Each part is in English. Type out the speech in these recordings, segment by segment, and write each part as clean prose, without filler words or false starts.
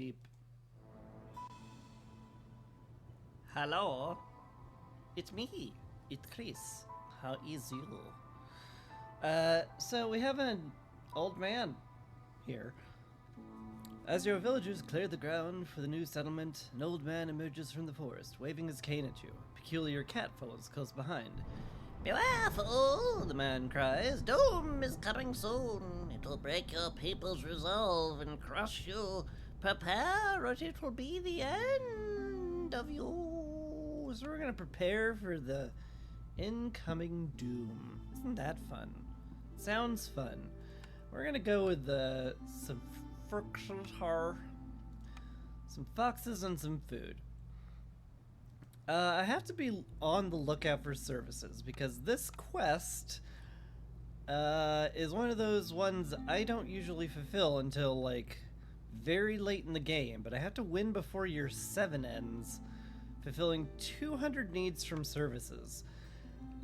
sleep. Hello, it's me. It's Chris. How is you? So we have an old man here. As your villagers clear the ground for the new settlement, an old man emerges from the forest, waving his cane at you. A peculiar cat follows close behind. Beware, fool! The man cries. Doom is coming soon. It'll break your people's resolve and crush you. Prepare, or it will be the end of you. So we're gonna prepare for the incoming doom. Isn't that fun? Sounds fun. We're gonna go with some some foxes and some food. I have to be on the lookout for services because this quest is one of those ones I don't usually fulfill until like very late in the game, but I have to win before year 7 ends, fulfilling 200 needs from services.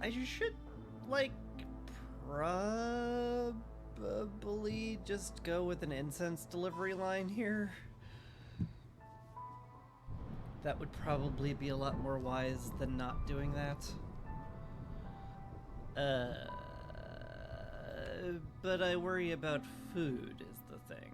I should like probably just go with an incense delivery line here. That would probably be a lot more wise than not doing that. But I worry about food is the thing.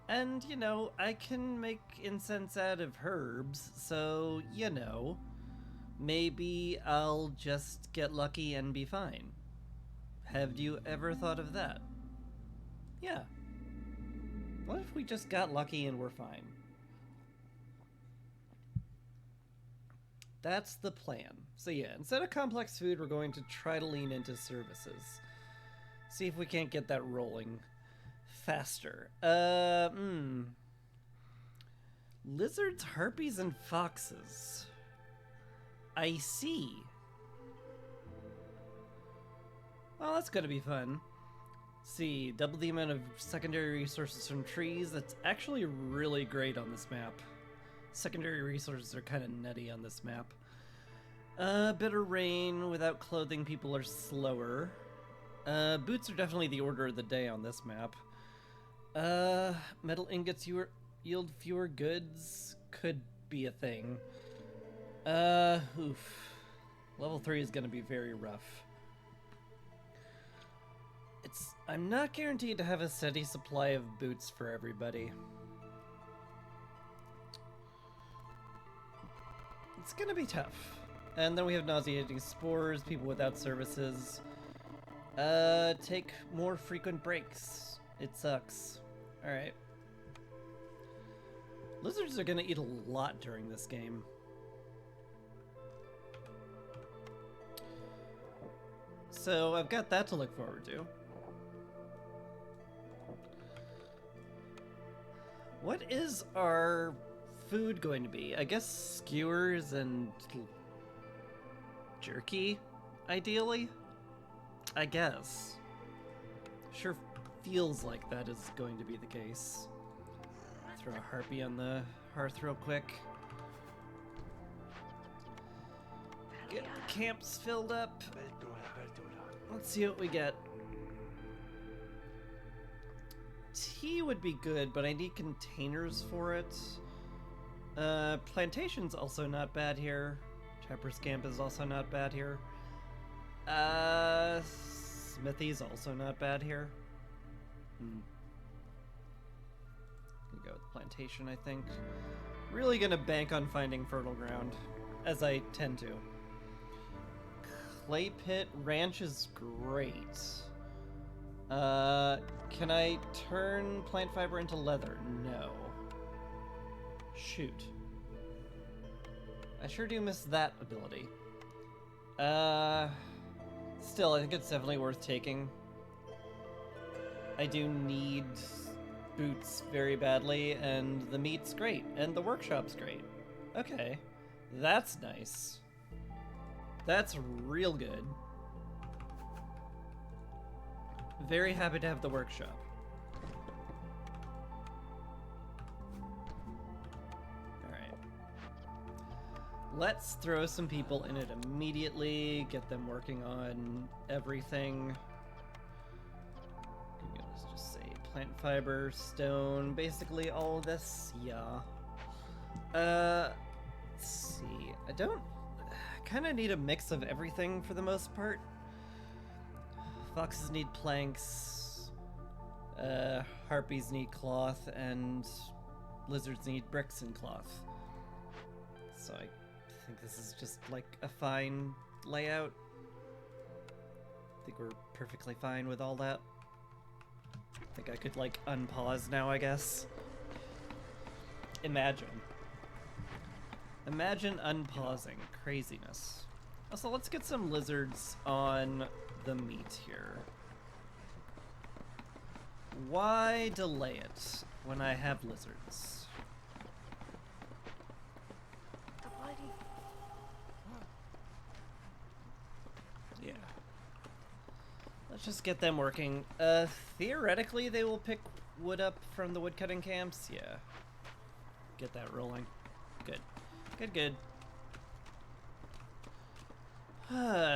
And, you know, I can make incense out of herbs, so, you know, maybe I'll just get lucky and be fine. Have you ever thought of that? Yeah. What if we just got lucky and we're fine? That's the plan. So yeah, instead of complex food, we're going to try to lean into services. See if we can't get that rolling faster. Lizards, harpies, and foxes. I see. Well, that's gonna be fun. See, double the amount of secondary resources from trees. That's actually really great on this map. Secondary resources are kind of nutty on this map. Bitter rain. Without clothing, people are slower. Boots are definitely the order of the day on this map. Metal ingots yield fewer goods. Could be a thing. Oof. Level 3 is gonna be very rough. I'm not guaranteed to have a steady supply of boots for everybody. It's gonna be tough. And then we have nauseating spores, people without services. Take more frequent breaks. It sucks. Alright. Lizards are gonna eat a lot during this game. So I've got that to look forward to. What is our food going to be? I guess skewers and jerky, ideally? I guess. Sure feels like that is going to be the case. Throw a harpy on the hearth real quick. Get the camps filled up. Let's see what we get. Tea would be good, but I need containers for it. Plantation's also not bad here. Trapper's Camp is also not bad here. Smithy's also not bad here. Gonna go with Plantation, I think. Really gonna bank on finding fertile ground, as I tend to. Clay Pit Ranch is great. Can I turn plant fiber into leather? No. Shoot. I sure do miss that ability. Still, I think it's definitely worth taking. I do need boots very badly, and the meat's great, and the workshop's great. Okay. That's nice. That's real good. Very happy to have the workshop. Alright. Let's throw some people in it immediately, get them working on everything. plant fiber, stone, basically all of this, yeah. Let's see, I kinda need a mix of everything for the most part. Foxes need planks, harpies need cloth, and lizards need bricks and cloth. So I think this is just like a fine layout. I think we're perfectly fine with all that. I think I could like unpause now, I guess. Imagine unpausing. Craziness. Also, let's get some lizards on the meat here. Why delay it when I have lizards? Yeah. Let's just get them working. Theoretically, they will pick wood up from the woodcutting camps. Yeah. Get that rolling. Good. Good.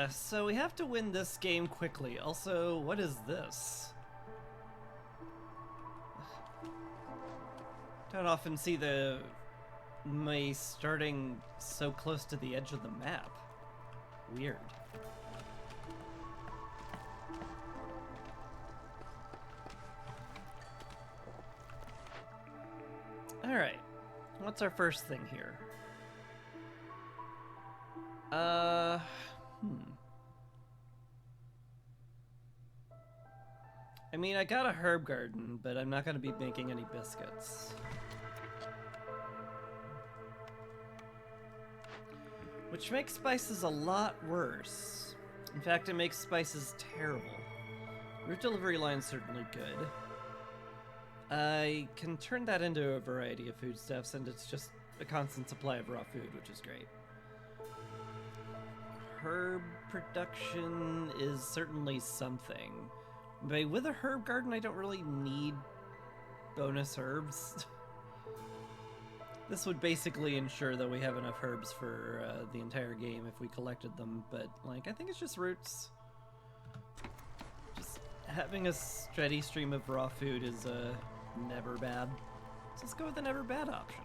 So we have to win this game quickly. Also, what is this? Don't often see me starting so close to the edge of the map. Weird. Alright. What's our first thing here? I mean, I got a herb garden, but I'm not going to be making any biscuits. Which makes spices a lot worse. In fact, it makes spices terrible. Root delivery line's certainly good. I can turn that into a variety of foodstuffs, and it's just a constant supply of raw food, which is great. Herb production is certainly something. But with a herb garden, I don't really need bonus herbs. This would basically ensure that we have enough herbs for the entire game if we collected them, but like, I think it's just roots. Just having a steady stream of raw food is never bad. So let's go with the never bad option.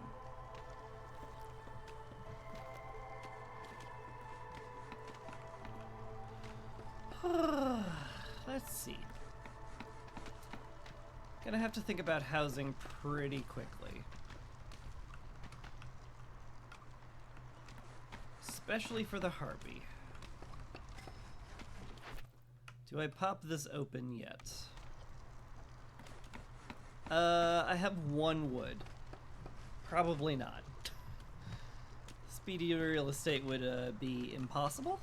Let's see. Gonna have to think about housing pretty quickly. Especially for the harpy. Do I pop this open yet? I have 1 wood. Probably not. Speedy real estate would be impossible.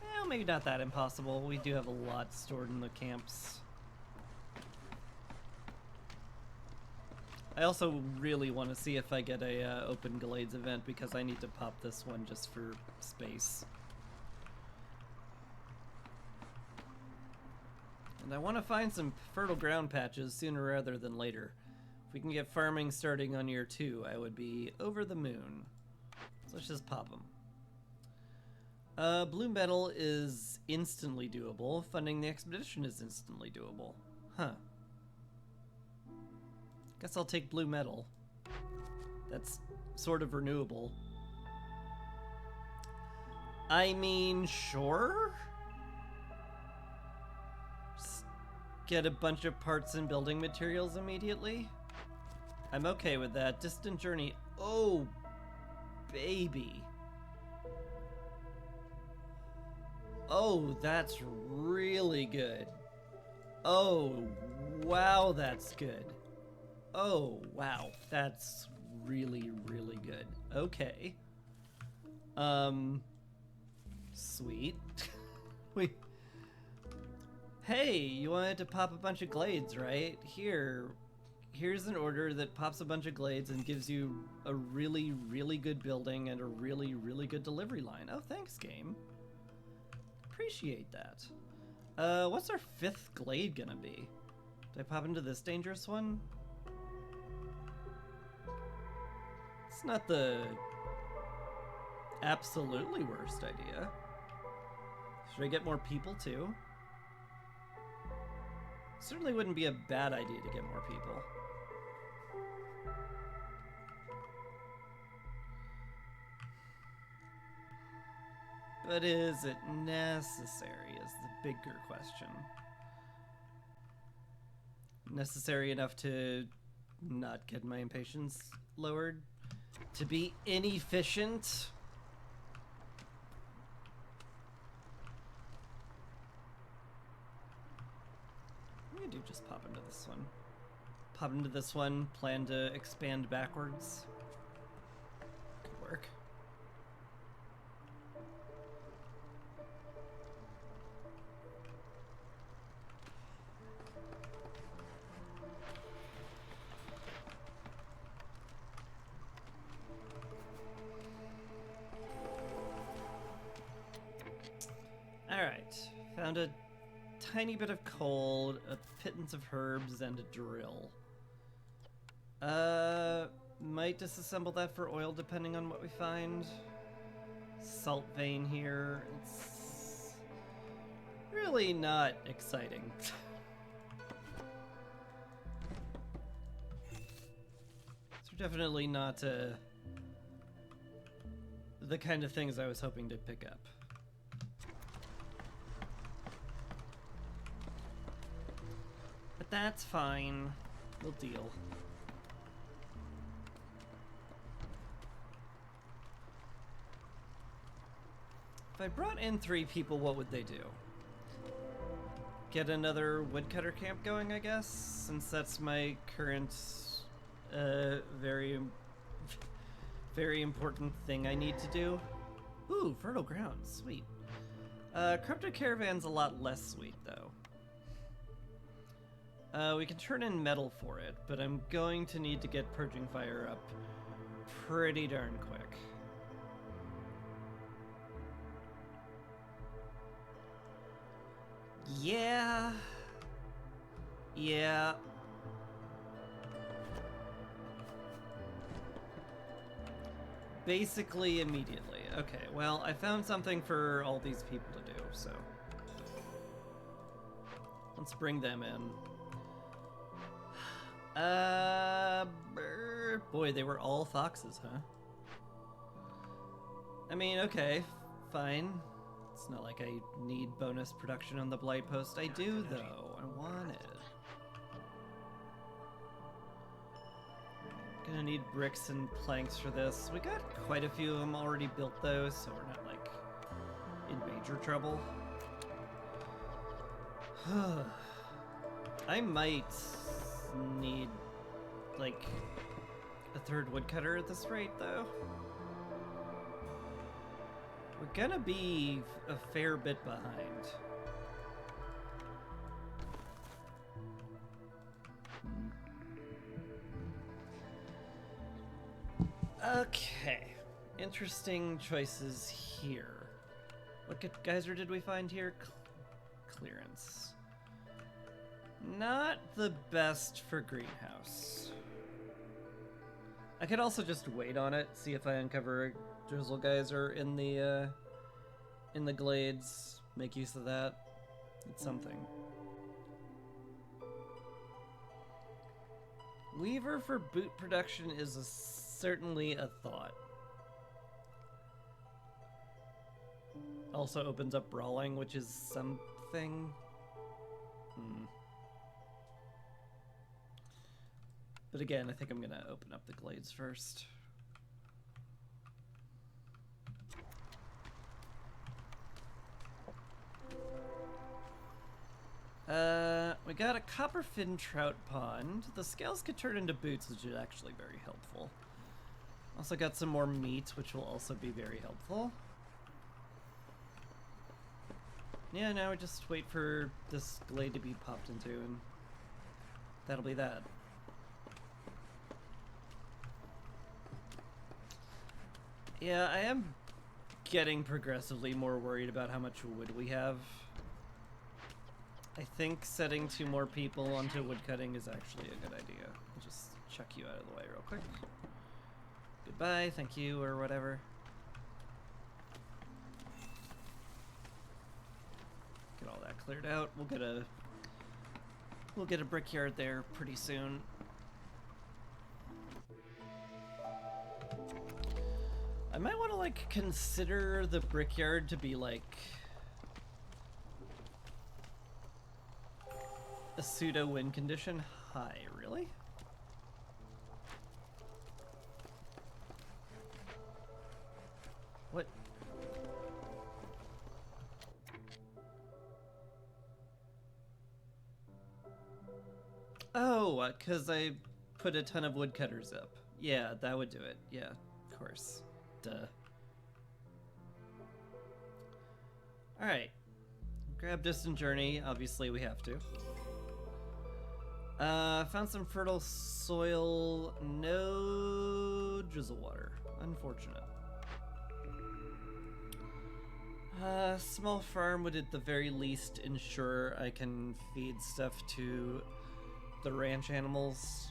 Well, maybe not that impossible. We do have a lot stored in the camps. I also really want to see if I get a Open Glades event because I need to pop this one just for space. And I want to find some fertile ground patches sooner rather than later. If we can get farming starting on year 2, I would be over the moon. So let's just pop them. Blue metal is instantly doable. Funding the expedition is instantly doable. Huh. Guess I'll take blue metal. That's sort of renewable. I mean, sure? Just get a bunch of parts and building materials immediately? I'm okay with that. Distant journey. Oh, baby. Oh, that's really good. Oh, wow, that's good. Oh, wow, that's really, really good. Okay. Sweet. Hey, you wanted to pop a bunch of glades, right? Here's an order that pops a bunch of glades and gives you a really, really good building and a really, really good delivery line. Oh, thanks, game. Appreciate that. What's our 5th glade gonna be? Do I pop into this dangerous one? It's not the absolutely worst idea. Should I get more people too? Certainly wouldn't be a bad idea to get more people. But is it necessary is the bigger question. Necessary enough to not get my impatience lowered? To be inefficient? I'm gonna do just pop into this one. Pop into this one, plan to expand backwards. Could work. Alright, found a tiny bit of coal, a pittance of herbs, and a drill. Might disassemble that for oil depending on what we find. Salt vein here. It's really not exciting. These are definitely not the kind of things I was hoping to pick up. But that's fine. We'll deal. If I brought in 3 people, what would they do? Get another woodcutter camp going, I guess? Since that's my current, very important thing I need to do. Ooh, fertile ground, sweet. Corrupted Caravan's a lot less sweet, though. We can turn in metal for it, but I'm going to need to get Purging Fire up pretty darn quick. Yeah. Basically immediately. Okay, well, I found something for all these people to do, so let's bring them in. Boy, they were all foxes, huh? I mean, okay, fine. It's not like I need bonus production on the Blight Post. I do, though. I want it. Gonna need bricks and planks for this. We got quite a few of them already built, though, so we're not, like, in major trouble. I might need, like, a 3rd woodcutter at this rate, though. We're gonna be a fair bit behind. Okay. Interesting choices here. What geyser did we find here? Clearance. Not the best for greenhouse. I could also just wait on it, see if I uncover a drizzle geyser in the glades. Make use of that. It's something. Weaver for boot production is certainly a thought. Also opens up brawling, which is something. But again, I think I'm gonna open up the glades first. We got a copperfin trout pond. The scales could turn into boots, which is actually very helpful. Also got some more meat, which will also be very helpful. Yeah, now we just wait for this glade to be popped into, and that'll be that. Yeah, I am getting progressively more worried about how much wood we have. I think setting 2 more people onto woodcutting is actually a good idea. I'll just chuck you out of the way real quick. Goodbye, thank you, or whatever. Get all that cleared out. We'll get a We'll get a brickyard there pretty soon. I might want to, like, consider the brickyard to be, like, a pseudo win condition. Hi, really? What? Oh, because I put a ton of woodcutters up. Yeah, that would do it. Yeah, of course. Duh. Alright. Grab Distant Journey. Obviously, we have to. Found some fertile soil. No drizzle water. Unfortunate. Small farm would at the very least ensure I can feed stuff to the ranch animals.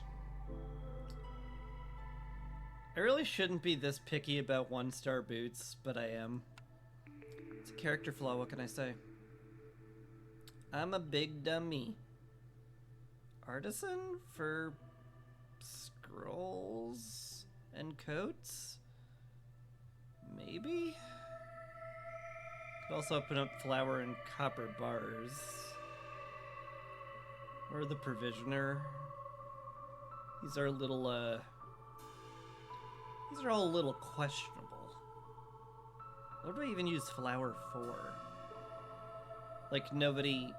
I really shouldn't be this picky about 1-star boots, but I am. It's a character flaw, what can I say? I'm a big dummy. Artisan for scrolls and coats? Maybe? Could also open up flour and copper bars. Or the provisioner. These are a little, these are all a little questionable. What do I even use flour for? Like, nobody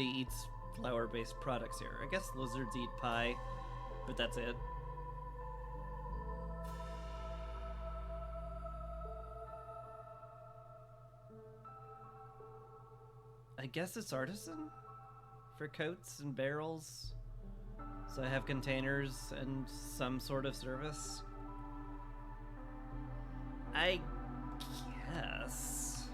eats flour-based products here. I guess lizards eat pie, but that's it. I guess it's artisan for coats and barrels. So I have containers and some sort of service. I guess.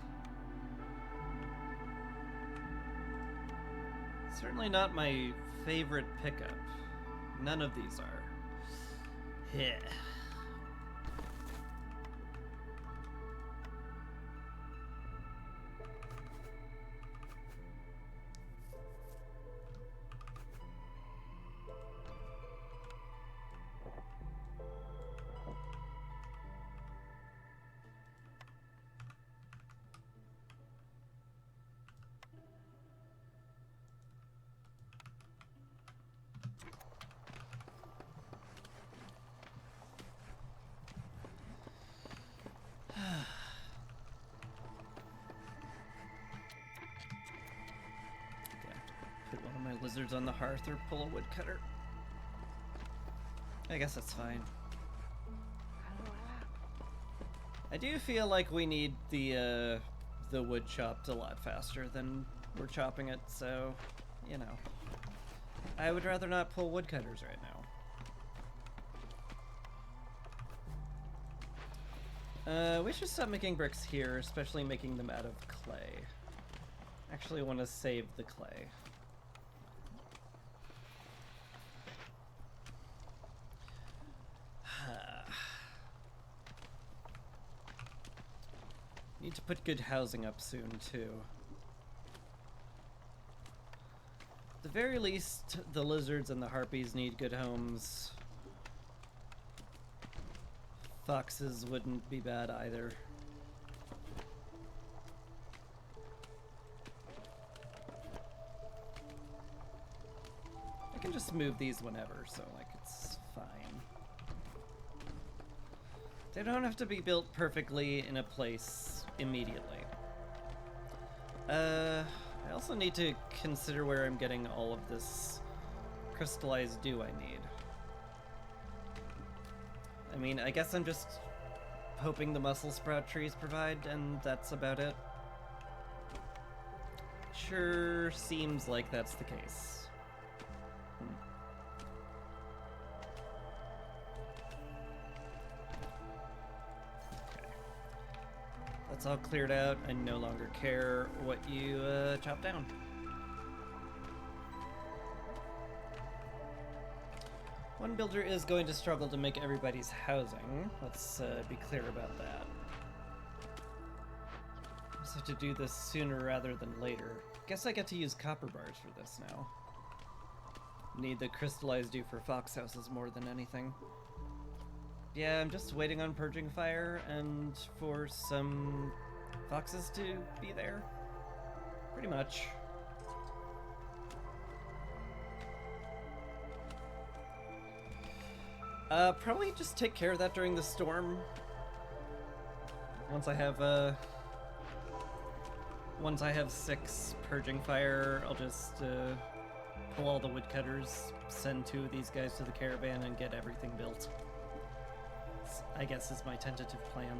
Certainly not my favorite pickup. None of these are. Yeah. Put one of my lizards on the hearth or pull a woodcutter. I guess that's fine. I do feel like we need the wood chopped a lot faster than we're chopping it, so, you know. I would rather not pull woodcutters right now. We should stop making bricks here, especially making them out of clay. Actually want to save the clay. Need to put good housing up soon, too. At the very least, the lizards and the harpies need good homes. Foxes wouldn't be bad either. I can just move these whenever, so, like, it's fine. They don't have to be built perfectly in a place immediately. I also need to consider where I'm getting all of this crystallized dew I need. I mean, I guess I'm just hoping the muscle sprout trees provide, and that's about it. Sure seems like that's the case. That's all cleared out. I no longer care what you chop down. One builder is going to struggle to make everybody's housing. Let's be clear about that. Just have to do this sooner rather than later. Guess I get to use copper bars for this now. Need the crystallized dew for fox houses more than anything. Yeah, I'm just waiting on purging fire and for some foxes to be there. Pretty much. Probably just take care of that during the storm. Once I have 6 purging fire, I'll just pull all the woodcutters, send 2 of these guys to the caravan, and get everything built. I guess is my tentative plan.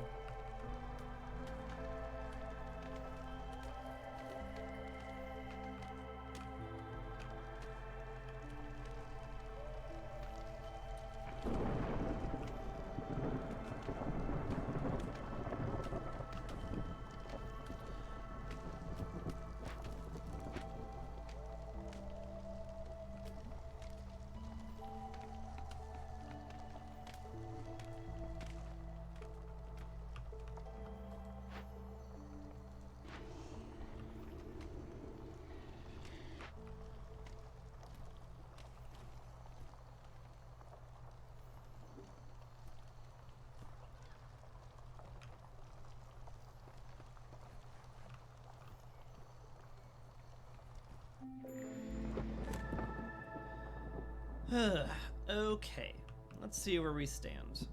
Okay, let's see where we stand.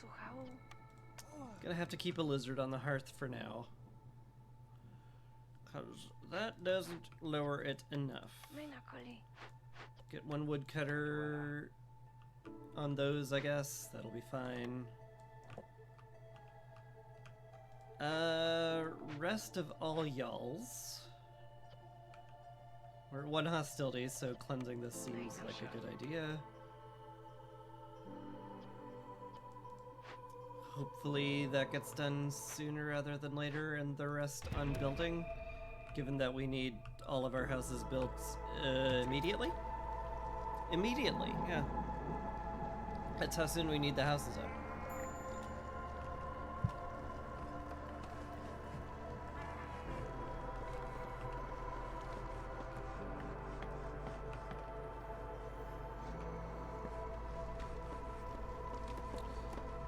So how? Gonna have to keep a lizard on the hearth for now. Cause that doesn't lower it enough. Get 1 woodcutter on those, I guess. That'll be fine. Rest of all y'alls. We're at 1 hostility, so cleansing this seems like a good idea. Hopefully that gets done sooner rather than later, and the rest on building, given that we need all of our houses built immediately? Immediately, yeah. That's how soon we need the houses up.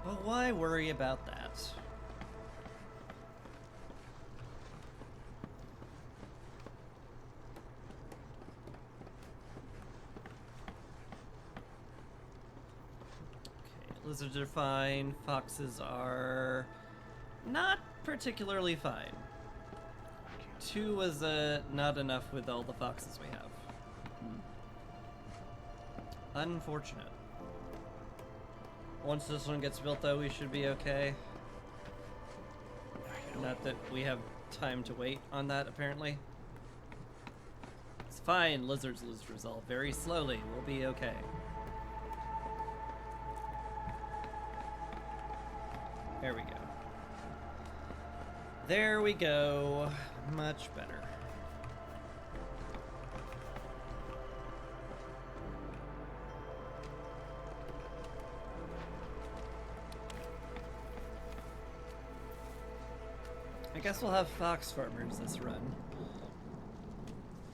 But why worry about that? Okay, lizards are fine. Foxes are not particularly fine. 2 was not enough with all the foxes we have. Unfortunate. Once this one gets built, though, we should be okay. Not that we have time to wait on that, apparently. It's fine, lizards lose resolve very slowly. We'll be okay. There we go. There we go. Much better. I guess we'll have fox farmers this run.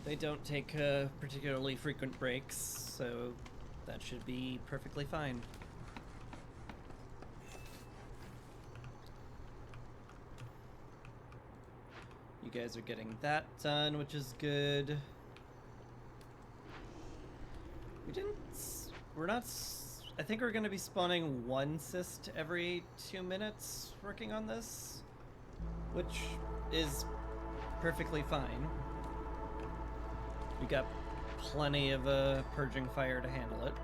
They don't take particularly frequent breaks, so that should be perfectly fine. You guys are getting that done, which is good. We're not, I think we're gonna be spawning 1 cyst every 2 minutes working on this, which is perfectly fine. We got plenty of purging fire to handle it.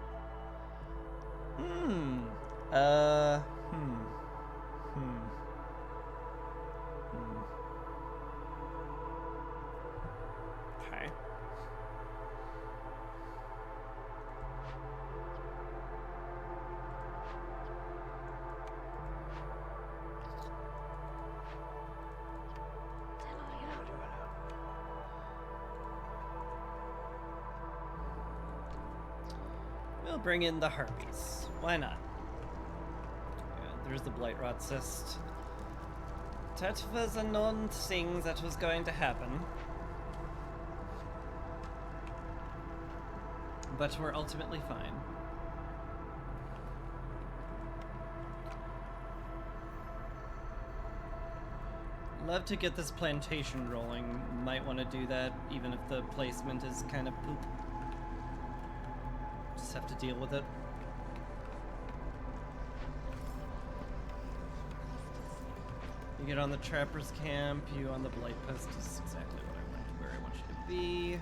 Okay. We'll bring in the harpies. Why not? Yeah, there's the blight rot cyst. That was a known thing that was going to happen. But we're ultimately fine. Love to get this plantation rolling. Might want to do that even if the placement is kind of poop. Just have to deal with it. You get on the trapper's camp, you on the blight post is exactly where I want you to be.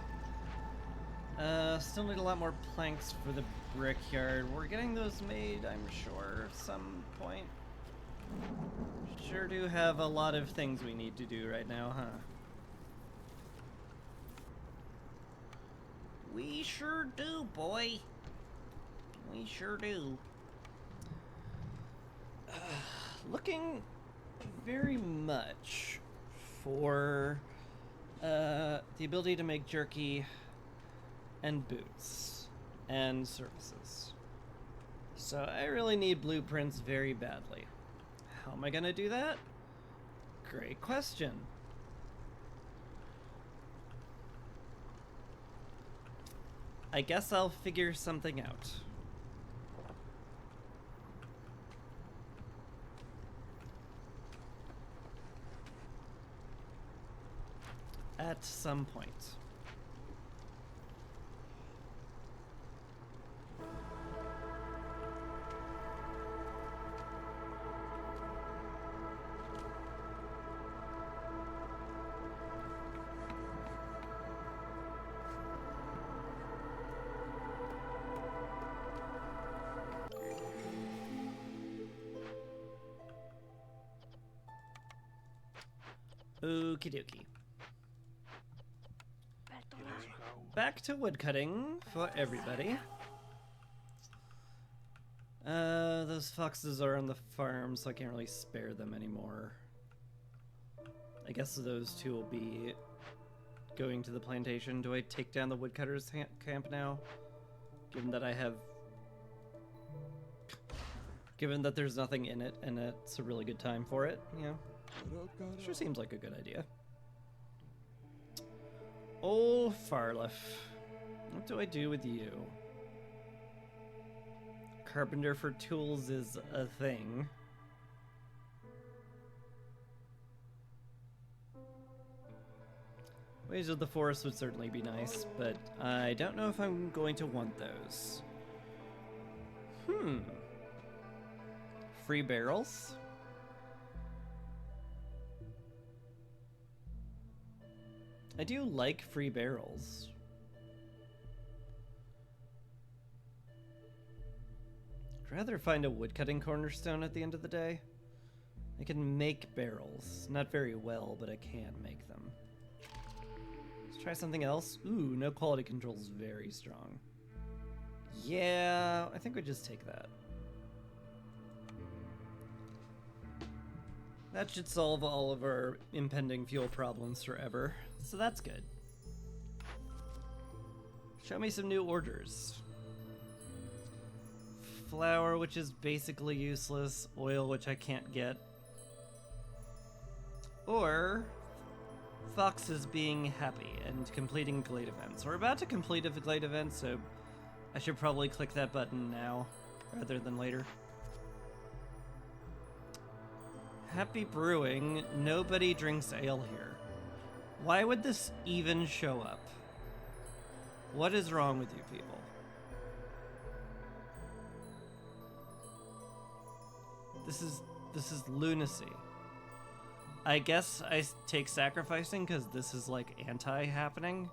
Still need a lot more planks for the brickyard. We're getting those made, I'm sure, at some point. Sure do have a lot of things we need to do right now, huh? We sure do, boy. We sure do. Looking very much for the ability to make jerky and boots and services. So I really need blueprints very badly. How am I gonna do that? Great question. I guess I'll figure something out. At some point. Okie dokie. Back to woodcutting for everybody. Those foxes are on the farm, so I can't really spare them anymore. I guess those two will be going to the plantation. Do I take down the woodcutters camp now? Given that I have... Given that there's nothing in it, and it's a really good time for it, you know? Sure seems like a good idea. Old Farliff. What do I do with you? Carpenter for tools is a thing. Ways of the Forest would certainly be nice, but I don't know if I'm going to want those. Free barrels? I do like free barrels. I'd rather find a woodcutting cornerstone at the end of the day. I can make barrels. Not very well, but I can make them. Let's try something else. Ooh, no quality control is very strong. Yeah, I think we just take that. That should solve all of our impending fuel problems forever. So that's good. Show me some new orders. Flour, which is basically useless. Oil, which I can't get. Or foxes being happy and completing glade events. We're about to complete a glade event, so I should probably click that button now rather than later. Happy brewing. Nobody drinks ale here. Why would this even show up? What is wrong with you people? This is lunacy. I guess I take sacrificing because this is like anti-happening.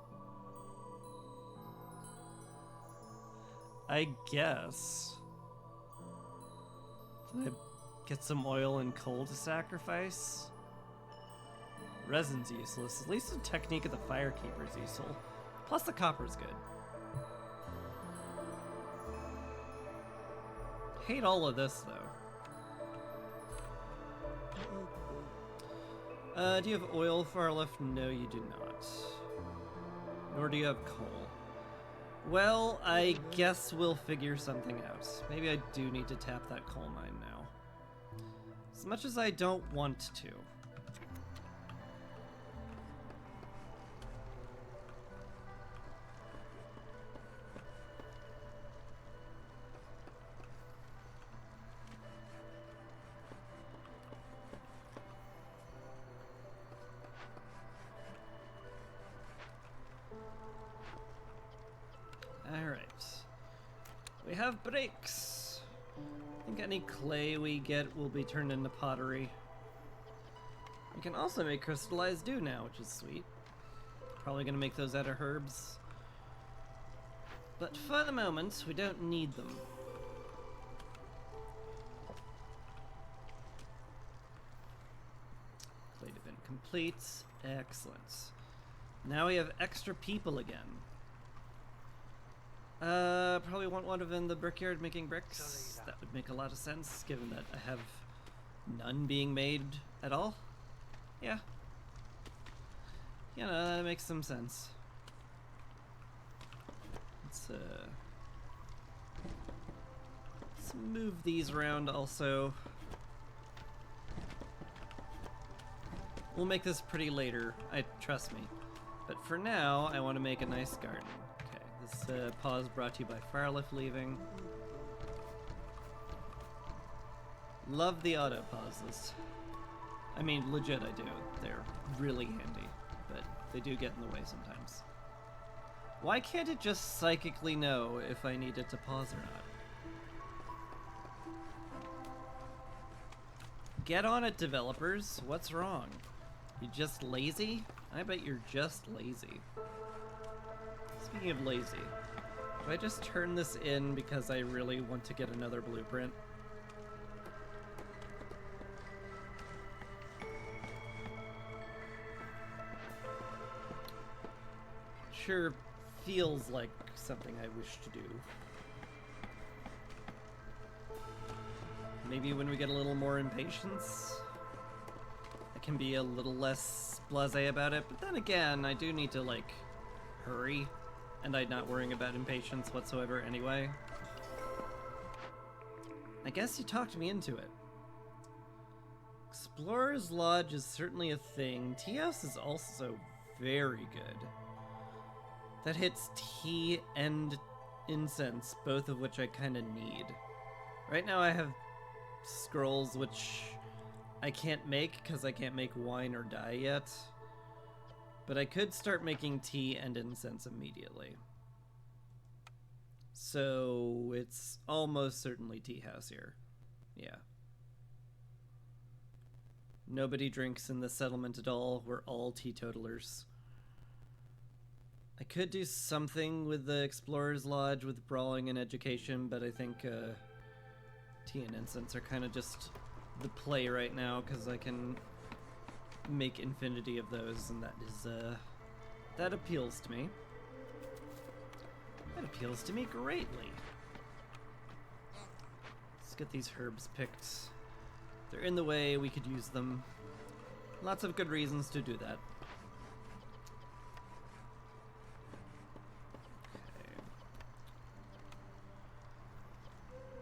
I guess. Did I get some oil and coal to sacrifice? Resin's useless. At least the technique of the Firekeeper is useful. Plus the copper's good. Hate all of this though. Do you have oil Farliff? No, you do not. Nor do you have coal. Well, I guess we'll figure something out. Maybe I do need to tap that coal mine now. As much as I don't want to. Alright. We have bricks. I think any clay we get will be turned into pottery. We can also make crystallized dew now, which is sweet. Probably gonna make those out of herbs. But for the moment, we don't need them. Clay event complete. Excellent. Now we have extra people again. Probably want one of them in the brickyard making bricks. That would make a lot of sense, given that I have none being made at all. Yeah. You know, that makes some sense. Let's move these around also. We'll make this pretty later, trust me. But for now, I want to make a nice garden. Okay, this pause brought to you by Firelift Leaving. Love the auto pauses. I mean, legit I do. They're really handy, but they do get in the way sometimes. Why can't it just psychically know if I need it to pause or not? Get on it, developers. What's wrong? You just lazy? I bet you're just lazy. Speaking of lazy, do I just turn this in because I really want to get another blueprint? Sure feels like something I wish to do. Maybe when we get a little more impatience, I can be a little less blasé about it, but then again, I do need to, like, hurry, and I'm not worrying about impatience whatsoever anyway. I guess you talked me into it. Explorer's Lodge is certainly a thing. Tea House is also very good. That hits tea and incense, both of which I kind of need. Right now I have scrolls which I can't make because I can't make wine or dye yet. But I could start making tea and incense immediately. So it's almost certainly Tea House here. Yeah. Nobody drinks in the settlement at all. We're all teetotalers. I could do something with the Explorer's Lodge with brawling and education, but I think tea and incense are kind of just the play right now because I can make infinity of those, and that is that appeals to me. That appeals to me greatly. Let's get these herbs picked. They're in the way, we could use them. Lots of good reasons to do that.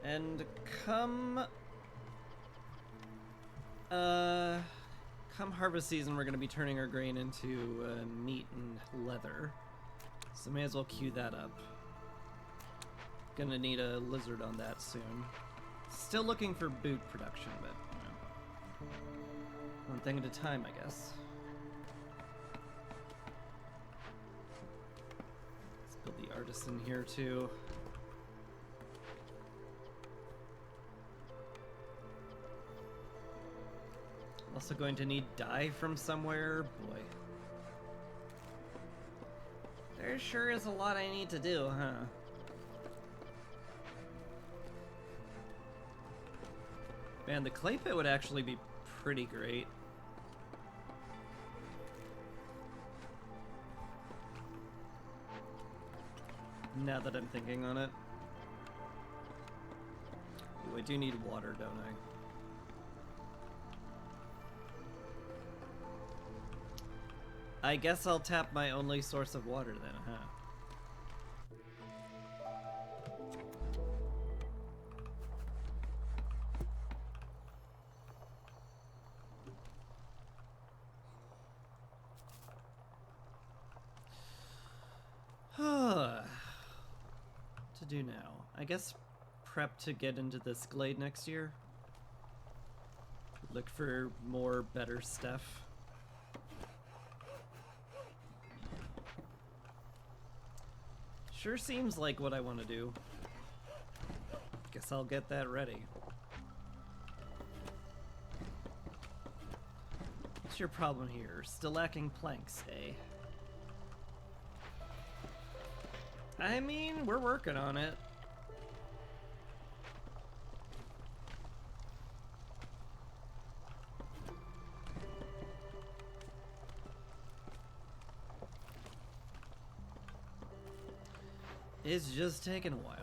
And come harvest season, we're going to be turning our grain into meat and leather. So may as well queue that up. Gonna need a lizard on that soon. Still looking for boot production, but you know, one thing at a time, I guess. Let's build the artisan here too. Also going to need dye from somewhere. Boy. There sure is a lot I need to do, huh? Man, the clay pit would actually be pretty great. Now that I'm thinking on it. Ooh, I do need water, don't I? I guess I'll tap my only source of water then, huh? What to do now? I guess prep to get into this glade next year. Look for more better stuff. Sure seems like what I want to do. Guess I'll get that ready. What's your problem here? Still lacking planks, eh? I mean, we're working on it. It's just taking a while.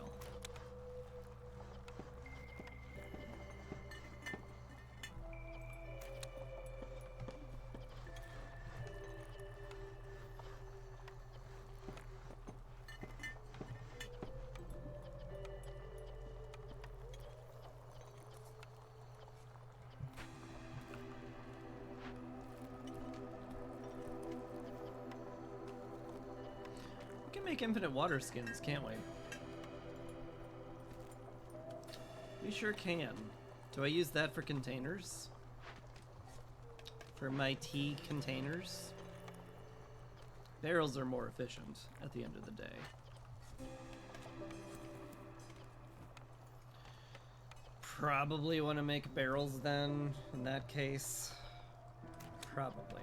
We can make infinite water skins, can't we? We sure can. Do I use that for containers? For my tea containers? Barrels are more efficient at the end of the day. Probably want to make barrels then, in that case. Probably.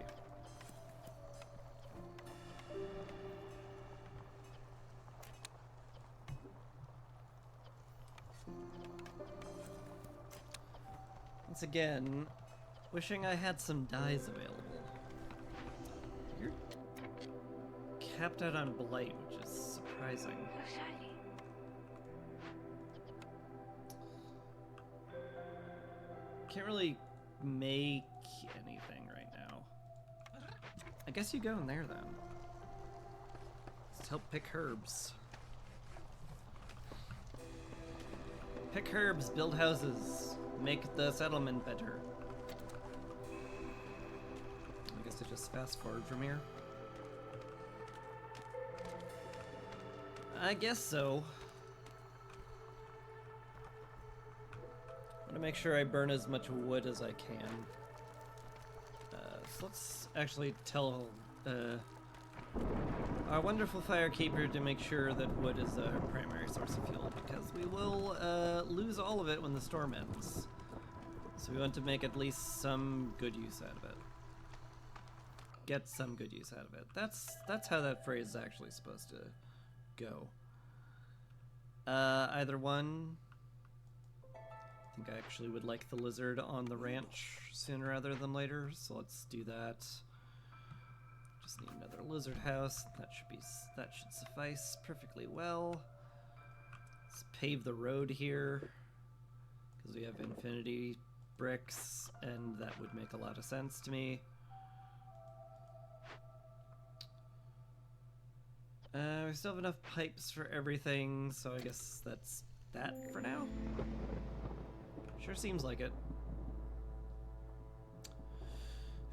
Once again, wishing I had some dyes available. You're capped out on blight, which is surprising. Can't really make anything right now. I guess you go in there then. Let's help pick herbs. Pick herbs, build houses, make the settlement better. I guess I just fast forward from here. I guess so. I'm gonna make sure I burn as much wood as I can. So let's actually tell our wonderful firekeeper to make sure that wood is our primary source of fuel, because we will lose all of it when the storm ends. So we want to make at least some good use out of it. Get some good use out of it. That's how that phrase is actually supposed to go. Either one. I think I actually would like the lizard on the ranch sooner rather than later, so let's do that. Just need another lizard house. That should suffice perfectly well. Let's pave the road here because we have infinity bricks, and that would make a lot of sense to me. We still have enough pipes for everything, so I guess that's that for now. Sure seems like it.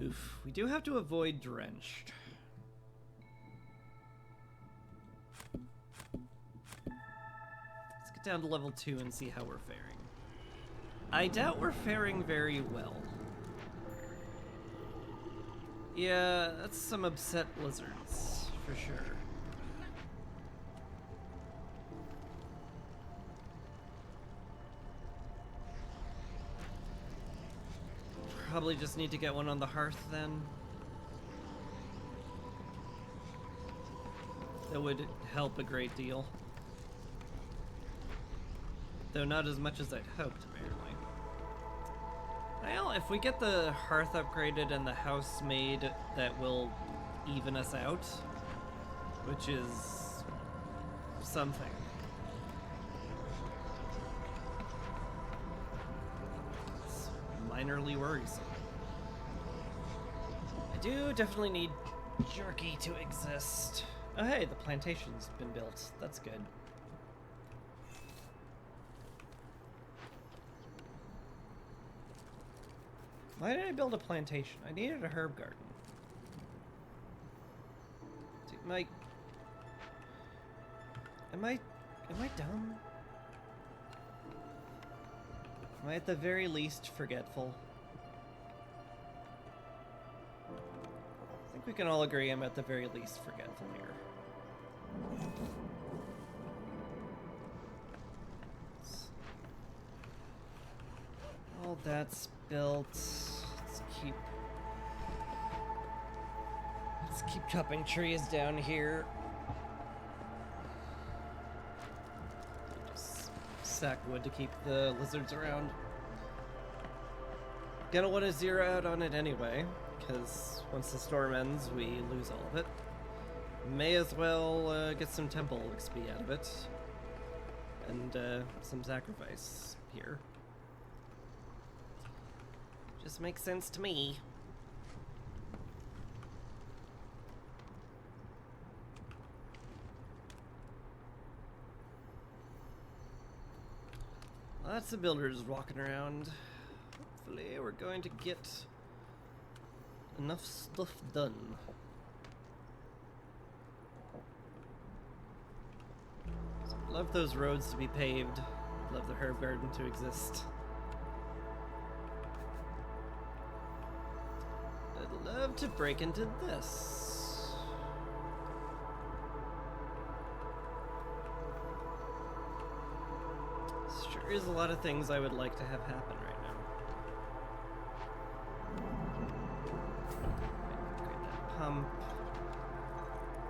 Oof, we do have to avoid drenched. Let's get down to level 2 and see how we're faring. I doubt we're faring very well. Yeah, that's some upset lizards, for sure. Probably just need to get one on the hearth then. That would help a great deal. Though not as much as I'd hoped, apparently. Well, if we get the hearth upgraded and the house made, that will even us out. Which is something. It's minorly worrisome. I do definitely need jerky to exist. Oh hey, the plantation's been built. That's good. Why did I build a plantation? I needed a herb garden. Am I dumb? Am I at the very least forgetful? I think we can all agree I'm at the very least forgetful here. That's built. Let's keep chopping trees down here. Just sack wood to keep the lizards around. Gonna want to zero out on it anyway, because once the storm ends, we lose all of it. May as well get some temple XP out of it. And some sacrifice here. Just makes sense to me. Lots of builders walking around. Hopefully we're going to get enough stuff done. So I'd love those roads to be paved. I'd love the herb garden to exist. I'd love to break into this. Sure is a lot of things I would like to have happen right now. Upgrade that pump.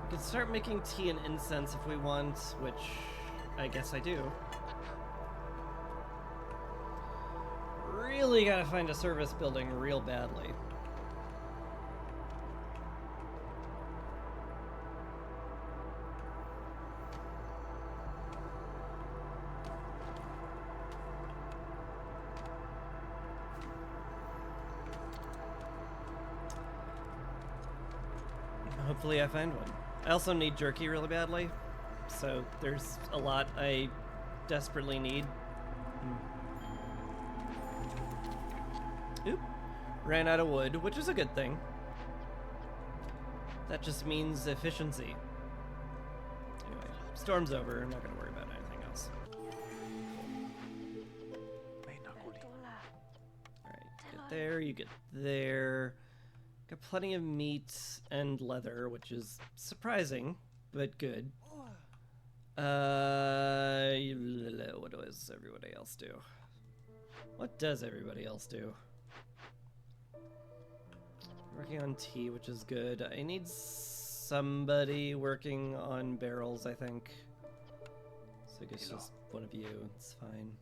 We can start making tea and incense if we want, which I guess I do. Really gotta find a service building real badly. Hopefully I find one. I also need jerky really badly, so there's a lot I desperately need. Oop. Ran out of wood, which is a good thing. That just means efficiency. Anyway, storm's over. I'm not going to worry about anything else. Alright, get there, you get there. Got plenty of meat and leather, which is surprising, but good. What does everybody else do? What does everybody else do? Working on tea, which is good. I need somebody working on barrels, I think. So I guess just one of you, it's fine.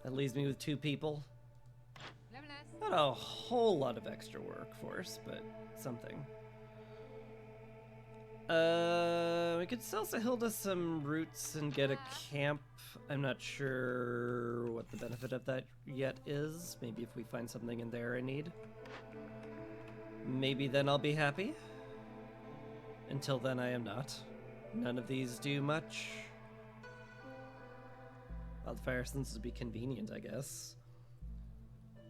That leaves me with 2 people. Not a whole lot of extra workforce, but something. We could sell Sahilda some roots and get a camp. I'm not sure what the benefit of that yet is. Maybe if we find something in there I need. Maybe then I'll be happy. Until then I am not. None of these do much. Wildfire sense would be convenient, I guess.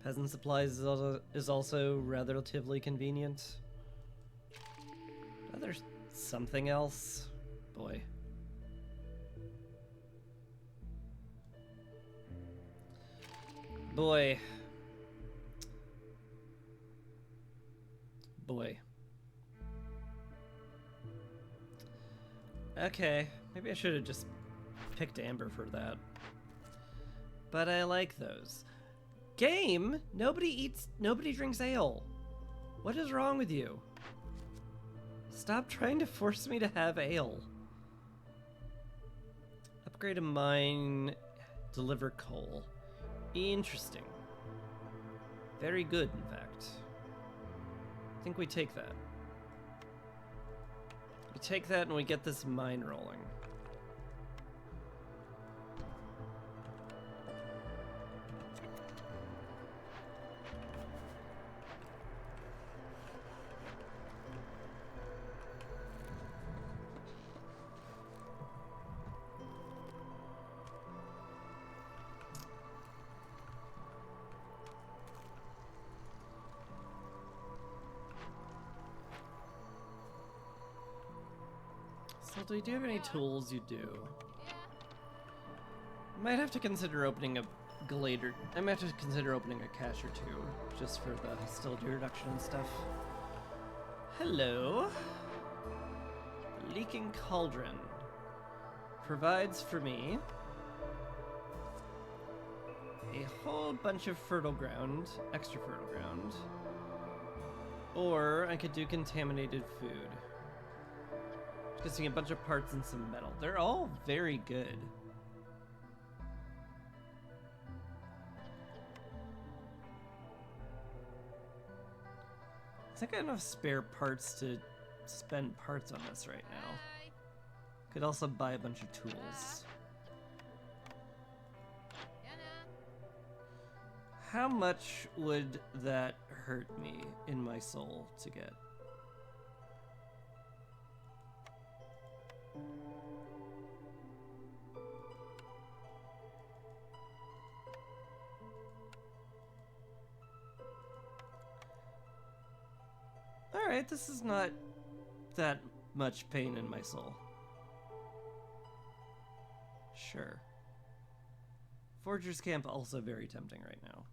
Peasant supplies is also relatively convenient. Oh, there's something else. Boy. Boy. Boy. Okay, maybe I should have just picked Amber for that. But I like those. Game? Nobody drinks ale. What is wrong with you? Stop trying to force me to have ale. Upgrade a mine, deliver coal. Interesting. Very good, in fact. I think we take that. We take that and we get this mine rolling. So do you have any tools? You do. Might have to consider opening a glader. I might have to consider opening a cache or 2, just for the hostility reduction and stuff. Hello. Leaking Cauldron provides for me a whole bunch of fertile ground, extra fertile ground, or I could do contaminated food. Just getting a bunch of parts and some metal. They're all very good. I think I have enough spare parts to spend parts on this right now. Could also buy a bunch of tools. How much would that hurt me in my soul to get? Alright, this is not that much pain in my soul. Sure. Forger's Camp also very tempting right now.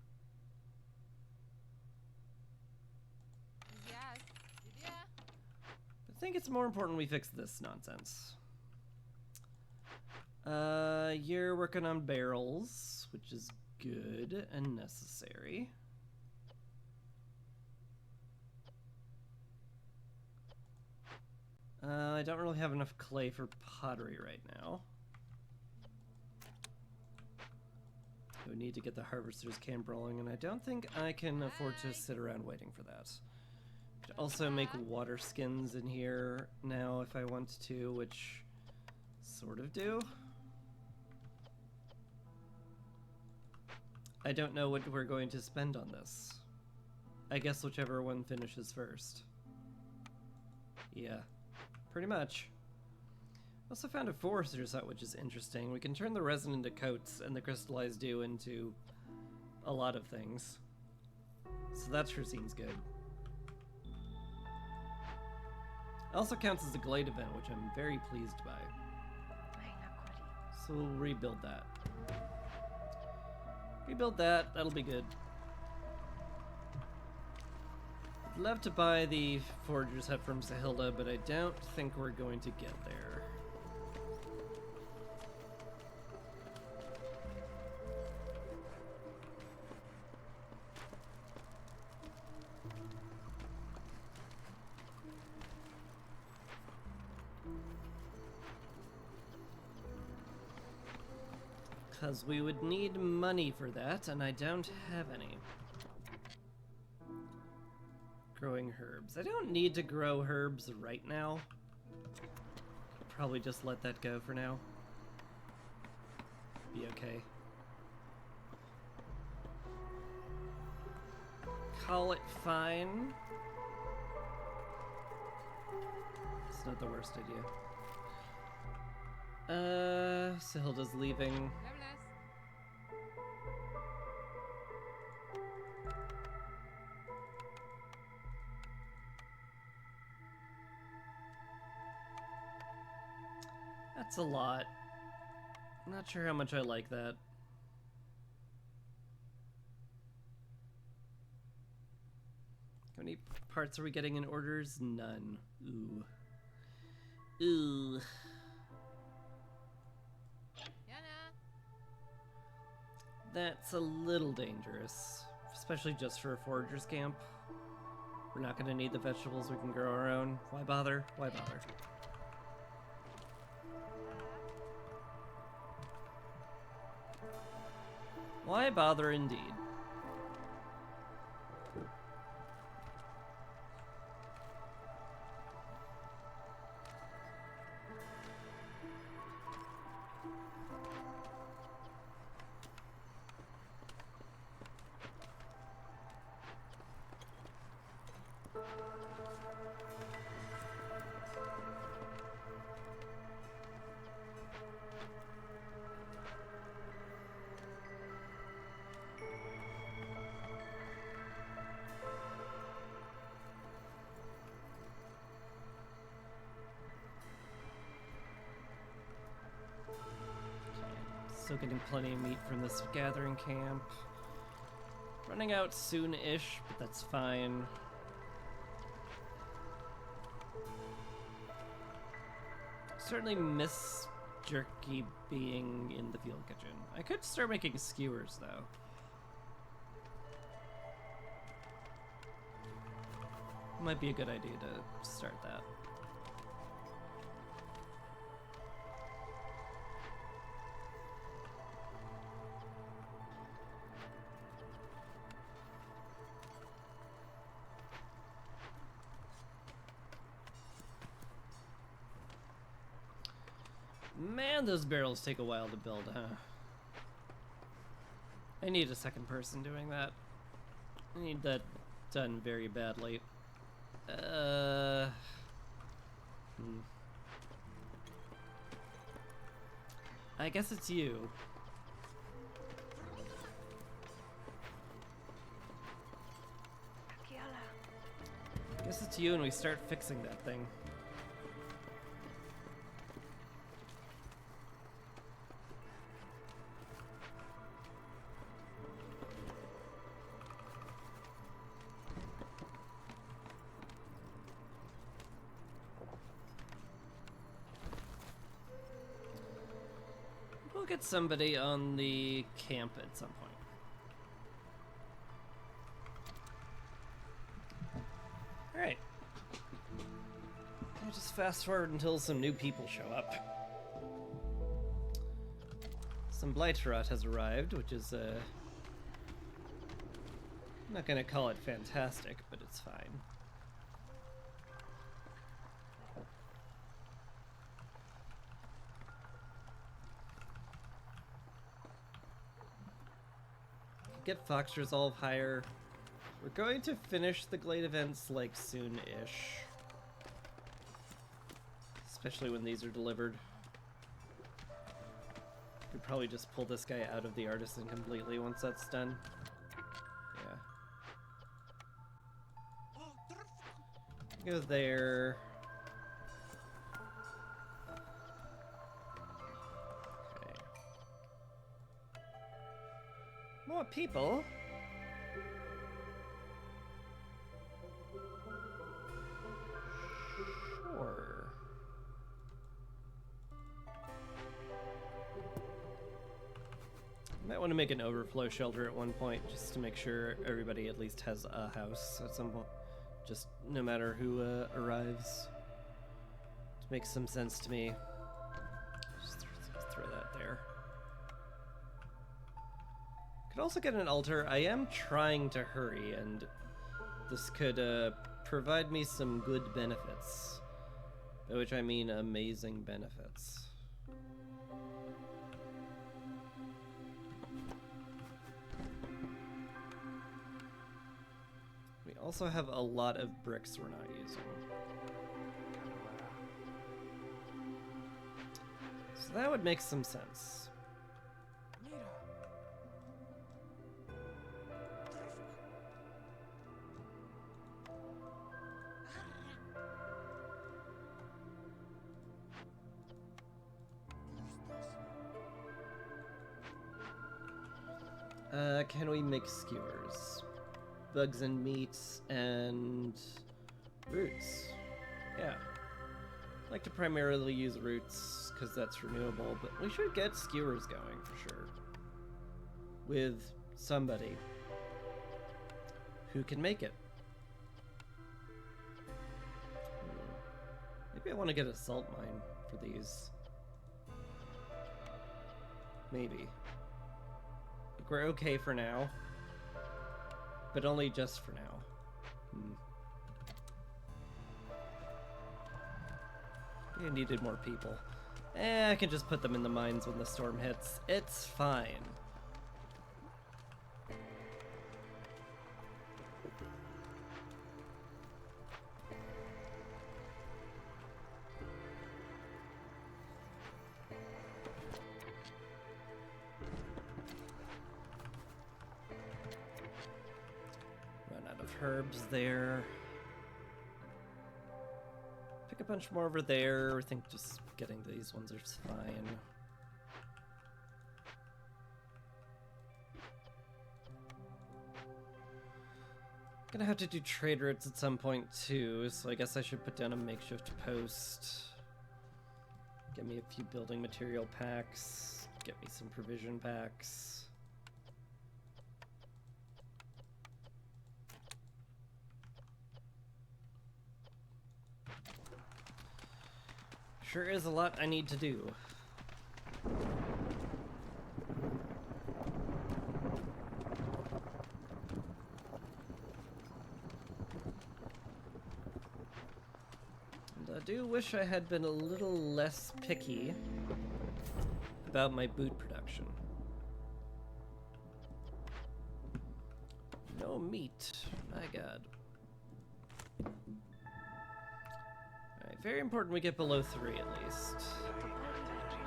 I think it's more important we fix this nonsense. You're working on barrels, which is good and necessary. I don't really have enough clay for pottery right now. We need to get the harvester's camp rolling, and I don't think I can afford to sit around waiting for that. Could also make water skins in here now if I want to, which sort of do. I don't know what we're going to spend on this. I guess whichever one finishes first. Yeah, pretty much. Also found a forester's hut, which is interesting. We can turn the resin into coats and the crystallized dew into a lot of things. So that sure seems good. It also counts as a glade event, which I'm very pleased by. So we'll rebuild that. Rebuild that, that'll be good. I'd love to buy the Forger's Hut from Sahilda, but I don't think we're going to get there. Because we would need money for that, and I don't have any. Growing herbs. I don't need to grow herbs right now. Probably just let that go for now. Be okay. Call it fine. It's not the worst idea. Sahilda's leaving. That's a lot. Not sure how much I like that. How many parts are we getting in orders? None. Ooh. Ooh. That's a little dangerous, especially just for a forager's camp. We're not going to need the vegetables, we can grow our own. Why bother? Why bother? Why bother indeed? Still getting plenty of meat from this gathering camp. Running out soon-ish, but that's fine. Certainly miss jerky being in the field kitchen. I could start making skewers, though. Might be a good idea to start that. Man, those barrels take a while to build, huh? I need a second person doing that. I need that done very badly. I guess it's you. I guess it's you and we start fixing that thing. We'll get somebody on the camp at some point. Alright. I'll just fast forward until some new people show up. Some Blightrot has arrived, which is, I'm not gonna call it fantastic, but it's fine. Get Fox Resolve higher. We're going to finish the Glade events like soon-ish. Especially when these are delivered. We'd probably just pull this guy out of the Artisan completely once that's done. Yeah. Go there. More people? Sure. Might want to make an overflow shelter at one point, just to make sure everybody at least has a house at some point. Just no matter who arrives. It makes some sense to me. Just throw that there. Could also get an altar. I am trying to hurry, and this could provide me some good benefits. By which I mean amazing benefits. We also have a lot of bricks we're not using. So that would make some sense. Can we make skewers? Bugs and meats and roots. Yeah. I like to primarily use roots because that's renewable, but we should get skewers going for sure. With somebody who can make it. Maybe I want to get a salt mine for these. Maybe. We're okay for now, but only just for now. We needed more people. I can just put them in the mines when the storm hits. It's fine. Herbs there. Pick a bunch more over there. I think just getting these ones are fine. Gonna have to do trade routes at some point too, so I guess I should put down a makeshift post. Get me a few building material packs. Get me some provision packs. Sure is a lot I need to do. And I do wish I had been a little less picky about my boot production. No meat, my god. Alright, very important we get below 3 at least.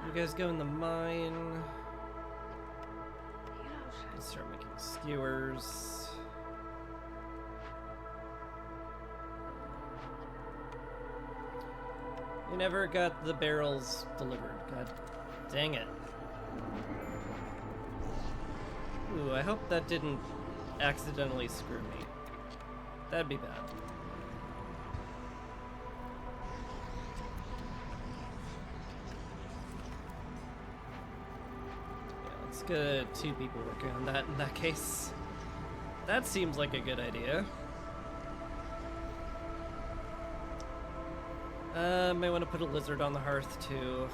You guys go in the mine. Let's start making skewers. We never got the barrels delivered. God dang it. Ooh, I hope that didn't accidentally screw me. That'd be bad. Yeah, let's get 2 people working on that in that case. That seems like a good idea. May want to put a lizard on the hearth too.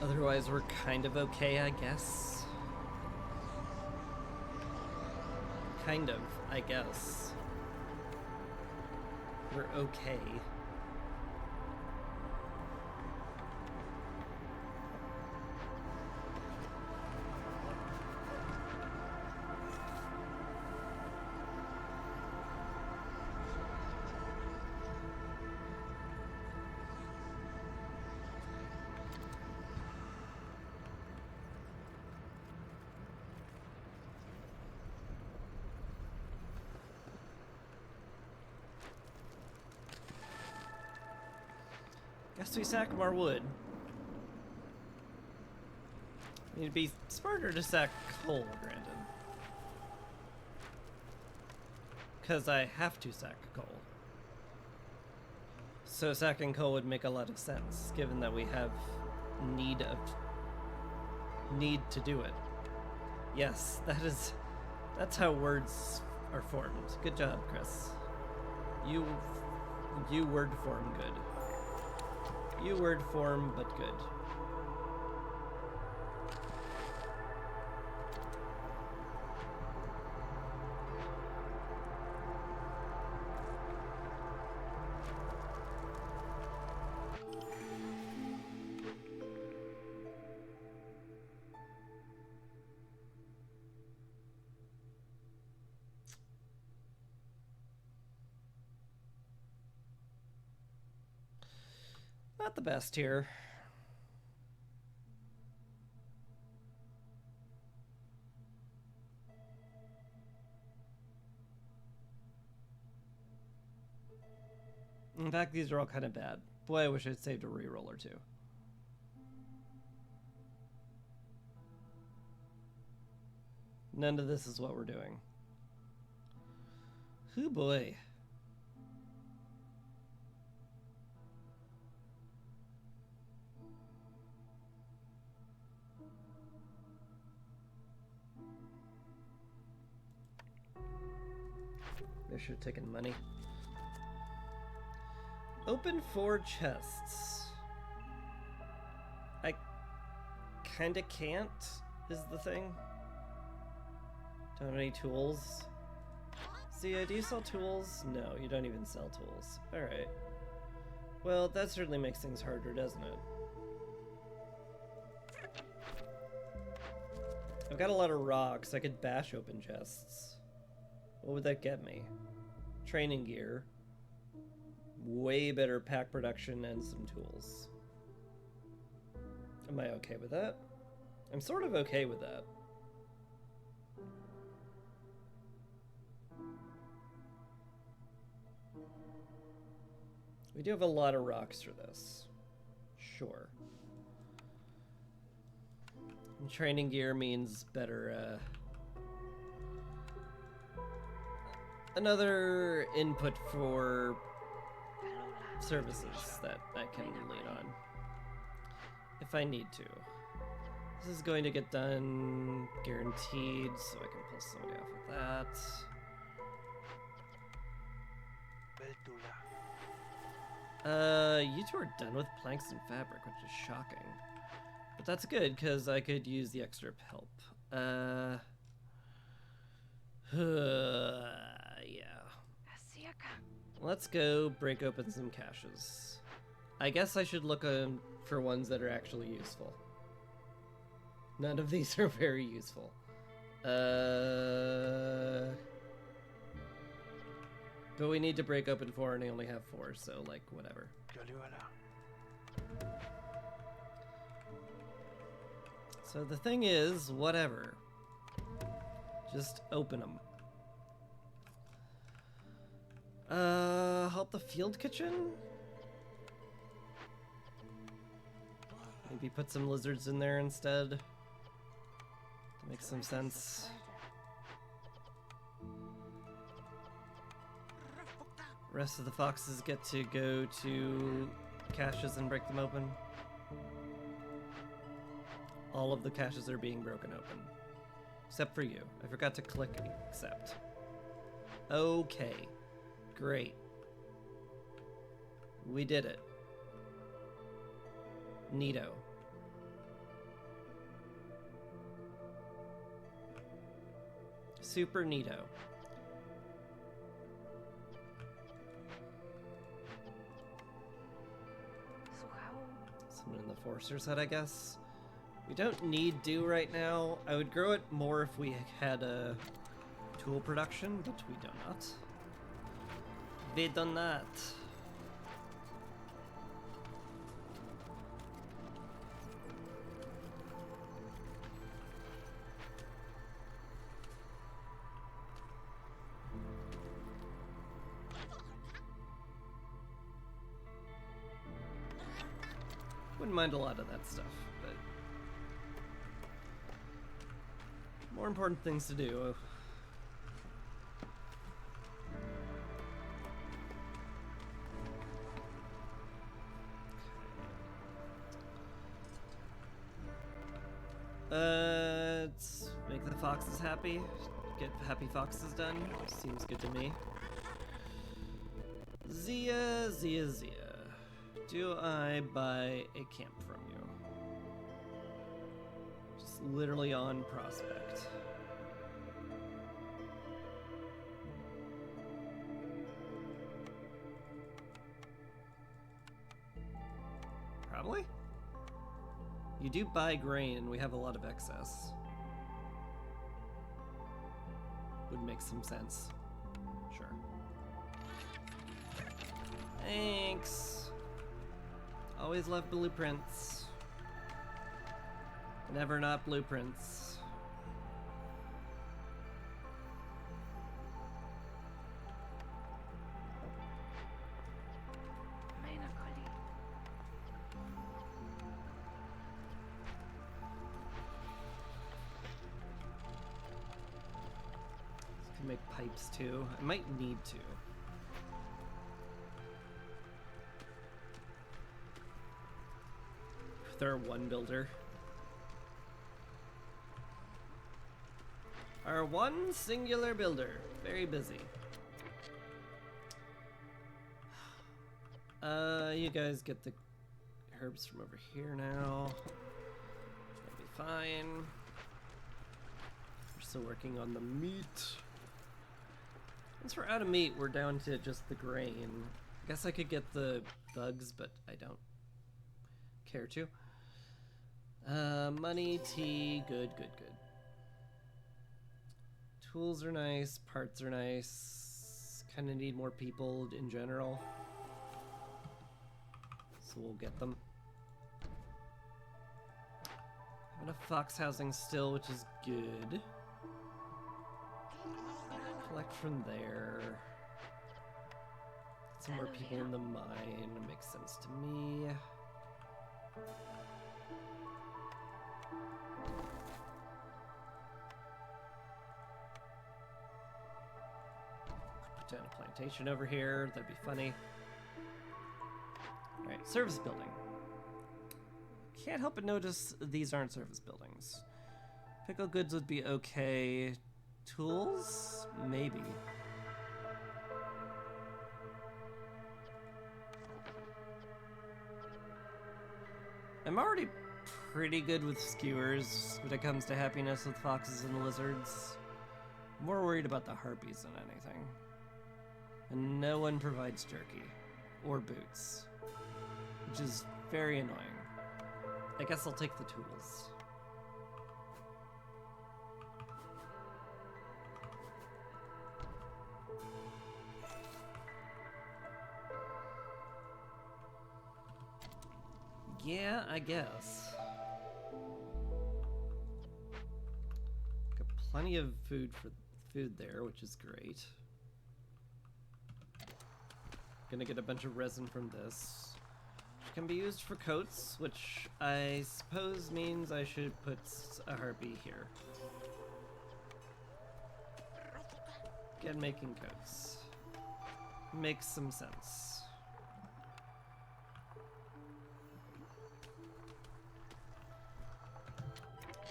Otherwise, we're kind of okay, I guess. Kind of, I guess. We're okay. Guess we sack more wood. Need to be smarter to sack coal, granted. Because I have to sack coal. So sacking coal would make a lot of sense, given that we have need to do it. Yes, that's how words are formed. Good job, Chris. You word form good. You word form, but good. Not the best here. In fact, these are all kind of bad. Boy, I wish I'd saved a reroll or 2. None of this is what we're doing. Hoo boy. They should have taken money. Open 4 chests. I kinda can't, is the thing. Don't have any tools. See, do you sell tools? No, you don't even sell tools. Alright. Well, that certainly makes things harder, doesn't it? I've got a lot of rocks. I could bash open chests. What would that get me? Training gear. Way better pack production and some tools. Am I okay with that? I'm sort of okay with that. We do have a lot of rocks for this. Sure. And training gear means better, another input for services that I can lean on if I need to. This is going to get done guaranteed, so I can pull somebody off with that. You two are done with planks and fabric, which is shocking. But that's good, because I could use the extra help. Yeah. Let's go break open some caches. I guess I should look for ones that are actually useful. None of these are very useful. But we need to break open 4 and I only have 4, so like whatever. So the thing is, whatever. Just open them. Help the field kitchen? Maybe put some lizards in there instead. That makes some sense. Rest of the foxes get to go to caches and break them open. All of the caches are being broken open. Except for you. I forgot to click accept. Okay. Great. We did it. Neato. Super neato. Someone in the Forcer's Hut, I guess. We don't need dew right now. I would grow it more if we had a tool production, but we do not. We do not. Wouldn't mind a lot of that stuff, but more important things to do. Let's make the foxes happy. Get happy foxes done. Seems good to me. Zia. Do I buy a camp from you? Just literally on Prospect. Probably? You do buy grain, and we have a lot of excess. Would make some sense. Sure. Thanks. Always love blueprints. Never not blueprints. Can make pipes too. I might need to. Our one builder. Our one singular builder. Very busy. You guys get the herbs from over here now. That'll be fine. We're still working on the meat. Once we're out of meat, we're down to just the grain. I guess I could get the bugs, but I don't care to. Money, tea, good. Tools are nice, parts are nice. Kind of need more people in general. So we'll get them. Have enough fox housing still, which is good. Collect from there. Get some more people in the mine. Makes sense to me. Put down a plantation over here. That'd be funny. Alright, service building. can't help but notice these aren't service buildings. Pickle goods would be okay. Tools? Maybe. I'm already pretty good with skewers when it comes to happiness with foxes and lizards. I'm more worried about the harpies than anything. And no one provides jerky. Or boots. Which is very annoying. I guess I'll take the tools. Yeah, I guess. Got plenty of food there, which is great. Gonna get a bunch of resin from this, which can be used for coats, which I suppose means I should put a harpy here. Again, making coats. Makes some sense.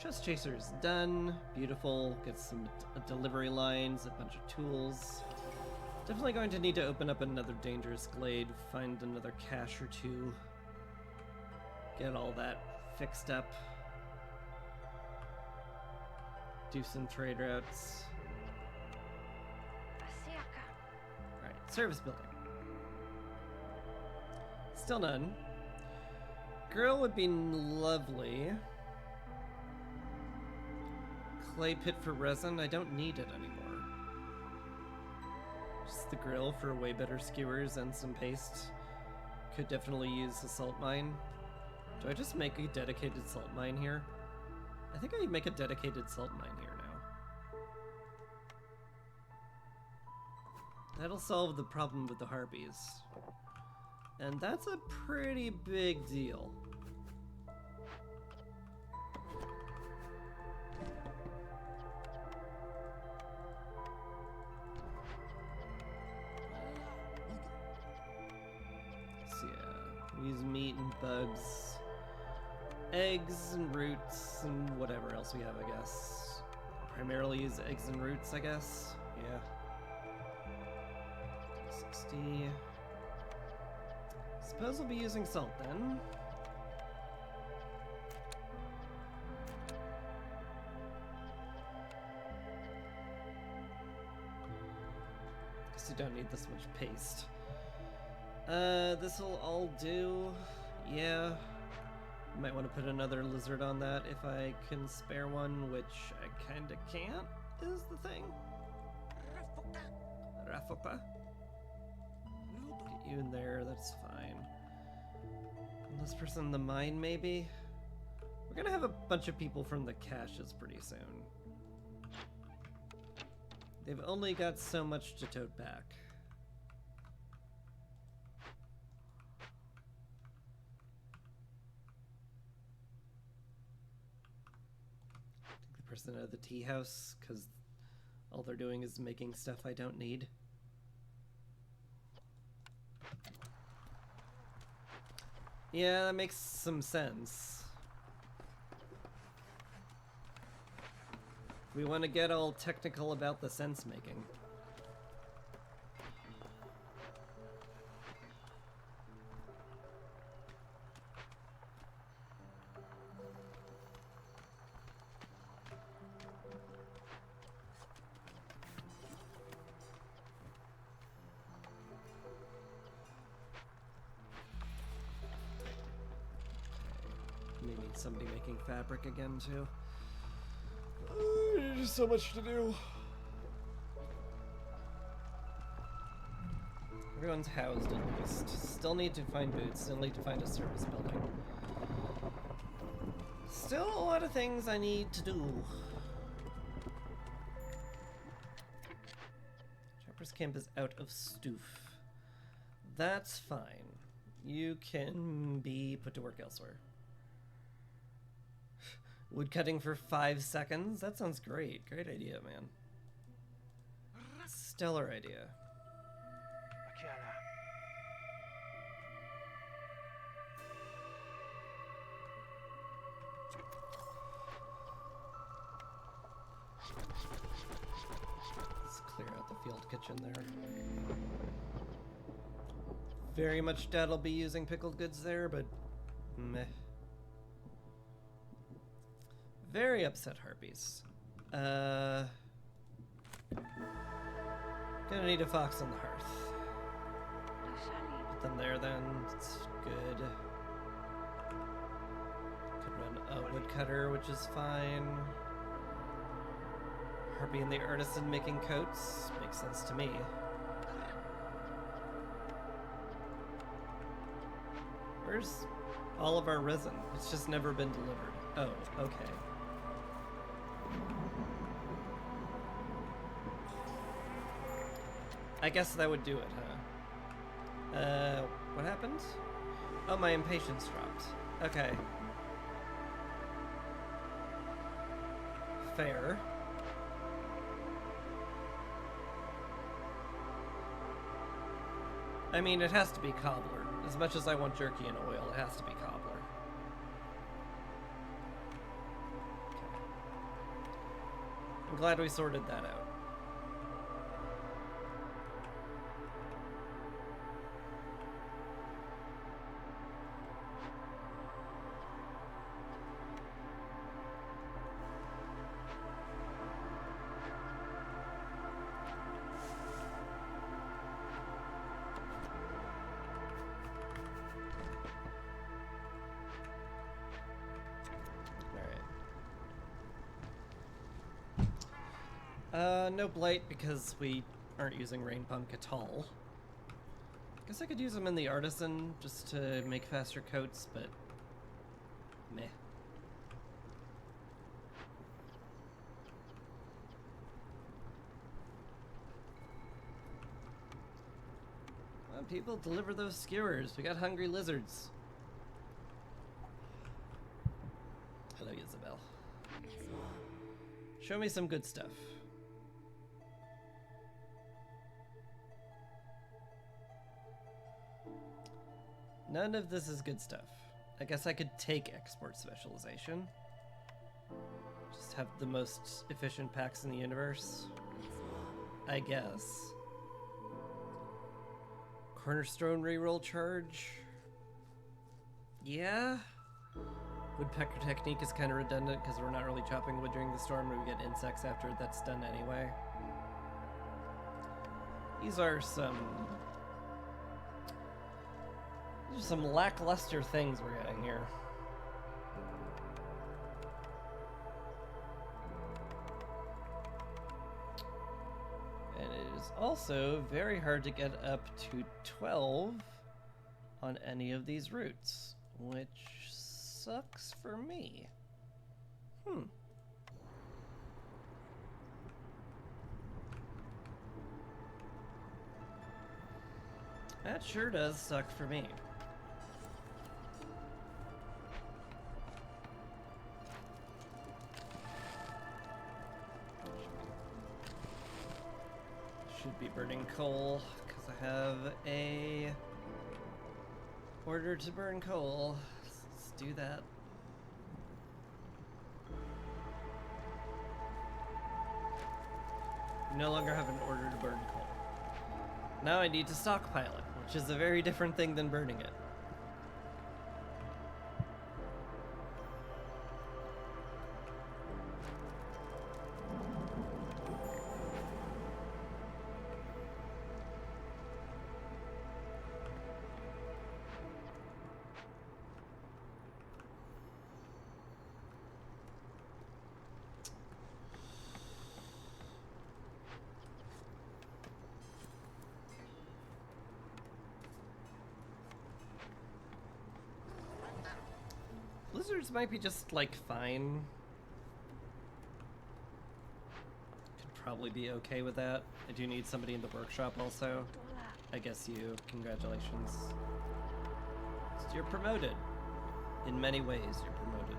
Chest chaser is done. Beautiful. Get some delivery lines, a bunch of tools. Definitely going to need to open up another dangerous glade, find another cache or two. Get all that fixed up. Do some trade routes. Alright, service building. Still none. Grill would be lovely. Clay pit for resin, I don't need it anymore. Just the grill for way better skewers and some paste. Could definitely use a salt mine. Do I just make a dedicated salt mine here? I think I make a dedicated salt mine here now. That'll solve the problem with the harpies. And that's a pretty big deal. Use meat and bugs, eggs and roots, and whatever else we have, I guess. Primarily use eggs and roots, I guess. Yeah. 60. Suppose we'll be using salt then. Guess you don't need this much paste. This'll all do. Yeah. Might want to put another lizard on that if I can spare one, which I kinda can't, is the thing. Rafopa. Get you in there, that's fine. And this person in the mine, maybe? We're gonna have a bunch of people from the caches pretty soon. They've only got so much to tote back. Person out of the tea house, because all they're doing is making stuff I don't need. Yeah, that makes some sense. We want to get all technical about the sense making. Maybe somebody making fabric again too. There's so much to do. Everyone's housed at least. Still need to find boots, still need to find a service building. Still a lot of things I need to do. Chopper's camp is out of stoof. That's fine. You can be put to work elsewhere. Wood cutting for 5 seconds? That sounds great. Great idea, man. Stellar idea. kitchen there. Very much doubt I'll be using pickled goods there, but meh. Very upset harpies. Gonna need a fox on the hearth. Put them there then, it's good. Could run a woodcutter, which is fine. Harpy and the artisan making coats makes sense to me. Where's all of our resin? It's just never been delivered. Oh, okay. I guess that would do it, huh? What happened? Oh, my impatience dropped. Okay. Fair. I mean, it has to be cobbler. As much as I want jerky and oil, it has to be cobbler. Okay. I'm glad we sorted that out. No blight because we aren't using rain punk at all. Guess I could use them in the artisan just to make faster coats, but meh. Well, people, deliver those skewers. We got hungry lizards. Hello, Isabel. Show me some good stuff. None of this is good stuff. I guess I could take export specialization. Just have the most efficient packs in the universe. I guess. Cornerstone reroll charge. Yeah. Woodpecker technique is kind of redundant because we're not really chopping wood during the storm and we get insects after that's done anyway. These are some lackluster things we're getting here. And it is also very hard to get up to 12 on any of these routes, which sucks for me. That sure does suck for me. Should be burning coal, because I have a order to burn coal. Let's do that. No longer have an order to burn coal. Now I need to stockpile it, which is a very different thing than burning it. Blizzards might be just, like, fine. Could probably be okay with that. I do need somebody in the workshop also. I guess you. Congratulations. You're promoted. In many ways, you're promoted.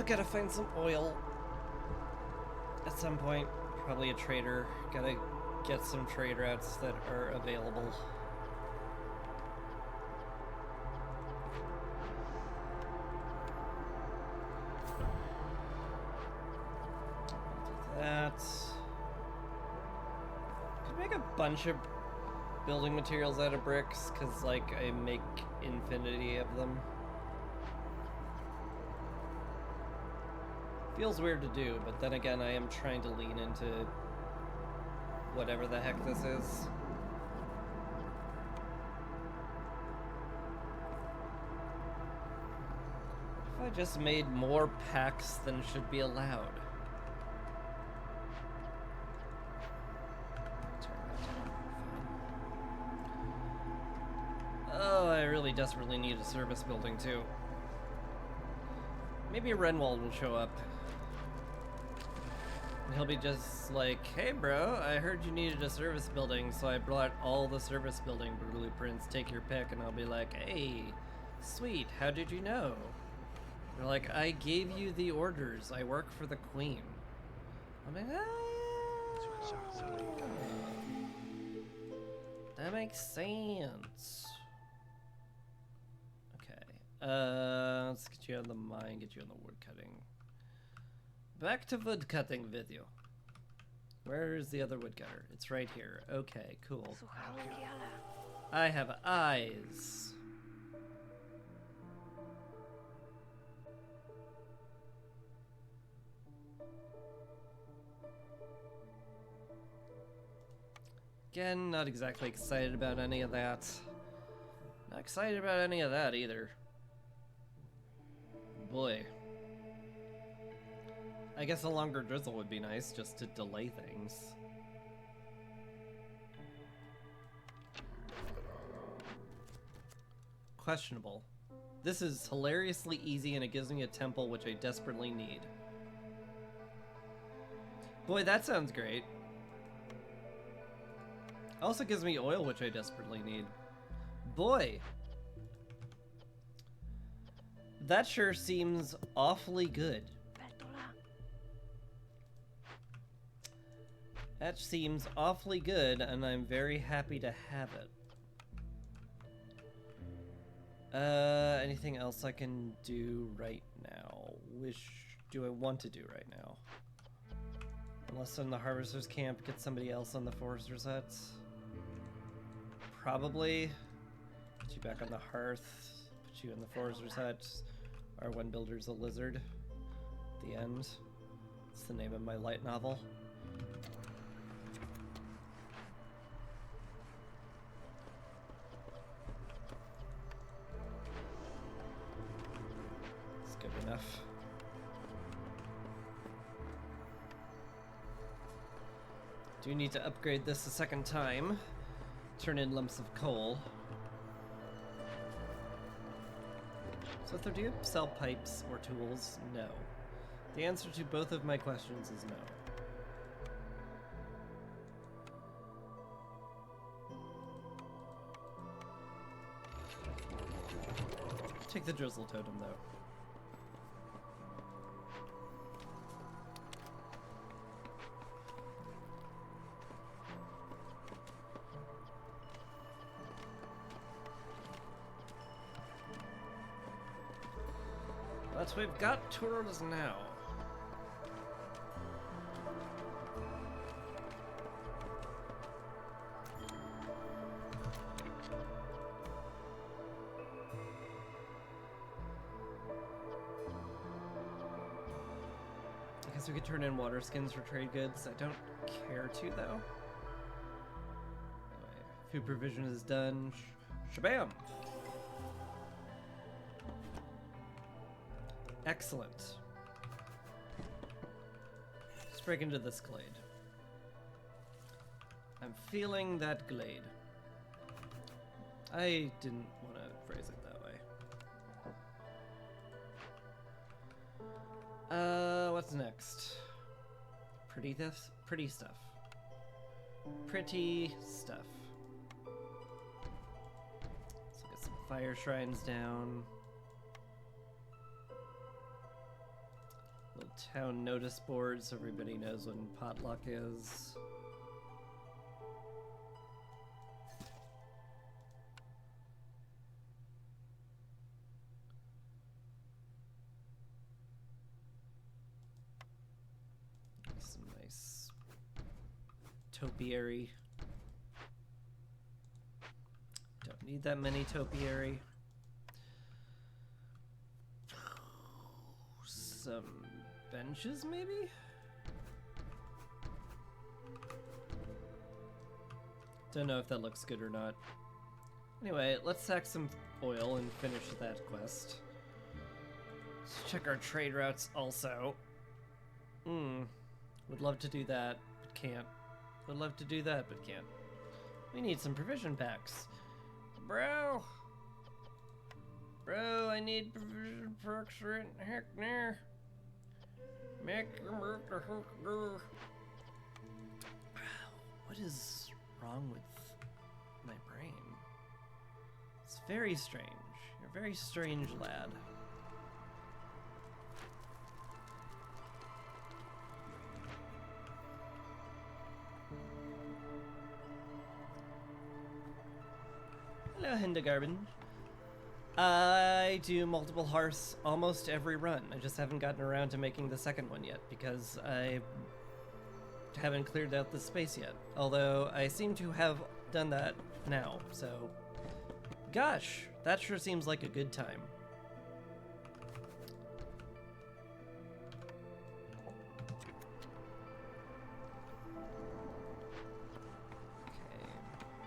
Gotta find some oil. At some point. Probably a trader. Gotta get some trade routes that are available. That. Could make a bunch of building materials out of bricks, because, like, I make infinity of them. Feels weird to do, but then again, I am trying to lean into whatever the heck this is. If I just made more packs than should be allowed. Oh, I really desperately need a service building too. Maybe Renwald will show up. And he'll be just like, hey bro, I heard you needed a service building, so I brought all the service building blueprints, take your pick. And I'll be like, hey, sweet, how did you know? They're like, I gave you the orders, I work for the queen. I'm like, that makes sense. Okay, let's get you on the mine, get you on the wood cutting. Back to wood cutting video. Where's the other woodcutter? It's right here. Okay, cool. I have eyes. Again, not exactly excited about any of that. Not excited about any of that either. Boy. I guess a longer drizzle would be nice, just to delay things. Questionable. This is hilariously easy and it gives me a temple which I desperately need. Boy, that sounds great. Also gives me oil which I desperately need. Boy! That sure seems awfully good. That seems awfully good, and I'm very happy to have it. Anything else I can do right now? Do I want to do right now? Unless in the Harvester's Camp, get somebody else on the Forester's hut. Probably. Put you back on the hearth. Put you in the Forester's hut. Our one builder's a lizard. The end. It's the name of my light novel. It's good enough. Do need to upgrade this a second time. Turn in lumps of coal. So do you sell pipes or tools? No. The answer to both of my questions is no. Take the drizzle totem though. But we've got tools now. I guess we could turn in water skins for trade goods. I don't care to though. Anyway, food provision is done. Shabam! Excellent. Let's break into this glade. I'm feeling that glade. I didn't want to phrase it that way. What's next? Pretty stuff? Pretty stuff. Pretty stuff. Let's get some fire shrines down. Little town notice board so everybody knows when potluck is. Some Nice. Topiary. Don't need that many topiary. Some benches, maybe? Don't know if that looks good or not. Anyway, let's sack some oil and finish that quest. Let's check our trade routes also. Would love to do that, but can't. Would love to do that, but can't. We need some provision packs. Bro! Bro, I need provision packs right heck near. What is wrong with my brain? It's very strange. You're a very strange lad. Hello, Hindegarden. I do multiple hearths almost every run. I just haven't gotten around to making the second one yet because I haven't cleared out the space yet. Although I seem to have done that now, so gosh, that sure seems like a good time. Okay,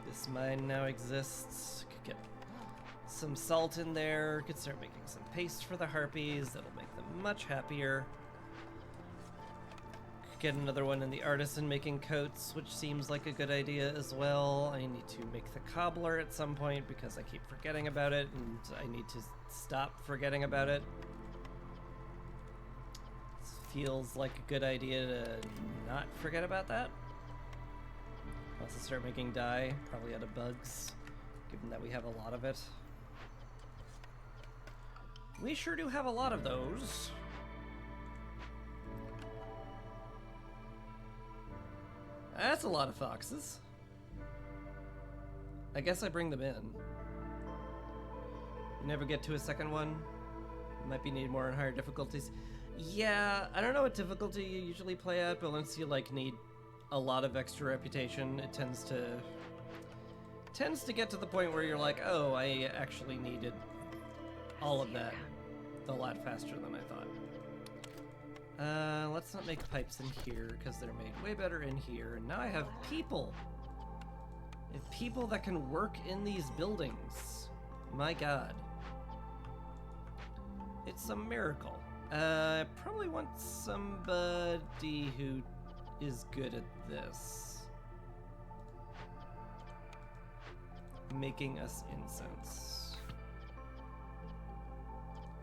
this mine now exists. Could get some salt in there, could start making some paste for the harpies, that'll make them much happier. Could get another one in the artisan making coats, which seems like a good idea as well. I need to make the cobbler at some point because I keep forgetting about it, and I need to stop forgetting about it. This feels like a good idea to not forget about that. Also start making dye, probably out of bugs, given that we have a lot of it. We sure do have a lot of those. That's a lot of foxes. I guess I bring them in. You never get to a second one? Might be needed more on higher difficulties. Yeah, I don't know what difficulty you usually play at, but once you like need a lot of extra reputation, it tends to get to the point where you're like, oh, I actually needed all of that a lot faster than I thought. Let's not make pipes in here because they're made way better in here. And now I have people. I have people that can work in these buildings. My God. It's a miracle. I probably want somebody who is good at this. Making us incense.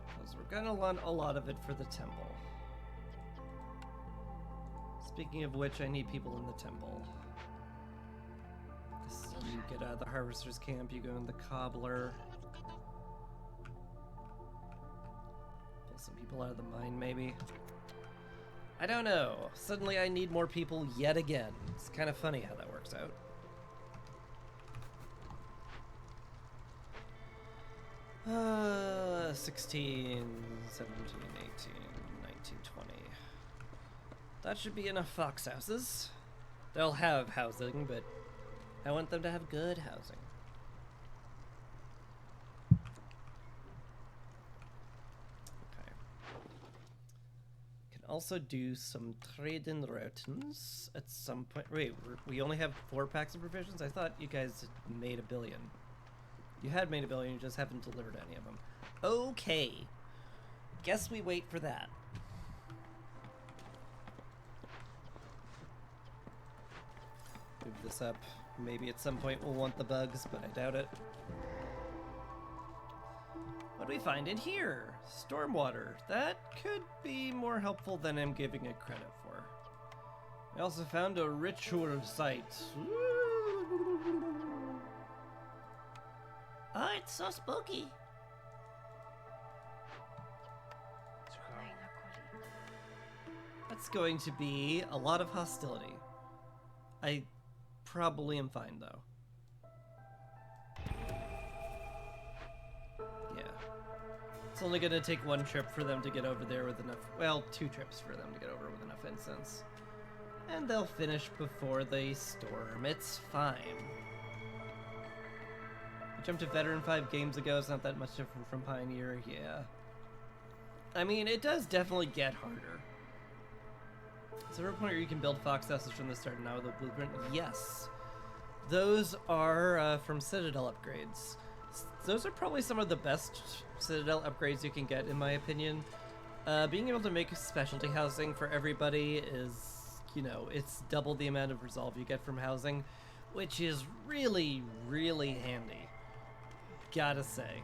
Because we're gonna want a lot of it for the temple. Speaking of which, I need people in the temple. You get out of the harvester's camp, you go in the cobbler. Pull some people out of the mine, maybe. I don't know. Suddenly I need more people yet again. It's kind of funny how that works out. Uh, 16, 17, 18, 19, 20. That should be enough fox houses. They'll have housing, but I want them to have good housing. Okay. Can also do some trade-in routines at some point. Wait, we only have 4 packs of provisions? I thought you guys had made 1 billion. You had made 1 billion, you just haven't delivered any of them. Okay. Guess we wait for that. Move this up. Maybe at some point we'll want the bugs, but I doubt it. What do we find in here? Stormwater. That could be more helpful than I'm giving it credit for. I also found a ritual site. Oh, it's so spooky. That's going to be a lot of hostility. I probably am fine, though. Yeah. It's only going to take 1 trip for them to get over there with enough... Well, 2 trips for them to get over with enough incense. And they'll finish before they storm. It's fine. I jumped to Veteran 5 games ago. It's not that much different from Pioneer, yeah. I mean, it does definitely get harder. Is there a point where you can build Fox houses from the start now with a blueprint? Yes. Those are from Citadel upgrades. Those are probably some of the best Citadel upgrades you can get, in my opinion. Being able to make specialty housing for everybody is, you know, it's double the amount of resolve you get from housing, which is really, really handy. Gotta say.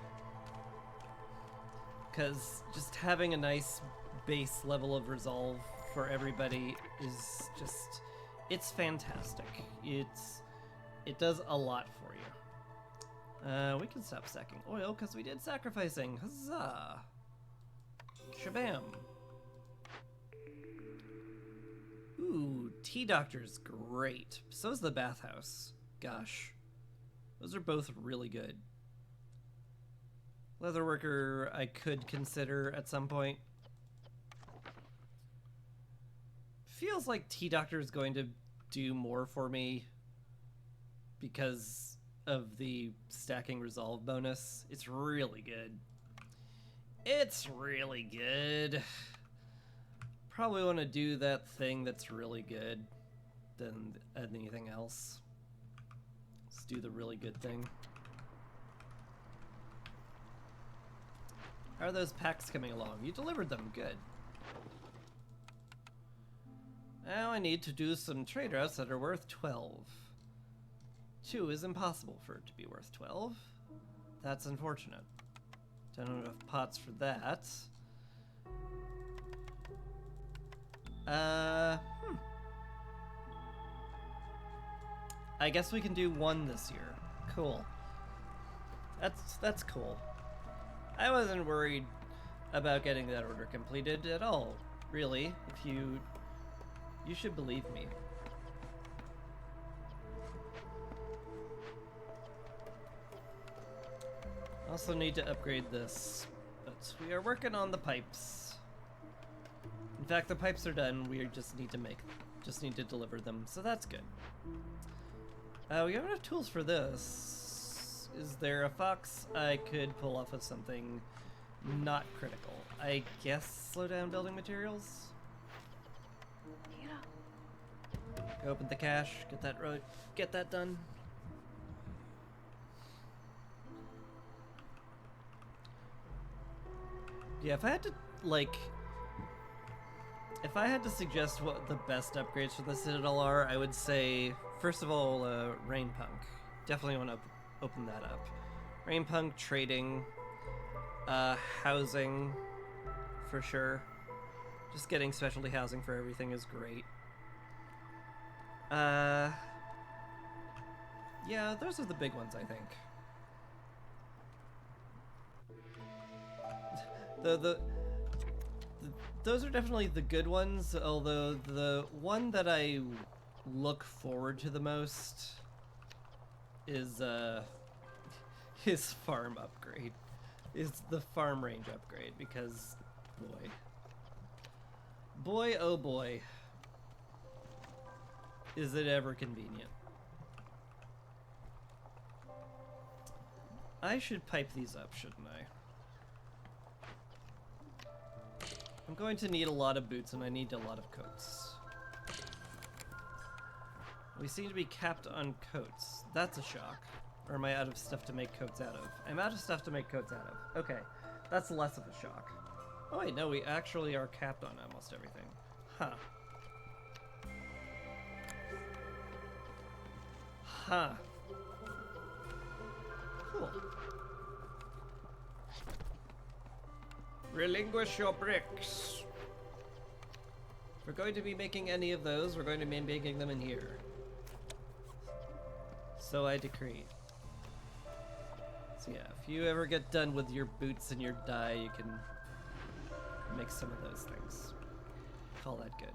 Because just having a nice base level of resolve for everybody is just, it's fantastic. It does a lot for you. We can stop stacking oil because we did sacrificing. Huzzah! Shabam! Ooh, Tea Doctor's great. So's the bathhouse. Gosh. Those are both really good. Leatherworker I could consider at some point. Feels like Tea Doctor is going to do more for me because of the stacking resolve bonus. It's really good. It's really good. Probably want to do that thing that's really good than anything else. Let's do the really good thing. How are those packs coming along? You delivered them. Good. Now I need to do some trade routes that are worth 12. 2 is impossible for it to be worth 12. That's unfortunate. Don't have enough pots for that. I guess we can do 1 this year. Cool. That's cool. I wasn't worried about getting that order completed at all, really. If you should believe me. Also need to upgrade this, but we are working on the pipes. In fact, the pipes are done. We just need to deliver them, so that's good. We have enough tools for this. Is there a fox I could pull off of something not critical? I guess slow down building materials. Go open the cache, get that done. Yeah, if I had to suggest what the best upgrades for the Citadel are, I would say, first of all, Rainpunk. Definitely want to open that up. Rainpunk, trading, housing, for sure. Just getting specialty housing for everything is great. Yeah, those are the big ones, I think. Those are definitely the good ones, although the one that I look forward to the most is his farm upgrade. Is the farm range upgrade, because boy oh boy, is it ever convenient. I should pipe these up, shouldn't I? I'm going to need a lot of boots and I need a lot of coats. We seem to be capped on coats. That's a shock. Or am I out of stuff to make coats out of? I'm out of stuff to make coats out of. Okay, that's less of a shock. Oh wait, no, we actually are capped on almost everything. Huh. Huh. Cool. Relinquish your bricks. If we're going to be making any of those, we're going to be making them in here. So I decree. So yeah, if you ever get done with your boots and your dye, you can make some of those things. Call that good.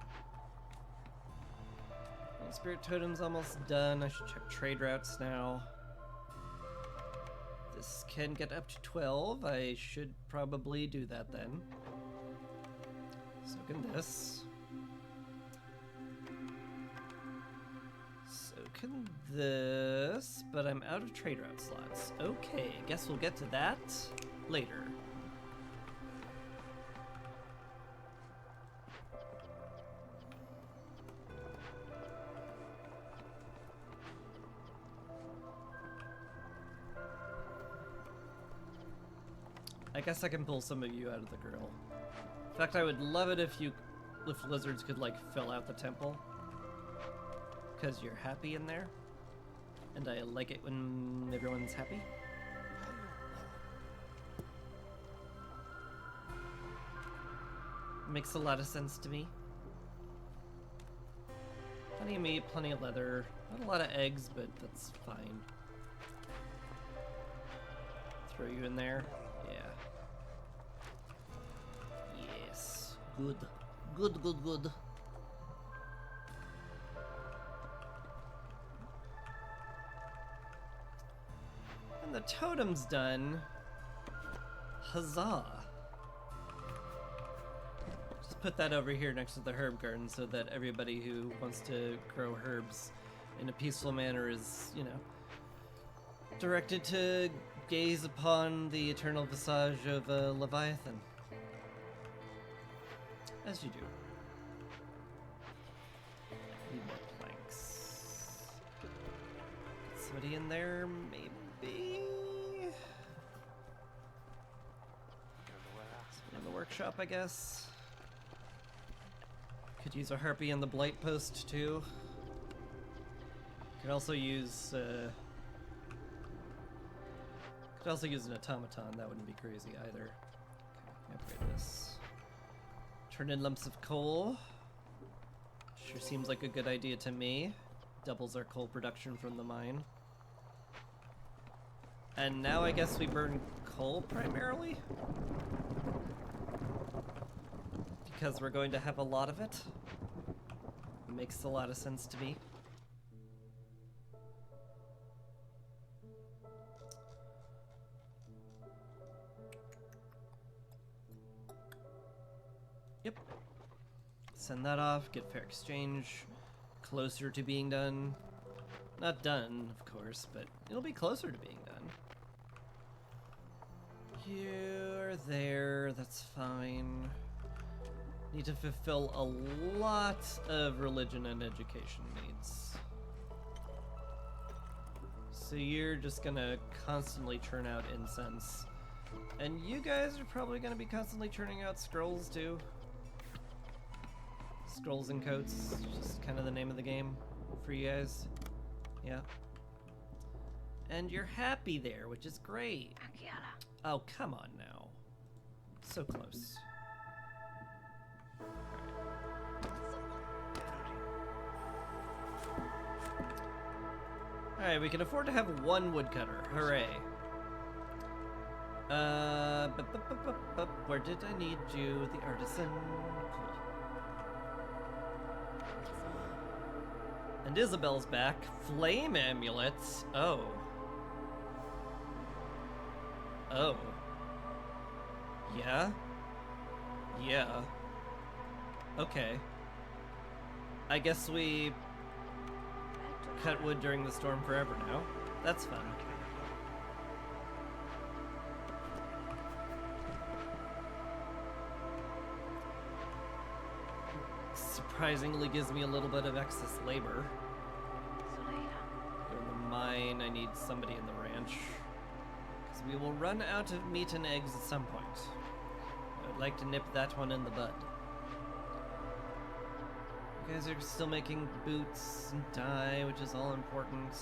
Well, Spirit Totem's almost done. I should check trade routes now. This can get up to 12. I should probably do that then. So can this. So can this, but I'm out of trade route slots. Okay, guess we'll get to that later. I guess I can pull some of you out of the grill. In fact, I would love it if lizards could like fill out the temple. Because you're happy in there. And I like it when everyone's happy. Makes a lot of sense to me. Plenty of meat, plenty of leather. Not a lot of eggs, but that's fine. Throw you in there. Yeah. Yes. Good. Good, good, good. And the totem's done. Huzzah. Just put that over here next to the herb garden so that everybody who wants to grow herbs in a peaceful manner is, you know, directed to gaze upon the eternal visage of Leviathan. As you do. Need more planks. Somebody in there, maybe? Somebody in the workshop, I guess. Could use a harpy in the blight post, too. Could also use, an automaton, that wouldn't be crazy either. Okay, upgrade this. Turn in lumps of coal. Sure seems like a good idea to me. Doubles our coal production from the mine. And now I guess we burn coal primarily? Because we're going to have a lot of it. Makes a lot of sense to me. Yep. Send that off, get fair exchange. Closer to being done. Not done, of course, but it'll be closer to being done. You're there, that's fine. Need to fulfill a lot of religion and education needs. So you're just gonna constantly churn out incense. And you guys are probably gonna be constantly churning out scrolls too. Scrolls and coats, just kind of the name of the game for you guys. Yeah. And you're happy there, which is great. Oh, come on now. So close. Alright, we can afford to have one woodcutter. Hooray. Where did I need you? The artisan. Cool. And Isabel's back. Flame amulets. Oh. Oh. Yeah? Yeah. Okay. I guess we cut wood during the storm forever now. That's fun. Surprisingly gives me a little bit of excess labor. Go in the mine, I need somebody in the ranch. Because we will run out of meat and eggs at some point. I would like to nip that one in the bud. You guys are still making boots and dye, which is all important.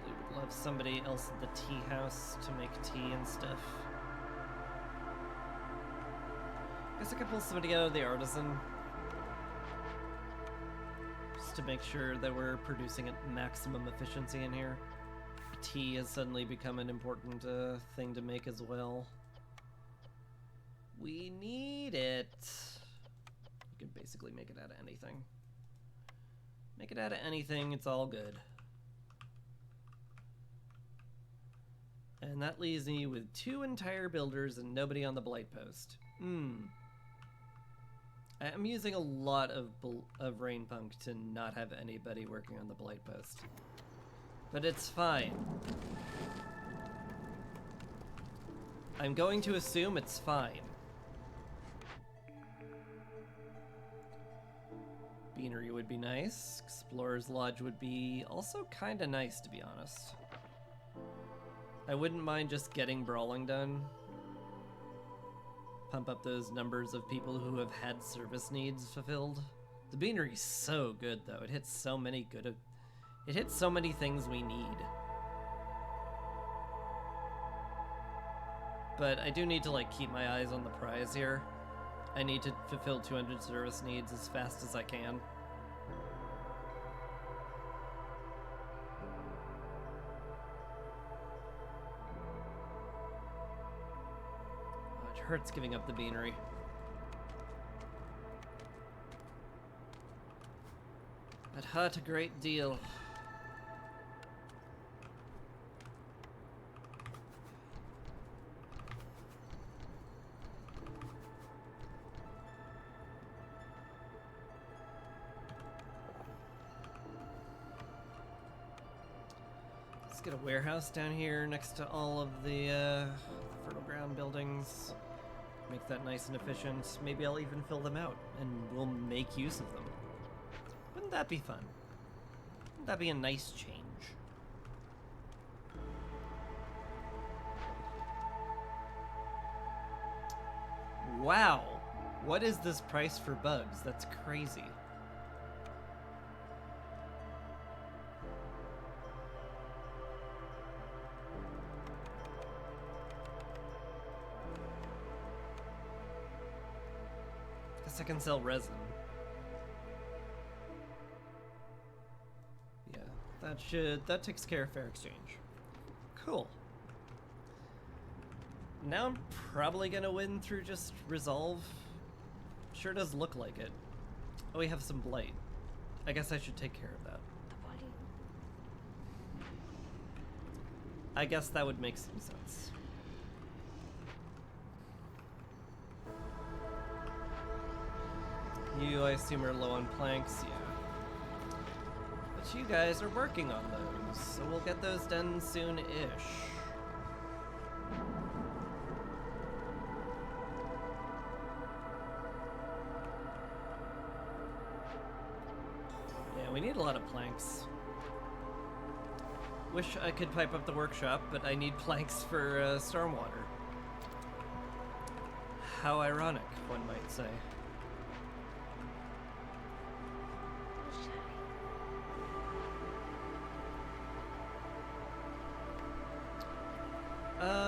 Really would love somebody else at the tea house to make tea and stuff. Guess I could pull somebody out of the artisan. Just to make sure that we're producing at maximum efficiency in here. Tea has suddenly become an important thing to make as well. We need it. You can basically make it out of anything. Make it out of anything, it's all good. And that leaves me with 2 entire builders and nobody on the blight post. I'm using a lot of Rain Punk to not have anybody working on the Blight Post. But it's fine. I'm going to assume it's fine. Beanery would be nice. Explorer's Lodge would be also kinda nice, to be honest. I wouldn't mind just getting Brawling done. Pump up those numbers of people who have had service needs fulfilled. The Beanery's so good, though. It hits so many it hits so many things we need. But I do need to, like, keep my eyes on the prize here. I need to fulfill 200 service needs as fast as I can. It hurts giving up the Beanery. It hurt a great deal. Let's get a warehouse down here next to all of the fertile ground buildings. Make that nice and efficient. Maybe I'll even fill them out, and we'll make use of them. Wouldn't that be fun? Wouldn't that be a nice change? Wow! What is this price for bugs? That's crazy. Guess I can sell resin. Yeah, that takes care of fair exchange. Cool. Now I'm probably gonna win through just resolve. Sure does look like it. Oh, we have some blight. I guess I should take care of that. I guess that would make some sense. You, I assume, are low on planks, yeah. But you guys are working on those, so we'll get those done soon-ish. Yeah, we need a lot of planks. Wish I could pipe up the workshop, but I need planks for stormwater. How ironic, one might say.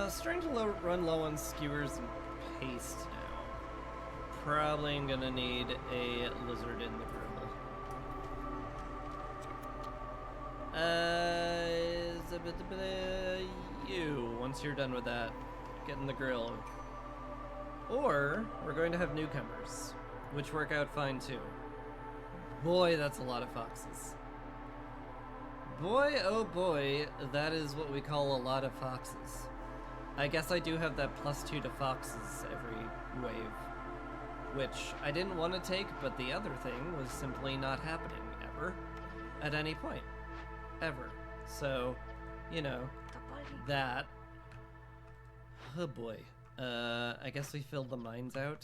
Starting to run low on skewers and paste now. Probably gonna need a lizard in the grill. You, once you're done with that, get in the grill. Or, we're going to have newcomers, which work out fine too. Boy, that's a lot of foxes. Boy, oh boy, that is what we call a lot of foxes. I guess I do have that +2 to foxes every wave, which I didn't want to take, but the other thing was simply not happening ever, at any point, ever. So, you know, that. Oh boy. I guess we filled the mines out.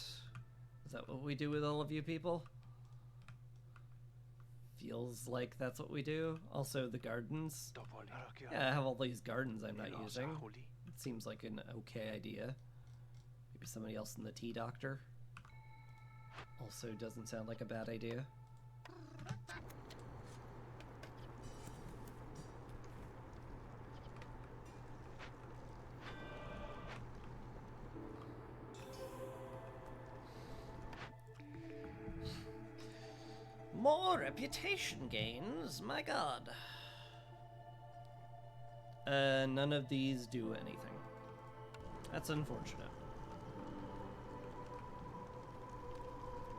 Is that what we do with all of you people? Feels like that's what we do. Also, the gardens. Yeah, I have all these gardens I'm not using. It seems like an okay idea. Maybe somebody else in the tea doctor. Also doesn't sound like a bad idea. More reputation gains, my god. None of these do anything. That's unfortunate.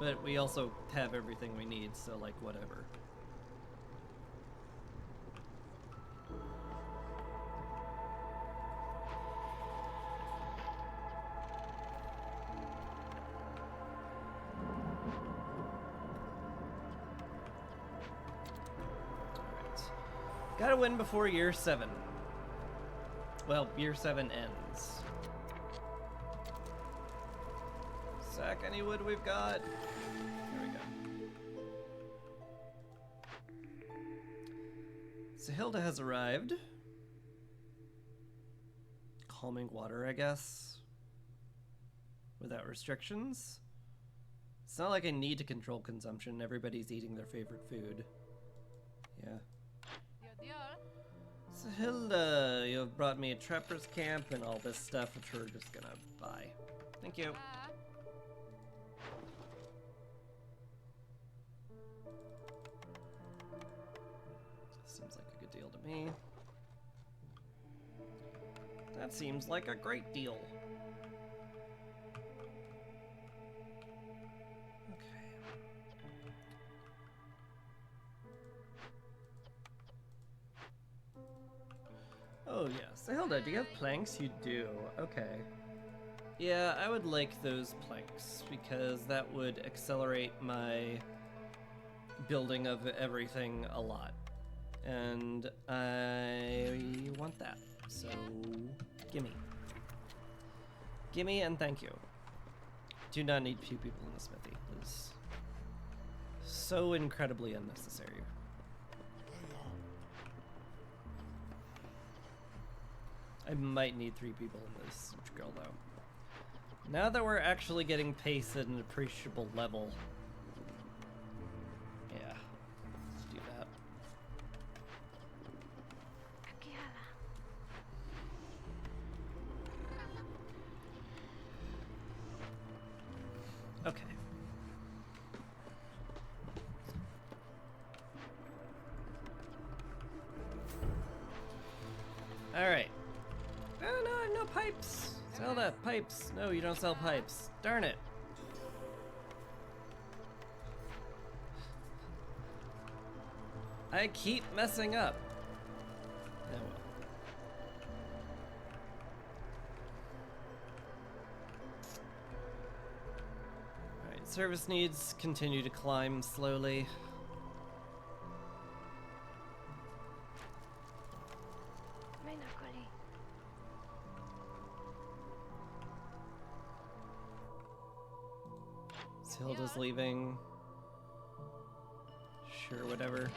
But we also have everything we need, so like whatever. Gotta win before year 7. Well, year 7 ends. Sack any wood we've got. There we go. Sahilda has arrived. Calming water, I guess. Without restrictions. It's not like I need to control consumption. Everybody's eating their favorite food. Yeah. Sahilda, you have brought me a trapper's camp and all this stuff, which we're just gonna buy. Thank you. Seems like a good deal to me. That seems like a great deal. Oh yes, Hilda, do you have planks? You do. Okay. Yeah, I would like those planks because that would accelerate my building of everything a lot. And I want that. So, gimme. Gimme and thank you. Do not need 2 people in the smithy. It is so incredibly unnecessary. I might need 3 people in this girl though. Now that we're actually getting pace at an appreciable level. Yeah, let's do that. Okay. Alright. Oh no, I have no pipes! Sell that, pipes! No, you don't sell pipes. Darn it! I keep messing up. Oh well. Alright, service needs continue to climb slowly. Hilda's leaving. Sure, whatever.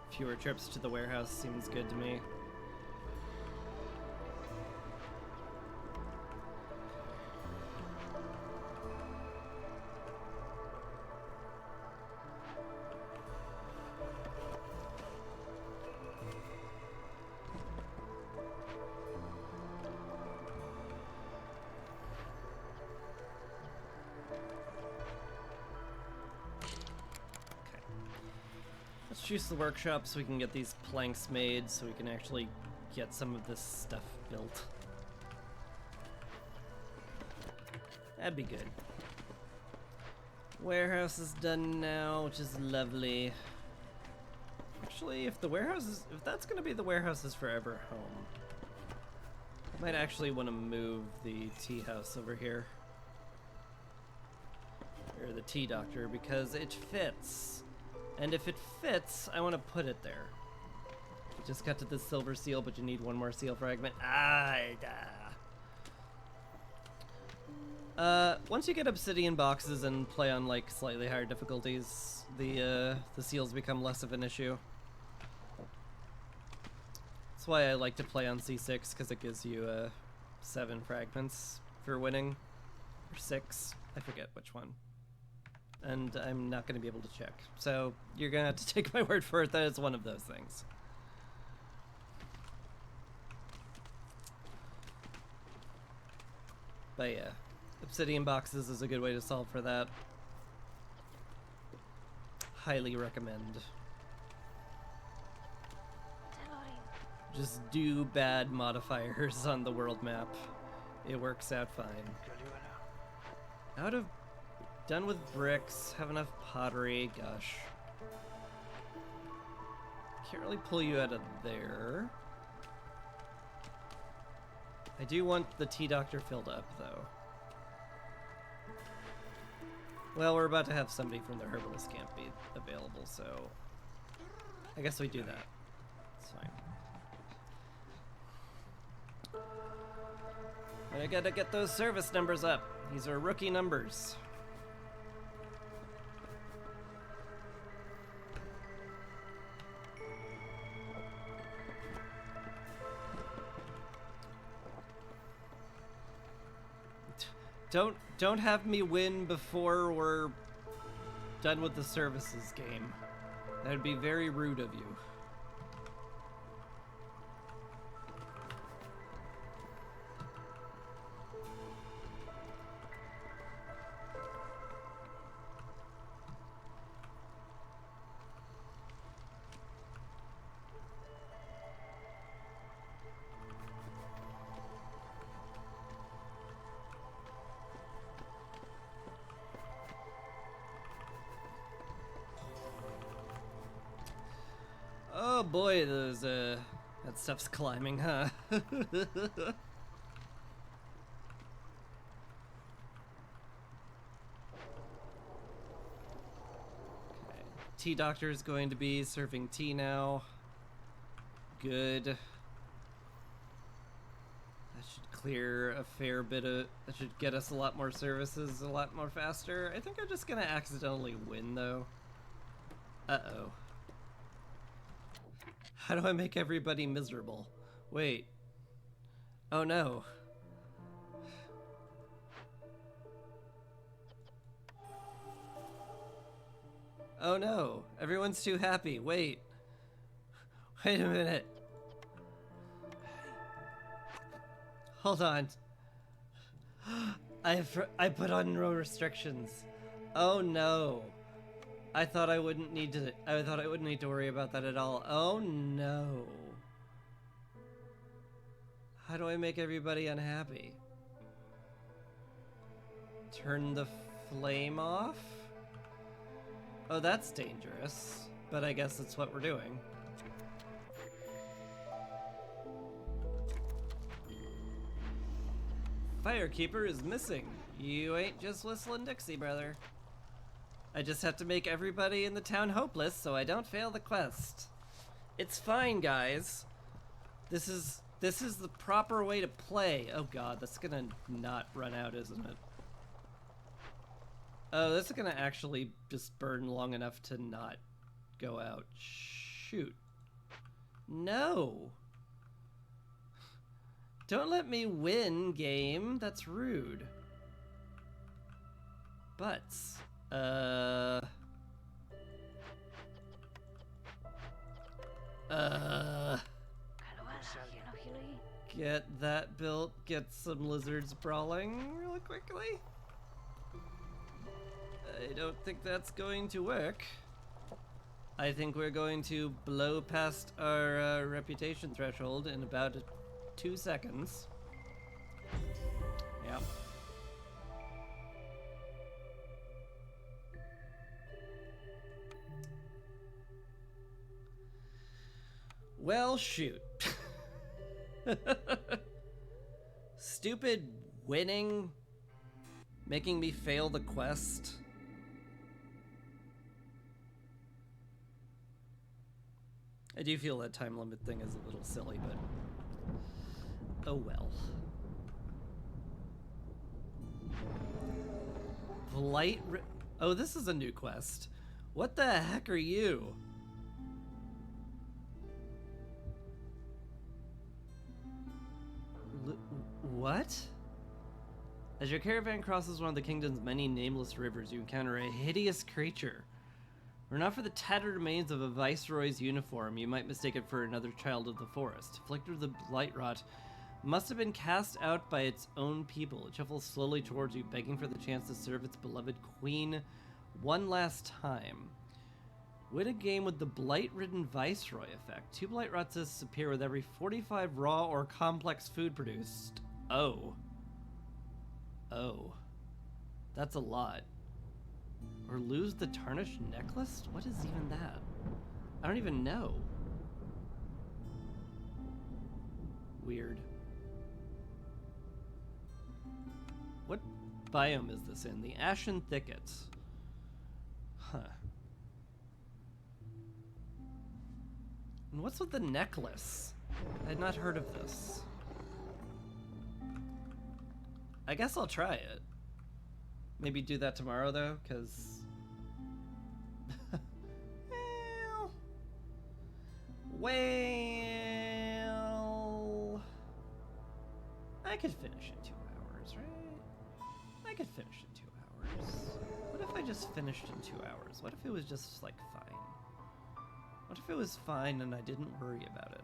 Fewer trips to the warehouse seems good to me. Let's choose the workshop so we can get these planks made so we can actually get some of this stuff built. That'd be good. Warehouse is done now, which is lovely. Actually, if that's gonna be the warehouse's forever home, I might actually want to move the tea house over here. Or the tea doctor, because it fits. And if it fits, I want to put it there. You just got to the silver seal, but you need 1 more seal fragment. Once you get obsidian boxes and play on like slightly higher difficulties, the seals become less of an issue. That's why I like to play on C6, because it gives you 7 fragments for winning, or 6. I forget which one. And I'm not going to be able to check. So you're going to have to take my word for it that it's one of those things. But yeah, obsidian boxes is a good way to solve for that. Highly recommend. Just do bad modifiers on the world map. It works out fine. Done with bricks, have enough pottery, gosh. Can't really pull you out of there. I do want the tea doctor filled up, though. Well, we're about to have somebody from the herbalist camp be available, so I guess we do that. It's fine. But I gotta get those service numbers up. These are rookie numbers. Don't have me win before we're done with the services game. That would be very rude of you. Oh boy, those that stuff's climbing, huh? Okay. Tea Doctor is going to be serving tea now. Good. That should clear a fair bit of. That should get us a lot more services a lot more faster. I think I'm just gonna accidentally win though. Uh-oh. How do I make everybody miserable? Wait. Oh no. Oh no. Everyone's too happy. Wait. Wait a minute. Hold on. I put on no restrictions. Oh no. I thought I wouldn't need to worry about that at all. Oh no. How do I make everybody unhappy? Turn the flame off? Oh, that's dangerous. But I guess that's what we're doing. Firekeeper is missing. You ain't just whistling Dixie, brother. I just have to make everybody in the town hopeless so I don't fail the quest. It's fine, guys. This is the proper way to play. Oh god, that's gonna not run out, isn't it? Oh, this is gonna actually just burn long enough to not go out. Shoot. No. Don't let me win, game. That's rude. Butts. Get that built, get some lizards brawling really quickly. I don't think that's going to work. I think we're going to blow past our reputation threshold in about 2 seconds. Yep. Well, shoot. Stupid winning, making me fail the quest. I do feel that time limit thing is a little silly, but oh well. Oh, this is a new quest. What the heck are you? What? As your caravan crosses one of the kingdom's many nameless rivers, you encounter a hideous creature. Were not for the tattered remains of a viceroy's uniform, you might mistake it for another child of the forest. Afflicted with the blight rot, must have been cast out by its own people. It shuffles slowly towards you, begging for the chance to serve its beloved queen one last time. Win a game with the blight-ridden viceroy effect. 2 blight rots appear with every 45 raw or complex food produced. Oh. Oh. That's a lot. Or lose the tarnished necklace? What is even that? I don't even know. Weird. What biome is this in? The Ashen Thickets. Huh. And what's with the necklace? I had not heard of this. I guess I'll try it. Maybe do that tomorrow though, because well, I could finish in 2 hours, right? I could finish in 2 hours. What if I just finished in 2 hours? What if it was just like fine? What if it was fine and I didn't worry about it?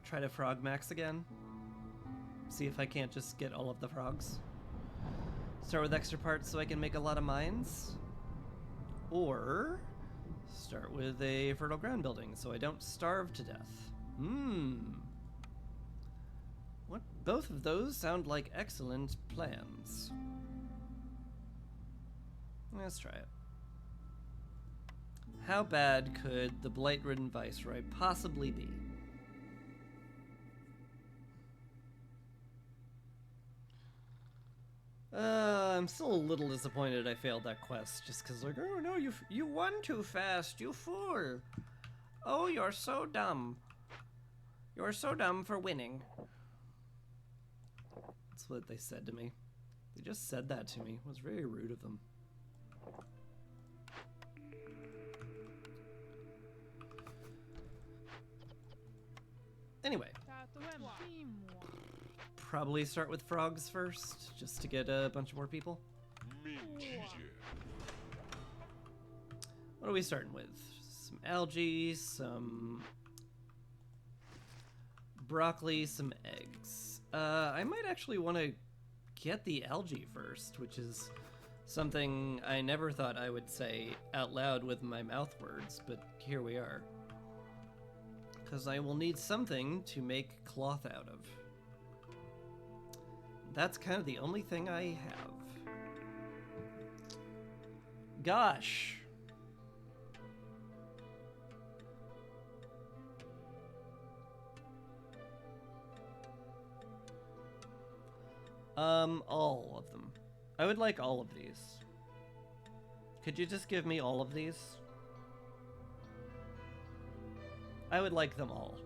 Try to frog max again? See if I can't just get all of the frogs? Start with extra parts so I can make a lot of mines? Or start with a fertile ground building so I don't starve to death. What? Both of those sound like excellent plans. Let's try it. How bad could the blight-ridden viceroy possibly be? I'm still a little disappointed I failed that quest, just because, like, oh no, you won too fast, you fool. Oh, you're so dumb. You're so dumb for winning. That's what they said to me. They just said that to me. It was very rude of them. Anyway. Probably start with frogs first, just to get a bunch more people. What are we starting with? Some algae, some broccoli, some eggs. I might actually want to get the algae first, which is something I never thought I would say out loud with my mouth words, but here we are. Because I will need something to make cloth out of. That's kind of the only thing I have. Gosh. All of them. I would like all of these. Could you just give me all of these? I would like them all.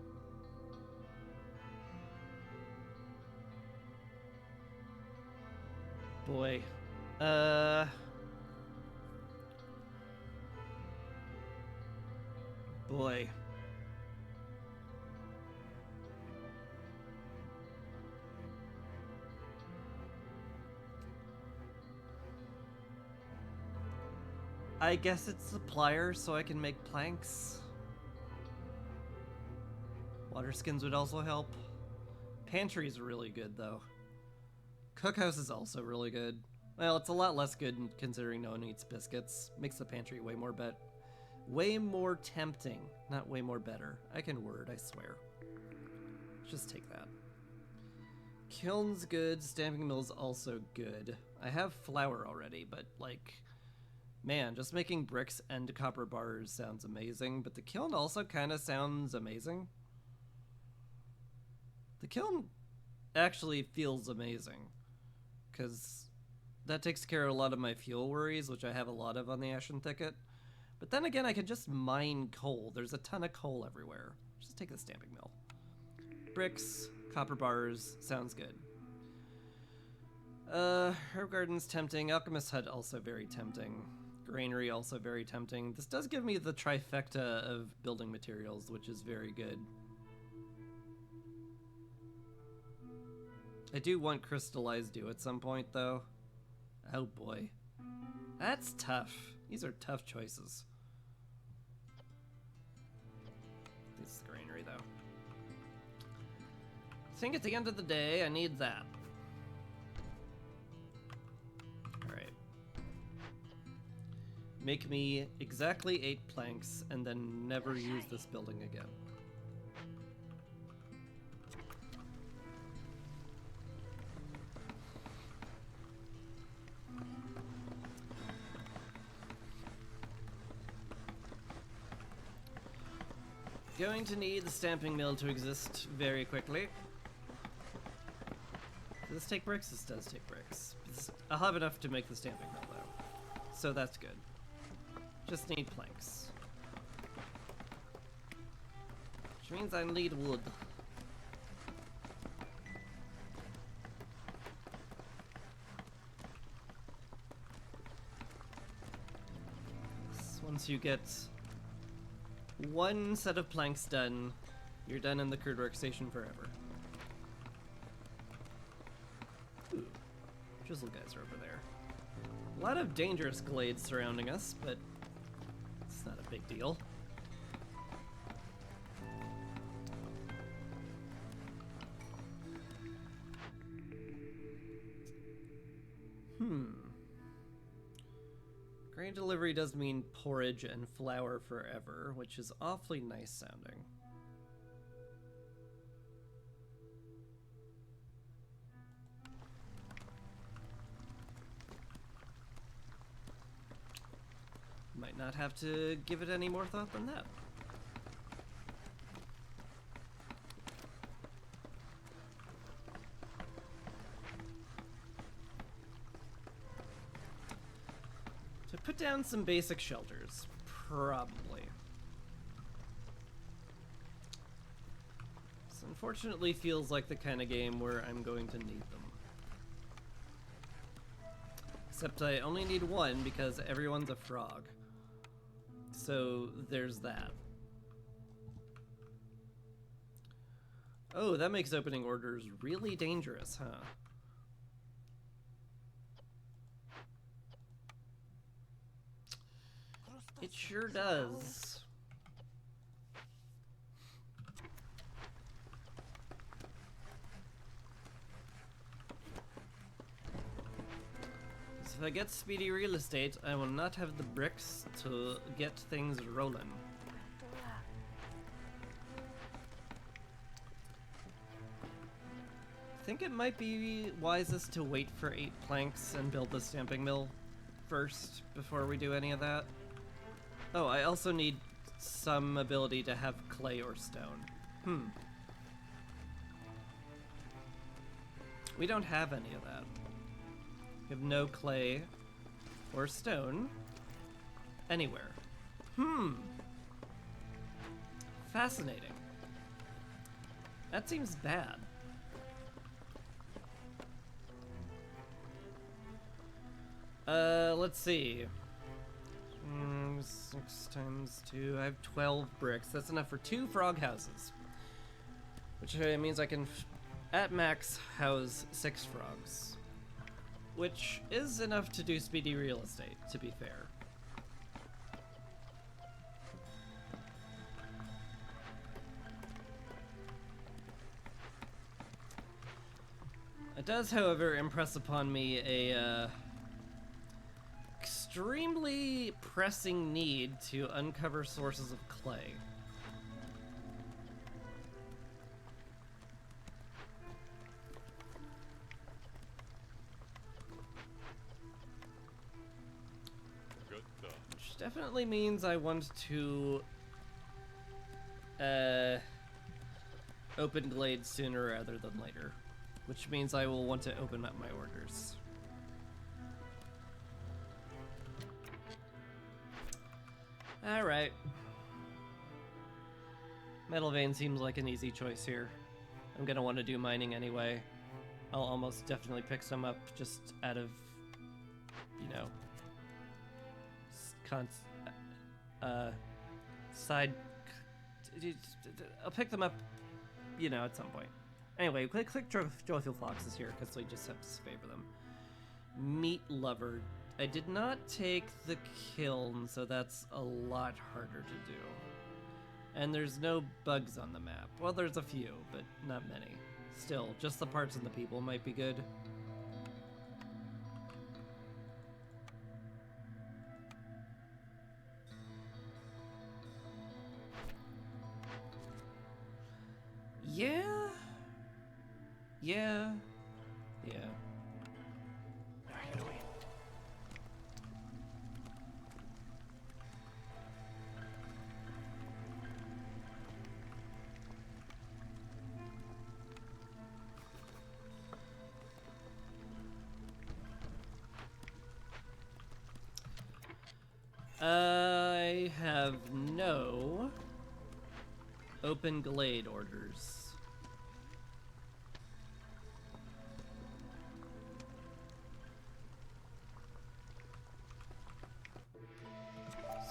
Boy. Boy. I guess it's the pliers so I can make planks. Water skins would also help. Pantry's really good though. Cookhouse is also really good. Well, it's a lot less good considering no one eats biscuits. Makes the pantry way more tempting. Not way more better. I can word, I swear. Just take that. Kiln's good, stamping mill's also good. I have flour already, but like, man, just making bricks and copper bars sounds amazing, but the kiln also kind of sounds amazing. The kiln actually feels amazing, because that takes care of a lot of my fuel worries, which I have a lot of on the Ashen Thicket. But then again, I can just mine coal. There's a ton of coal everywhere. Just take the stamping mill. Bricks, copper bars, sounds good. Herb Garden's tempting. Alchemist Hut also very tempting. Granary also very tempting. This does give me the trifecta of building materials, which is very good. I do want crystallized dew at some point, though. Oh boy. That's tough. These are tough choices. This is the granary, though. I think at the end of the day, I need that. Alright. Make me exactly 8 planks, and then never use this building again. Going to need the stamping mill to exist very quickly. Does this take bricks? This does take bricks. I'll have enough to make the stamping mill though. So that's good. Just need planks. Which means I need wood. Once you get one set of planks done, you're done in the crude workstation forever. Ooh, drizzle guys are over there. A lot of dangerous glades surrounding us, but it's not a big deal. Grain delivery does mean porridge and flour forever, which is awfully nice sounding. Might not have to give it any more thought than that. To put down some basic shelters, probably. This unfortunately feels like the kind of game where I'm going to need them. Except I only need one because everyone's a frog. So there's that. Oh, that makes opening orders really dangerous, huh? It sure does. So if I get speedy real estate, I will not have the bricks to get things rolling. I think it might be wisest to wait for 8 planks and build the stamping mill first before we do any of that. Oh, I also need some ability to have clay or stone. We don't have any of that. We have no clay or stone anywhere. Fascinating. That seems bad. Let's see. 6 times 2, I have 12 bricks. That's enough for 2 frog houses. Which means I can, at max, house 6 frogs. Which is enough to do speedy real estate, to be fair. It does, however, impress upon me a, extremely pressing need to uncover sources of clay. Which definitely means I want to open glades sooner rather than later. Which means I will want to open up my orders. Alright. Metal vein seems like an easy choice here. I'm gonna want to do mining anyway. I'll almost definitely pick some up just out of, you know, side. I'll pick them up, you know, at some point. Anyway, click Joyful Foxes here because we just have to favor them. Meat Lover. I did not take the kiln, so that's a lot harder to do. And there's no bugs on the map. Well, there's a few, but not many. Still, just the parts and the people might be good. Yeah. Yeah. Yeah. I have no Open Glade orders.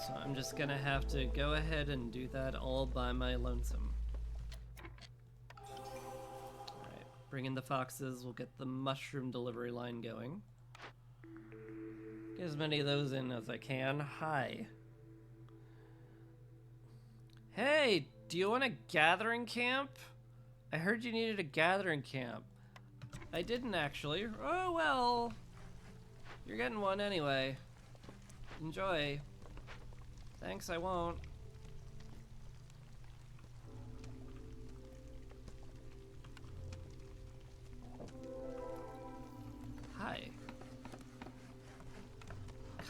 So I'm just gonna have to go ahead and do that all by my lonesome. Alright, bring in the foxes, we'll get the mushroom delivery line going. Get as many of those in as I can. Hi. Hey, do you want a gathering camp? I heard you needed a gathering camp. I didn't actually. Oh well. You're getting one anyway. Enjoy. Thanks, I won't. Hi.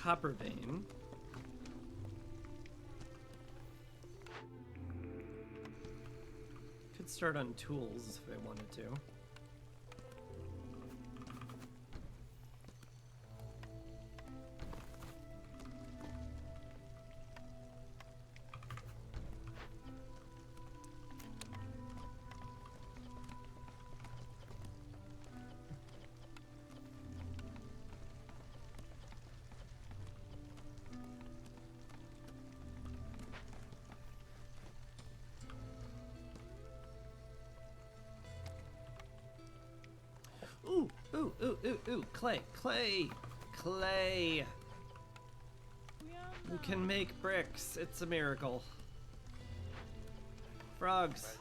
Copper vein. Could start on tools if I wanted to. Ooh, clay. We can make bricks. It's a miracle. Frogs,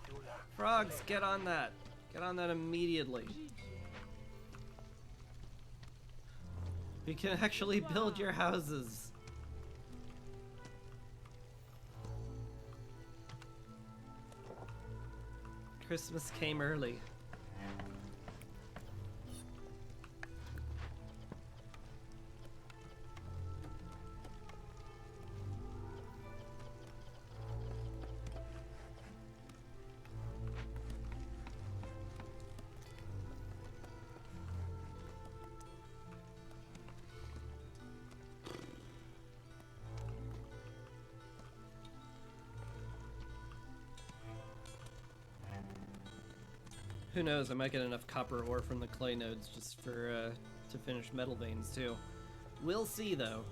get on that. Get on that immediately. We can actually build your houses. Christmas came early. Who knows, I might get enough copper ore from the clay nodes just for, to finish metal veins too. We'll see though.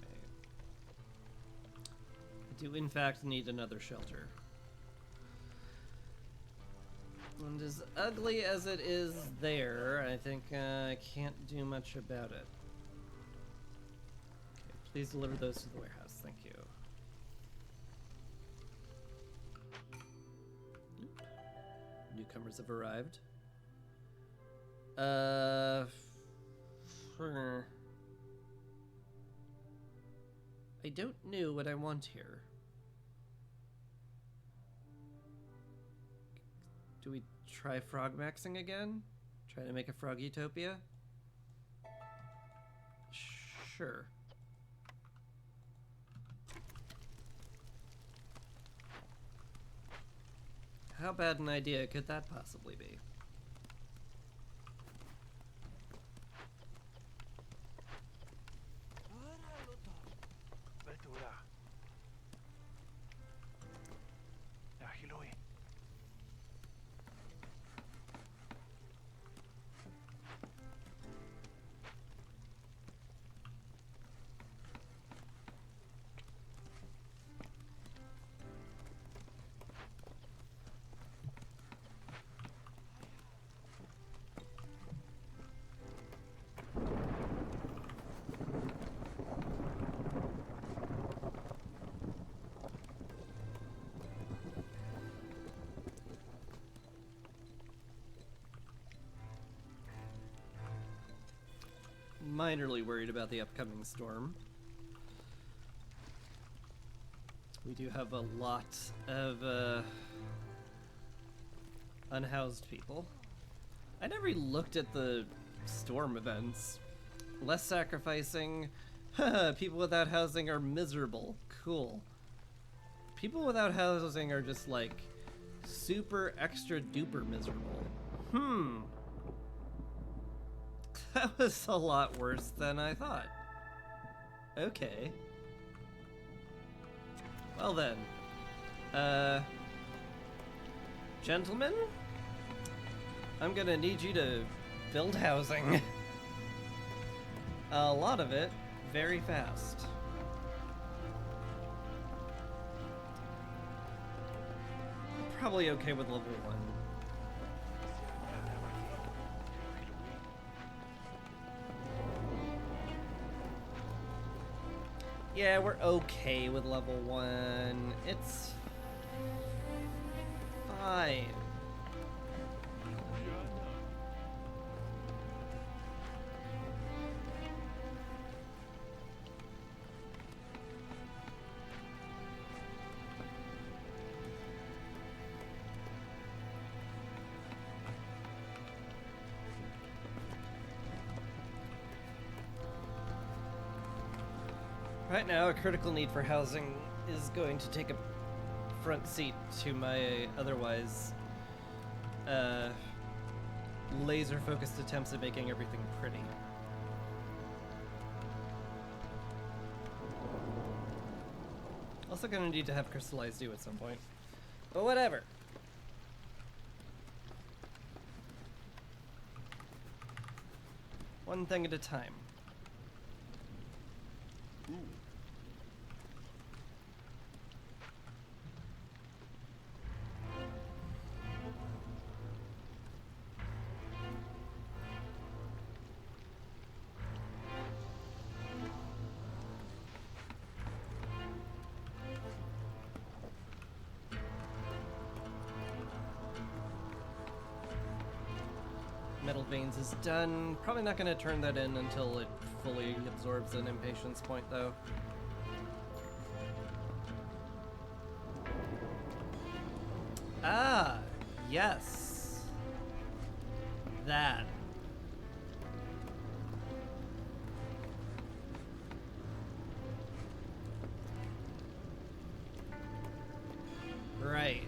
Okay. I do in fact need another shelter. And as ugly as it is there, I think I can't do much about it. Okay, please deliver those to the warehouse, thank you. Oop. Newcomers have arrived. I don't know what I want here. Do we try frog maxing again? Try to make a frog utopia? Sure. How bad an idea could that possibly be? Minorly worried about the upcoming storm. We do have a lot of unhoused people. I never looked at the storm events. Less sacrificing. People without housing are miserable. Cool. People without housing are just like Super extra duper miserable. That was a lot worse than I thought. Okay. Well then. Gentlemen? I'm gonna need you to build housing. A lot of it, very fast. Probably okay with level 1. Yeah, we're okay with level 1. It's fine. Right now, a critical need for housing is going to take a front seat to my otherwise laser-focused attempts at making everything pretty. Also gonna need to have crystallized dew at some point. But whatever. One thing at a time. Ooh. Metal Veins is done. Probably not going to turn that in until it fully absorbs an Impatience point, though. Ah, yes. That. Right.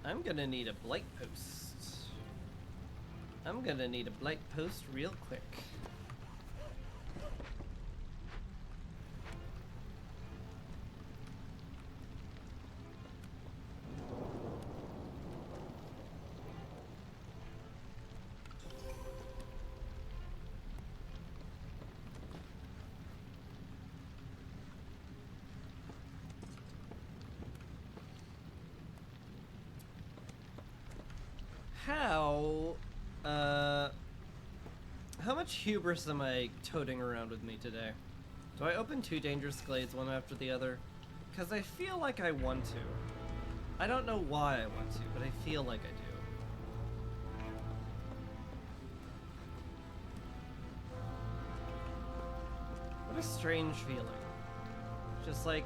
I'm gonna need a blight post. I'm gonna need a blight post real quick. How much hubris am I toting around with me today? Do I open 2 dangerous glades one after the other? Because I feel like I want to. I don't know why I want to, but I feel like I do. What a strange feeling. Just like,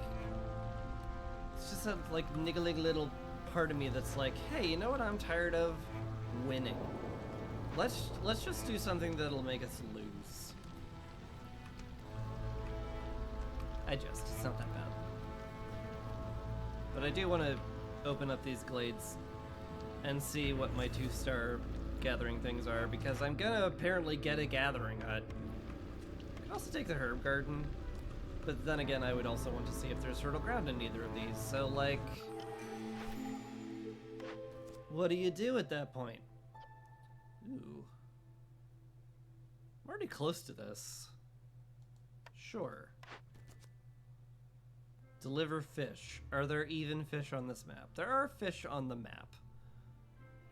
it's just a like niggling little part of me that's like, hey, you know what I'm tired of? Winning. Let's just do something that'll make us lose. It's not that bad. But I do want to open up these glades and see what my 2-star gathering things are, because I'm gonna apparently get a gathering hut. I could also take the herb garden, but then again I would also want to see if there's fertile ground in either of these, so like, what do you do at that point? Ooh. I'm already close to this. Sure. Deliver fish. Are there even fish on this map? There are fish on the map.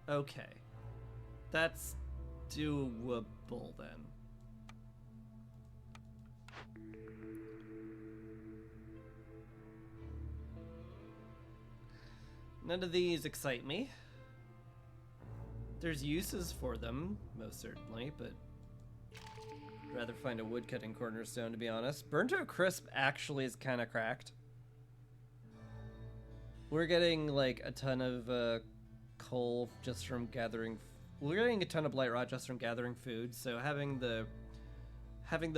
Okay. That's doable then. None of these excite me. There's uses for them, most certainly, but I'd rather find a woodcutting cornerstone, to be honest. Burn to a crisp actually is kind of cracked. we're getting like a ton of coal just from gathering. We're getting a ton of blight rot just from gathering food. So having the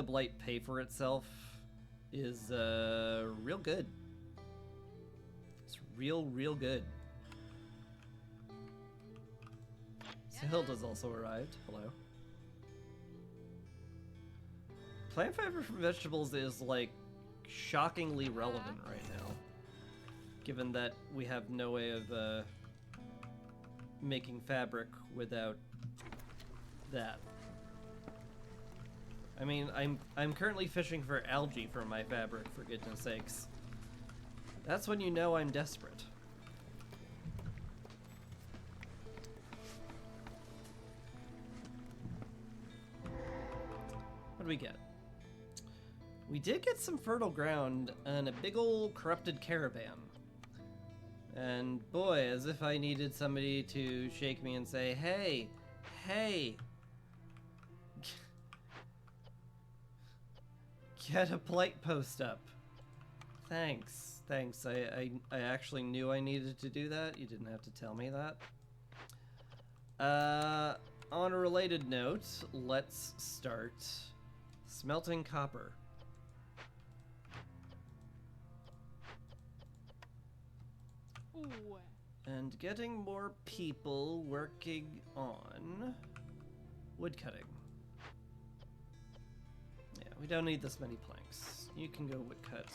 blight pay for itself is real good. It's real good. Hilda's also arrived. Hello. Plant fiber from vegetables is like shockingly relevant right now, given that we have no way of making fabric without that. I mean, I'm currently fishing for algae for my fabric, for goodness sakes. That's when you know I'm desperate. What do we get? We did get some fertile ground and a big old corrupted caravan. And boy, as if I needed somebody to shake me and say, hey, get a blight post up. Thanks. I actually knew I needed to do that. You didn't have to tell me that. On a related note, let's start smelting copper. Ooh. And getting more people working on woodcutting. Yeah, we don't need this many planks. You can go woodcut.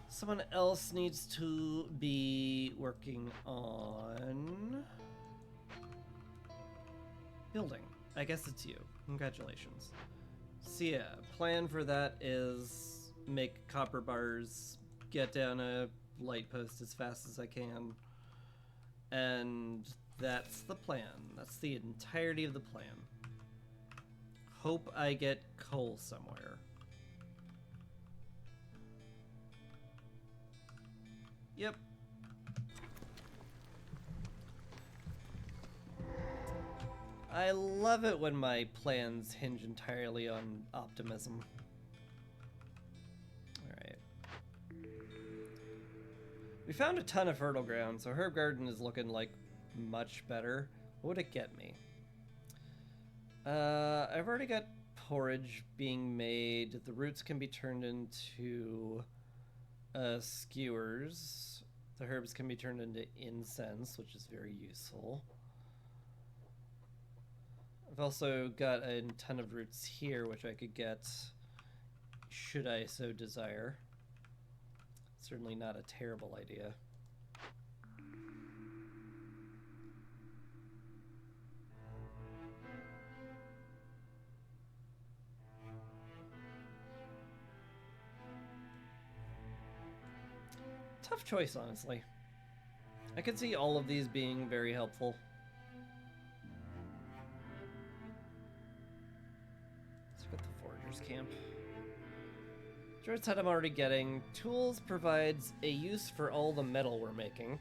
Someone else needs to be working on building. I guess it's you. Congratulations. So yeah, plan for that is make copper bars, get down a light post as fast as I can, and that's the plan. That's the entirety of the plan. Hope I get coal somewhere. Yep. I love it when my plans hinge entirely on optimism. Alright. We found a ton of fertile ground, so Herb Garden is looking like much better. What would it get me? I've already got porridge being made. The roots can be turned into skewers. The herbs can be turned into incense, which is very useful. I've also got a ton of roots here, which I could get should I so desire. Certainly not a terrible idea. Tough choice, honestly. I could see all of these being very helpful. Let's look at the Foragers Camp. Druid's Hut I'm already getting. Tools provides a use for all the metal we're making.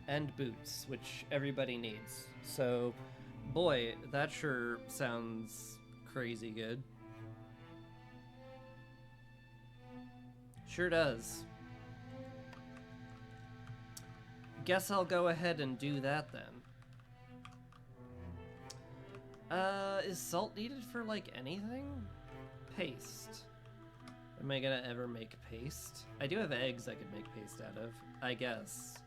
And boots, which everybody needs. So, boy, that sure sounds crazy good. Sure does. Guess I'll go ahead and do that then. Is salt needed for, like, anything? Paste. Am I gonna ever make paste? I do have eggs I could make paste out of, I guess.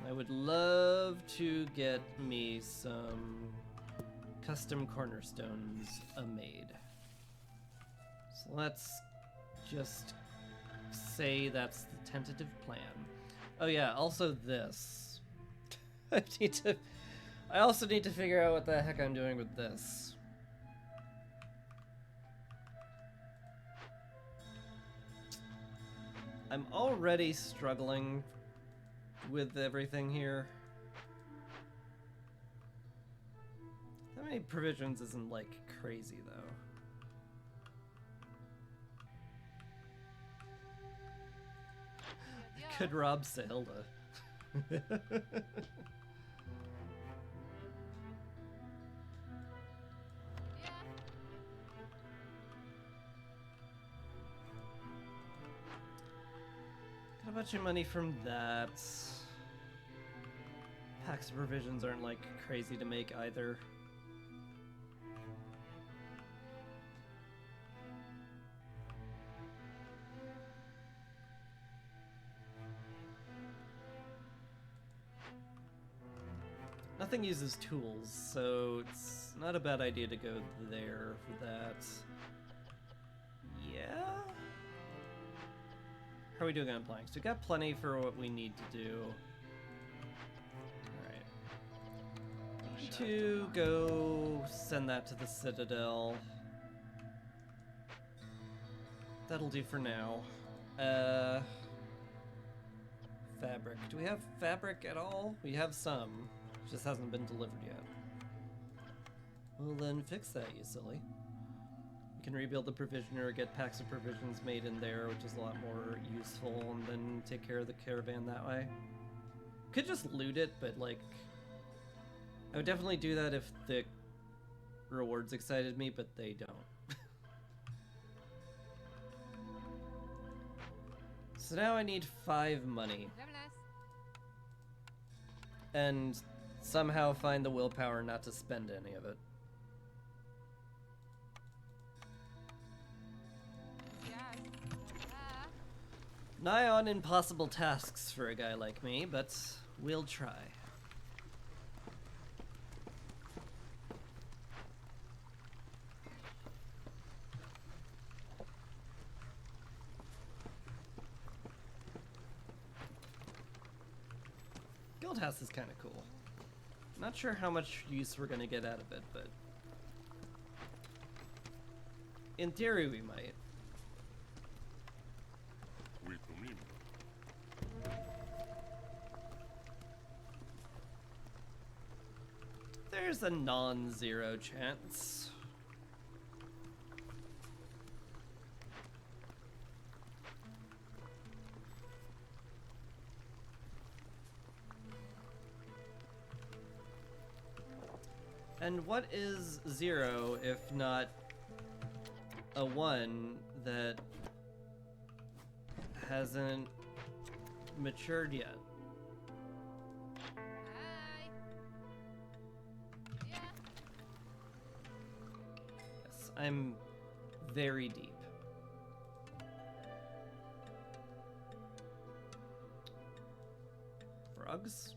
I would love to get me some custom cornerstones made. So let's just say that's the tentative plan. Oh yeah, also this. I also need to figure out what the heck I'm doing with this. I'm already struggling with everything here. That many provisions isn't like crazy though. Could rob Sahilda. a bunch of money from that. Packs of provisions aren't like crazy to make either. Nothing uses tools, so it's not a bad idea to go there for that. Yeah? How are we doing on planks? We got plenty for what we need to do. Alright. To go send that to the Citadel. That'll do for now. Fabric. Do we have fabric at all? We have some. Just hasn't been delivered yet. Well then fix that, you silly. We can rebuild the provisioner, get packs of provisions made in there, which is a lot more useful, and then take care of the caravan that way. Could just loot it, but like... I would definitely do that if the rewards excited me, but they don't. So now I need 5 money. And somehow find the willpower not to spend any of it. Nigh on impossible tasks for a guy like me, but we'll try. Guildhouse is kind of cool. Not sure how much use we're gonna get out of it, but in theory we might. There's a non-zero chance. And what is 0 if not a 1 that hasn't matured yet? Hi. Yeah. Yes, I'm very deep. Frogs?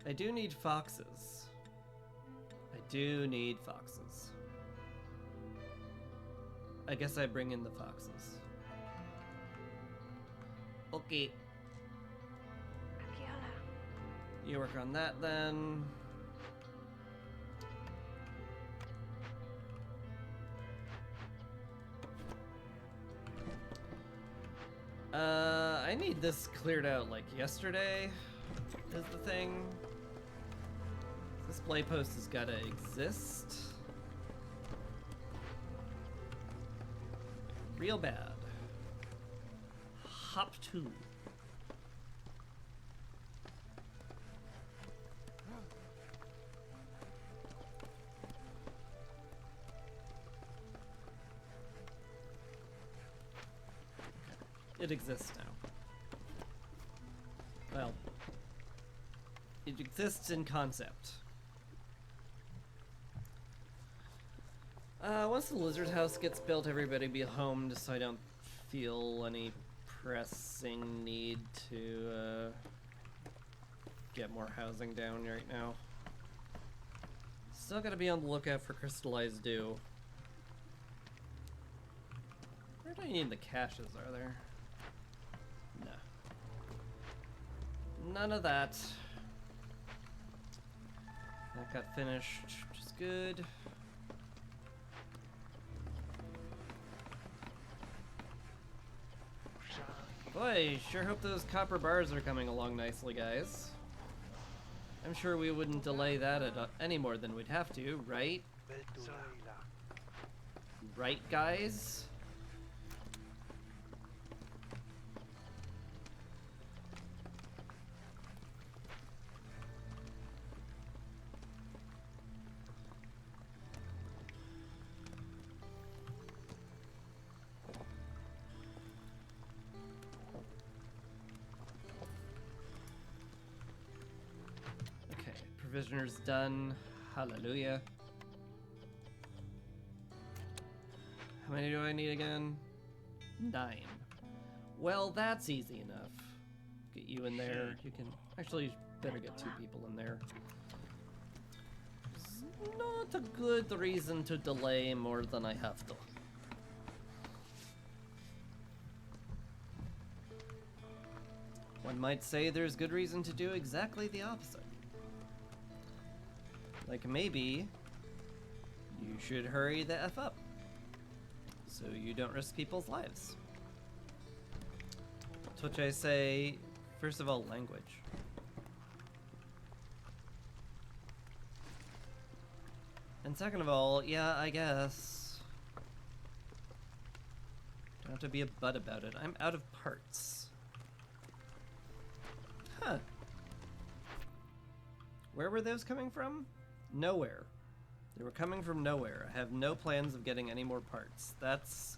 I do need foxes. I do need foxes. I guess I bring in the foxes. Okay. You work on that then. I need this cleared out like yesterday, is the thing. This display post has gotta exist. Real bad. Hop 2. It exists now. Well, it exists in concept. Once the lizard house gets built, everybody be home, just so I don't feel any pressing need to get more housing down right now. Still gotta be on the lookout for crystallized dew. Where do I need the caches, are there? No. None of that. That got finished, which is good. Boy, sure hope those copper bars are coming along nicely, guys. I'm sure we wouldn't delay that at any more than we'd have to, right? Right, guys? provisioner's done. Hallelujah. How many do I need again? 9. Well, that's easy enough. Get you in there. You can actually better get 2 people in there. It's not a good reason to delay more than I have to. One might say there's good reason to do exactly the opposite. Like maybe you should hurry the F up so you don't risk people's lives. To which I say, first of all, language. And second of all, yeah, I guess. Don't have to be a butt about it. I'm out of parts. Huh. Where were those coming from? Nowhere. They were coming from nowhere. I have no plans of getting any more parts. That's,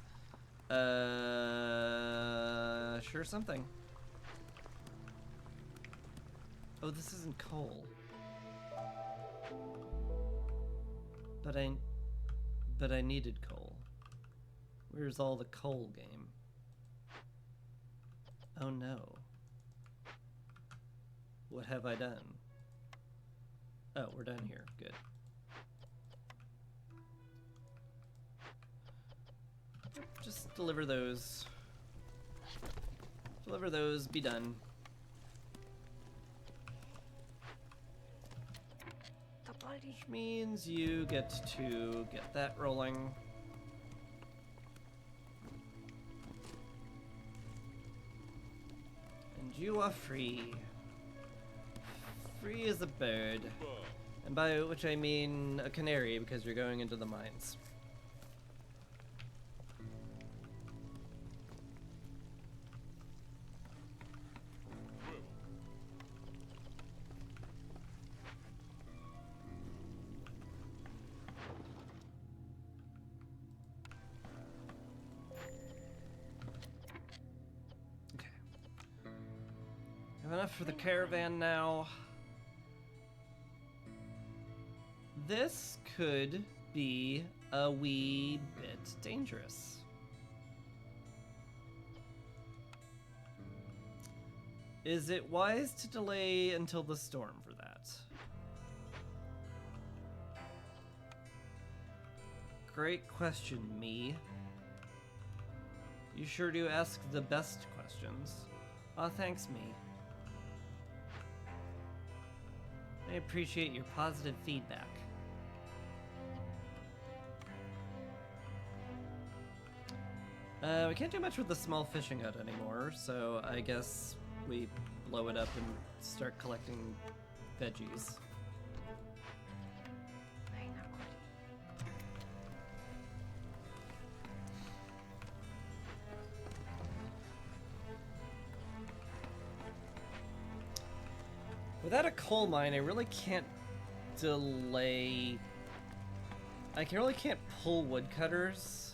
sure something. Oh, this isn't coal. But I needed coal. Where's all the coal game? Oh no. What have I done? Oh, we're done here. Good. Just deliver those. Deliver those, be done. Which means you get to get that rolling. And you are free. Free as a bird. And by which I mean a canary, because you're going into the mines. Okay. Have enough for the caravan now. This could be a wee bit dangerous. Is it wise to delay until the storm for that? Great question, me. You sure do ask the best questions. Aw, thanks, me. I appreciate your positive feedback. We can't do much with the small fishing hut anymore, so I guess we blow it up and start collecting veggies. Without a coal mine, I really can't delay... I really can't pull woodcutters.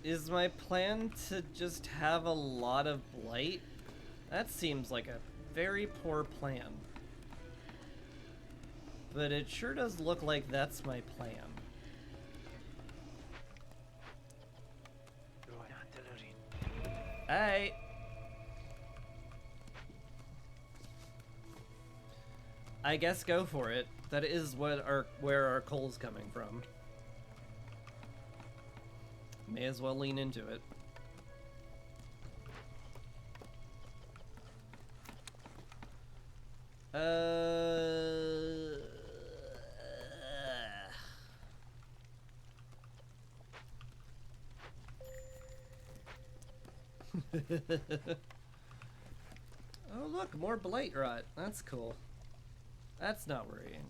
Is my plan to just have a lot of blight? That seems like a very poor plan. But it sure does look like that's my plan. Hey! I guess go for it. That is where our coal's coming from. May as well lean into it. Oh look, more blight rot. That's cool. That's not worrying.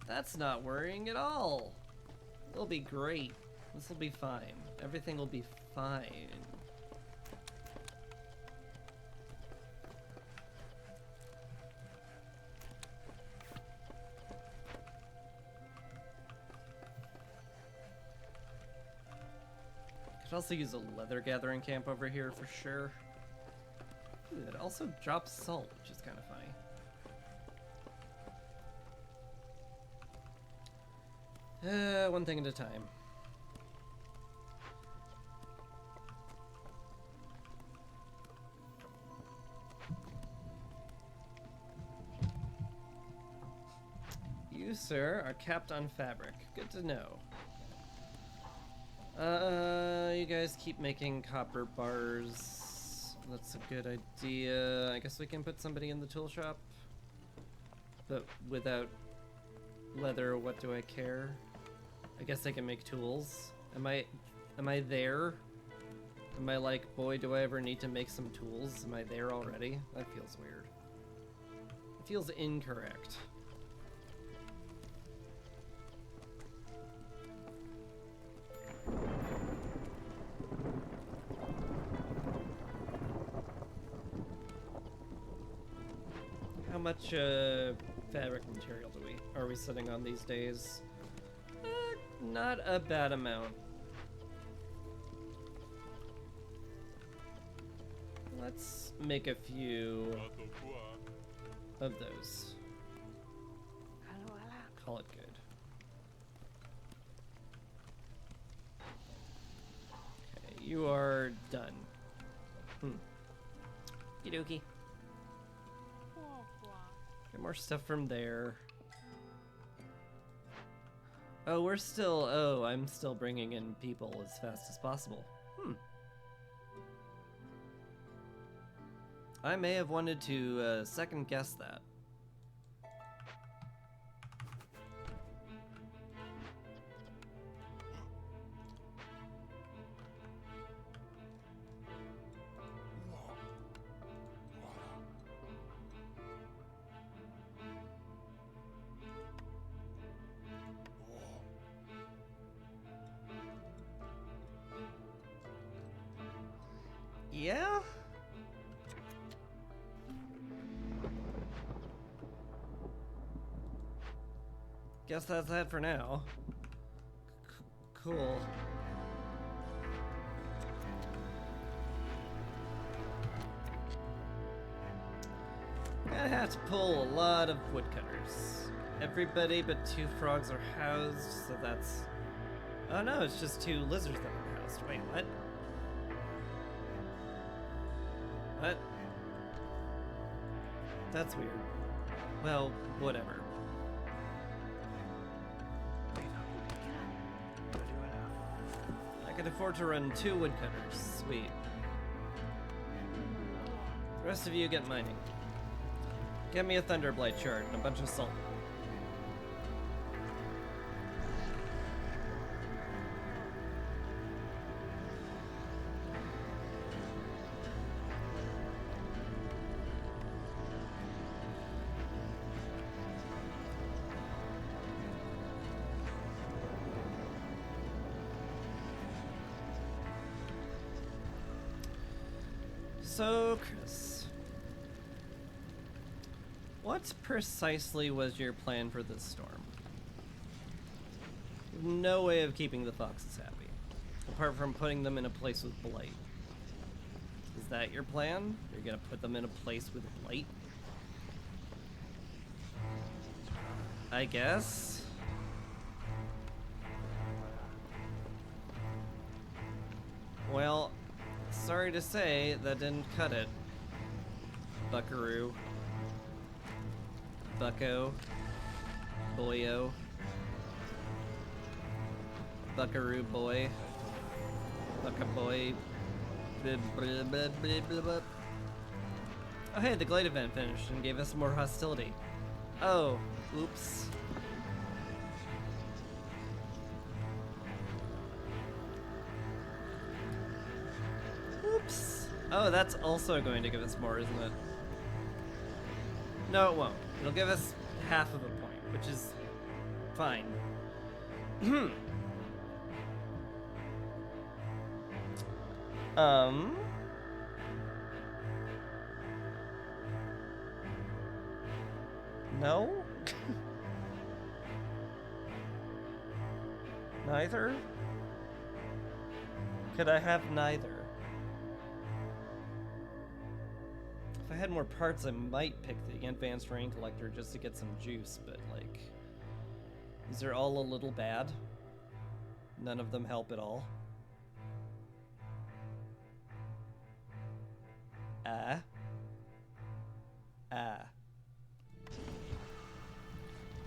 That's not worrying at all. It'll be great. This will be fine. Everything will be fine. Could also use a leather gathering camp over here for sure. Ooh, it also drops salt, which is kind of funny. One thing at a time. You, sir, are capped on fabric. Good to know. You guys keep making copper bars. That's a good idea. I guess we can put somebody in the tool shop. But without leather, what do I care? I guess I can make tools. Am I there? Am I like, boy, do I ever need to make some tools? Am I there already? That feels weird. It feels incorrect. How much fabric material are we sitting on these days? Not a bad amount. Let's make a few of those. Call it good. Okay, you are done. Okie dokie. Get more stuff from there. Oh, I'm still bringing in people as fast as possible. I may have wanted to second guess that. Yeah? Guess that's that for now. Cool. I have to pull a lot of woodcutters. Everybody but 2 frogs are housed, so that's... Oh no, it's just 2 lizards that are housed. Wait, what? What? That's weird. Well, whatever. I can afford to run 2 woodcutters. Sweet. The rest of you get mining. Get me a Thunderblight shard and a bunch of salt. So, Chris, what precisely was your plan for this storm? No way of keeping the foxes happy, apart from putting them in a place with blight. Is that your plan? You're gonna put them in a place with blight? I guess. Well, sorry to say, that didn't cut it. Buckaroo. Bucko. Boyo. Buckaroo boy. Bucka boy. Oh hey, the Glade event finished and gave us more hostility. Oh, oops. Oops. Oh, that's also going to give us more, isn't it? No, it won't. It'll give us half of a point, which is fine. No? Could I have neither? If I had more parts, I might pick the advanced rain collector just to get some juice, but like, these are all a little bad. None of them help at all.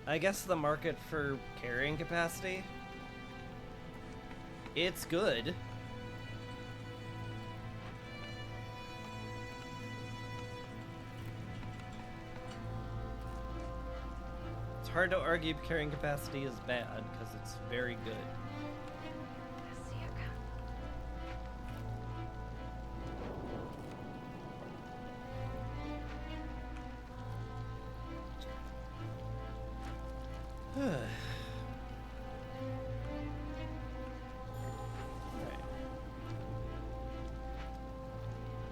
I guess the market for carrying capacity, it's good. It's hard to argue carrying capacity is bad because it's very good.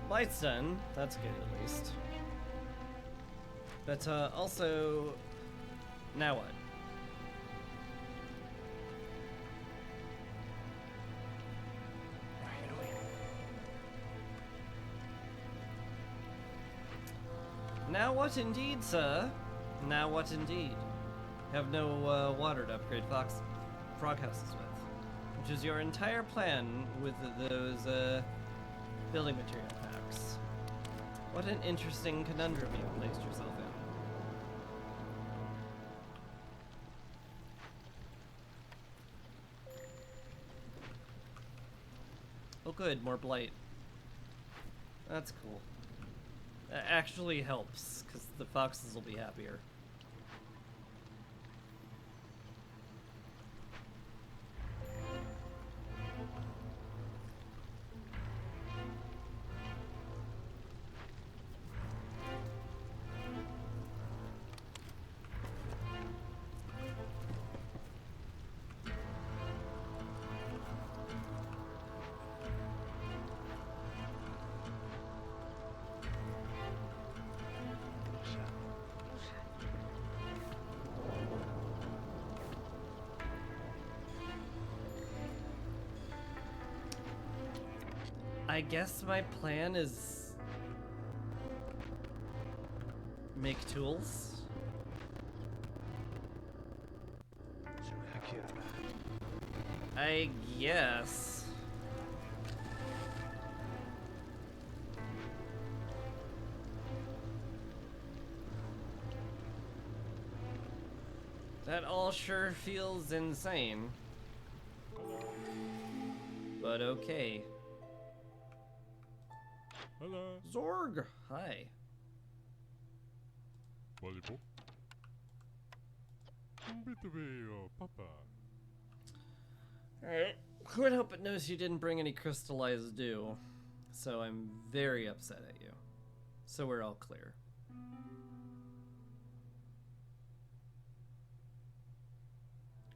Light's done. That's good, at least. But also, now what? Now what indeed, sir? Now what indeed? Have no water to upgrade frog houses with, which is your entire plan with those building material packs. What an interesting conundrum you placed yourself in. Oh good, more blight. That's cool. That actually helps, because the foxes will be happier. I guess my plan is make tools. I guess. That all sure feels insane. But okay. Hello. Zorg! Hi. Volleyball. Papa. Alright. Quit Hope It knows you didn't bring any crystallized dew, so I'm very upset at you. So we're all clear.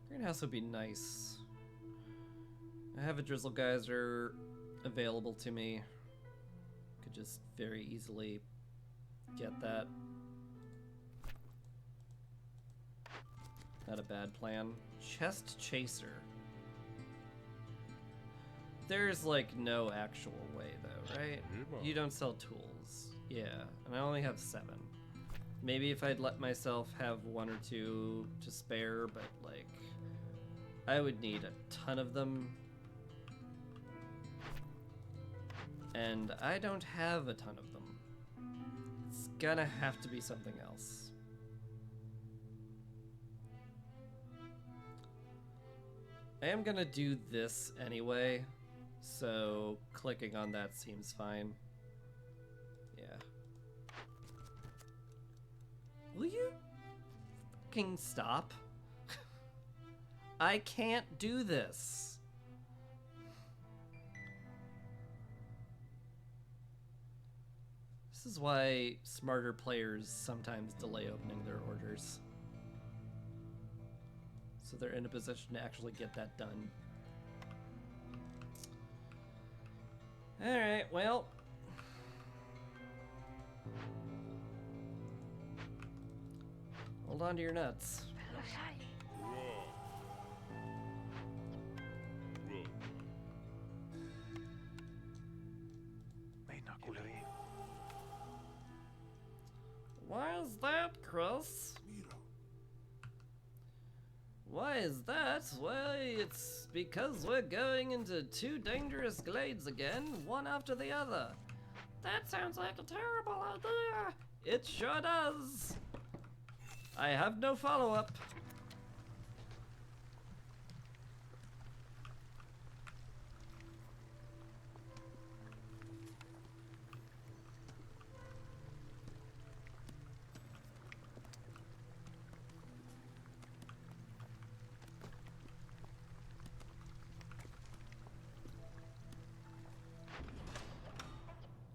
Greenhouse would be nice. I have a drizzle geyser available to me. Could just very easily get that. Not a bad plan. Chest chaser. There's like no actual way though, right? You don't sell tools. Yeah, and I only have 7. Maybe if I'd let myself have 1 or 2 to spare, but like I would need a ton of them. And I don't have a ton of them. It's gonna have to be something else. I am gonna do this anyway, so clicking on that seems fine. Yeah. Will you fucking stop? I can't do this. This is why smarter players sometimes delay opening their orders. So they're in a position to actually get that done. Alright, well. Hold on to your nuts. is that, Chris? Why is that? Why, it's because we're going into 2 dangerous glades again, one after the other. That sounds like a terrible idea. It sure does. I have no follow-up.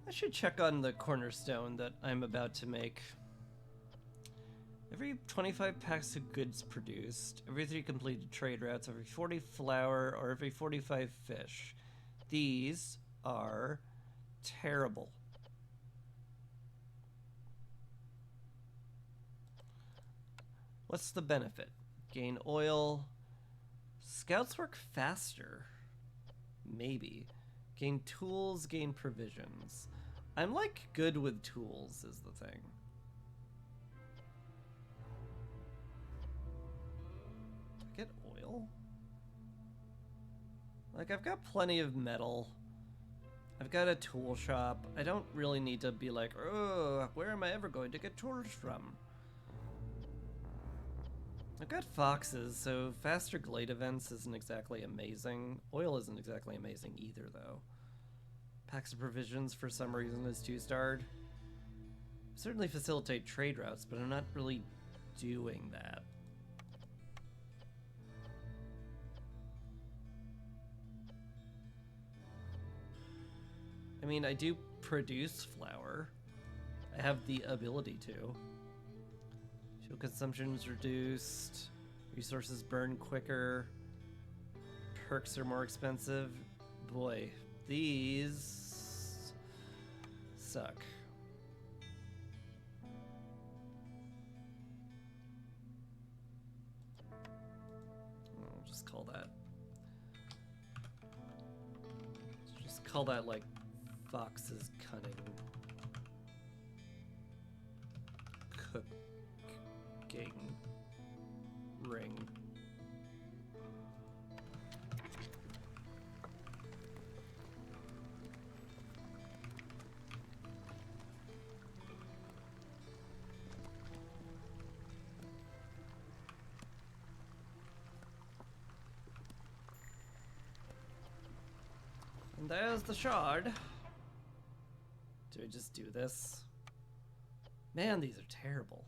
I should check on the cornerstone that I'm about to make. Every 25 packs of goods produced, every 3 completed trade routes, every 40 flour, or every 45 fish. These are terrible. What's the benefit? Gain oil. Scouts work faster. Maybe. Gain tools, gain provisions. I'm like good with tools is the thing. Do I get oil? Like, I've got plenty of metal. I've got a tool shop. I don't really need to be like, oh, where am I ever going to get tools from? I've got foxes, so faster glade events isn't exactly amazing. Oil isn't exactly amazing either, though. Packs of provisions for some reason is 2-starred. Certainly facilitate trade routes, but I'm not really doing that. I mean, I do produce flour. I have the ability to. Fuel consumption is reduced. Resources burn quicker. Perks are more expensive. Boy, these suck. I'll just call that. Just call that like Fox's cunning. Cooking ring. And there's the shard. Do I just do this? Man, these are terrible.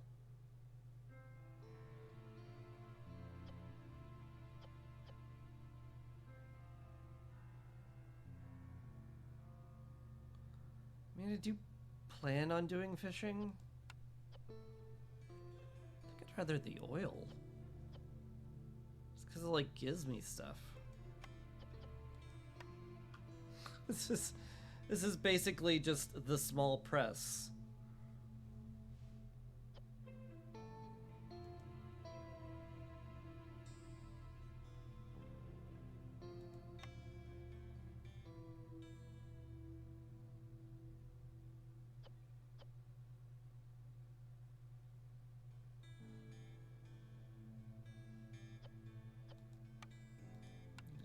I mean, I do plan on doing fishing. I think I'd rather the oil. It's because it, like, gives me stuff. This is basically just the small press.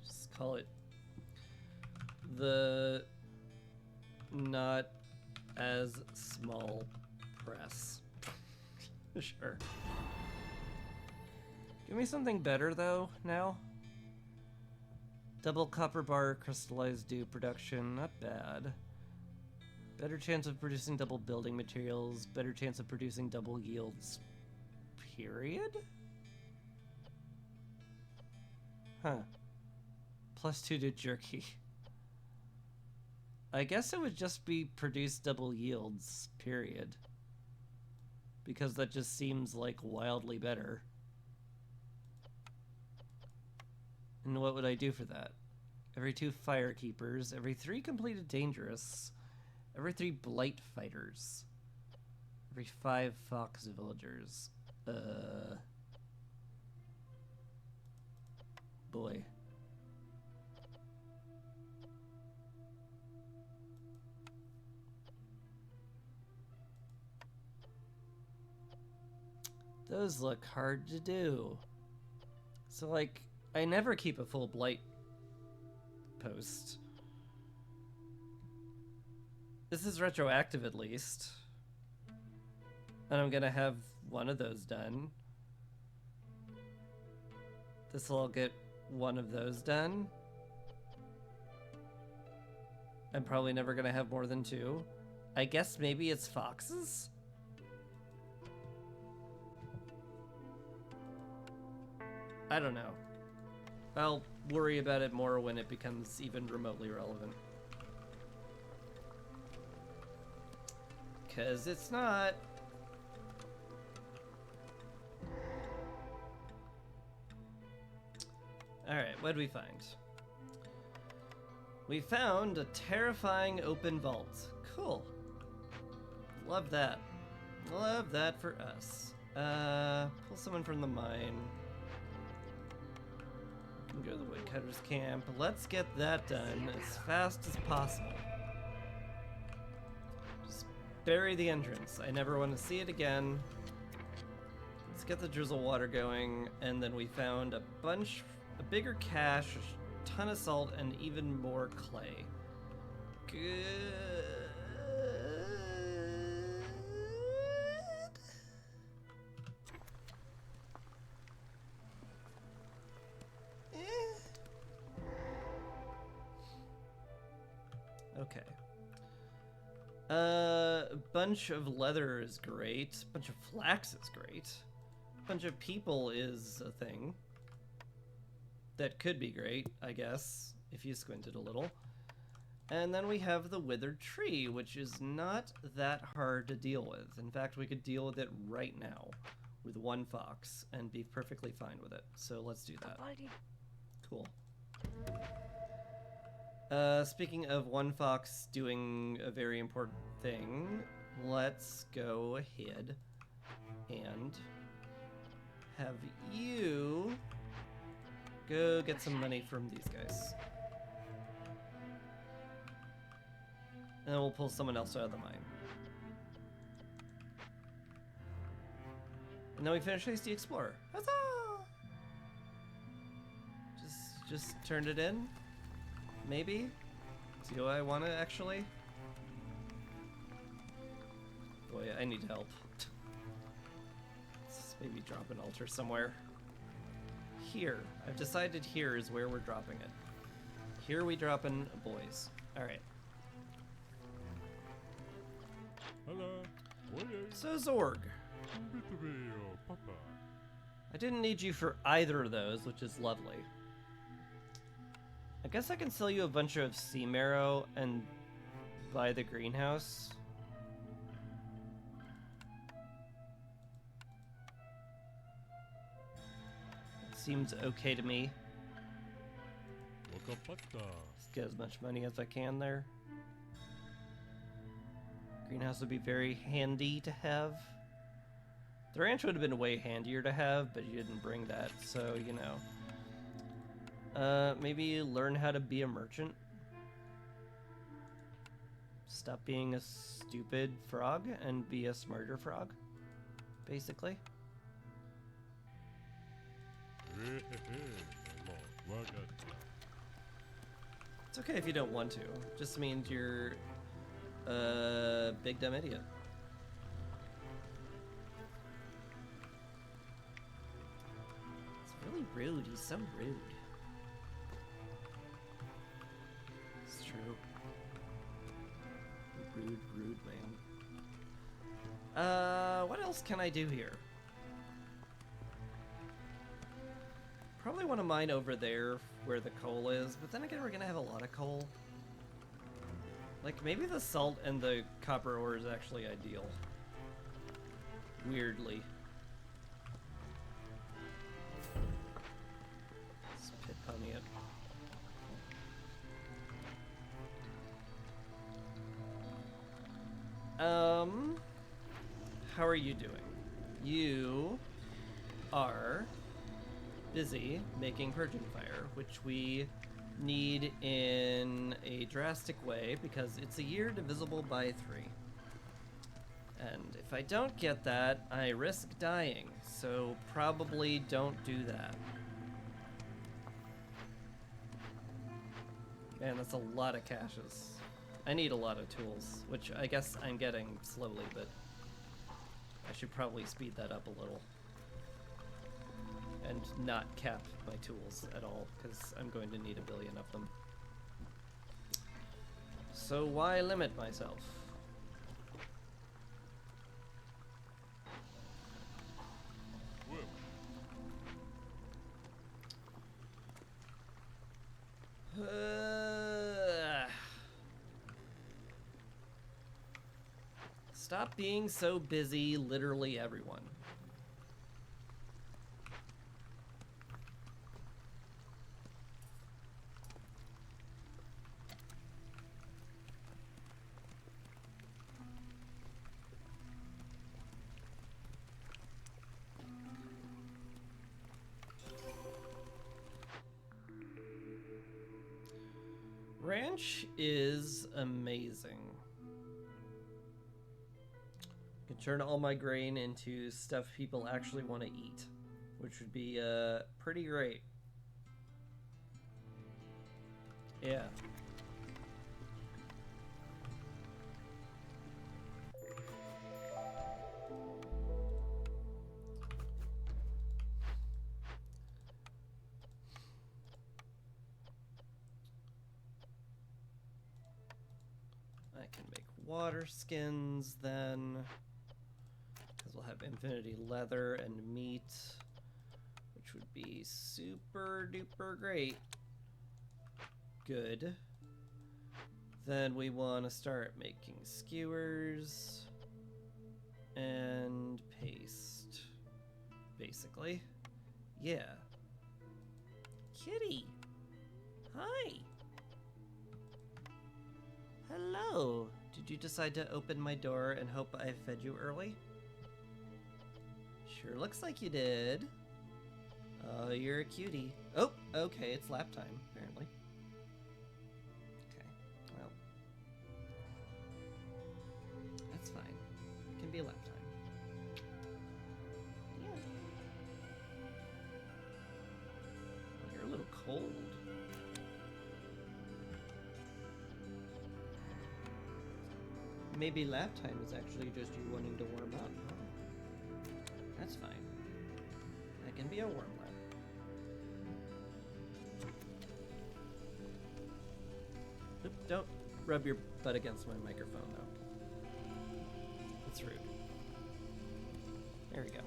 Just call it the not as small press. Sure. Give me something better though now. Double copper bar crystallized dew production, not bad. Better chance of producing double building materials, better chance of producing double yields. Period? Huh. +2 to jerky. I guess it would just be produce double yields, period. Because that just seems like wildly better. And what would I do for that? Every 2 firekeepers, every 3 completed dangerous, every 3 blight fighters, every 5 fox villagers. Boy. Those look hard to do. So, like, I never keep a full blight post. This is retroactive at least. And I'm gonna have one of those done. This'll all get one of those done. I'm probably never gonna have more than 2. I guess maybe it's foxes? I don't know. I'll worry about it more when it becomes even remotely relevant. 'Cause it's not. Alright, what did we find? We found a terrifying open vault. Cool. Love that. Love that for us. Pull someone from the mine. We can go to the woodcutter's camp. Let's get that done as fast as possible. Just bury the entrance. I never want to see it again. Let's get the drizzle water going, and then we found a bigger cache, a ton of salt, and even more clay. Good. Okay. A bunch of leather is great. A bunch of flax is great. A bunch of people is a thing. That could be great, I guess, if you squinted a little. And then we have the withered tree, which is not that hard to deal with. In fact, we could deal with it right now with 1 fox and be perfectly fine with it. So let's do that. Cool. Speaking of 1 fox doing a very important thing, let's go ahead and have you go get some money from these guys. And then we'll pull someone else out of the mine. And then we finish Hasty Explorer. Huzzah! Just turned it in? Maybe? Do I want to actually? Boy, I need help. Let's maybe drop an altar somewhere. Here. I've decided here is where we're dropping it. Here we dropping boys. Alright. Hello. So Zorg. Papa. I didn't need you for either of those, which is lovely. I guess I can sell you a bunch of sea marrow and buy the greenhouse. It seems okay to me. Just get as much money as I can there. Greenhouse would be very handy to have. The ranch would have been way handier to have, but you didn't bring that, so, you know. Maybe learn how to be a merchant. Stop being a stupid frog and be a smarter frog, basically. It's okay if you don't want to. Just means you're a big dumb idiot. It's really rude. He's so rude. It's true. Rude man. What else can I do here? Probably want to mine over there where the coal is, but then again, we're gonna have a lot of coal. Like, maybe the salt and the copper ore is actually ideal. Weirdly. Let's pit pony it. How are you doing? You are busy making purging fire, which we need in a drastic way because it's a year divisible by 3. And if I don't get that, I risk dying, so probably don't do that. Man, that's a lot of caches. I need a lot of tools, which I guess I'm getting slowly, but I should probably speed that up a little. And not cap my tools at all, because I'm going to need a billion of them. So why limit myself? Stop being so busy, literally everyone. Ranch is amazing. I can turn all my grain into stuff people actually want to eat, which would be pretty great. Yeah. I can make water skins then, because we'll have infinity leather and meat, which would be super duper great. Good. Then we want to start making skewers and paste, basically. Yeah. Kitty! Hi! Hello! Did you decide to open my door and hope I fed you early? Sure looks like you did. Oh, you're a cutie. Oh, okay, it's lap time, apparently. Okay, well. That's fine. It can be lap time. Yeah. You're a little cold. Maybe lap time is actually just you wanting to warm up. That's fine. That can be a warm lap. Oop, don't rub your butt against my microphone, though. It's rude. There we go.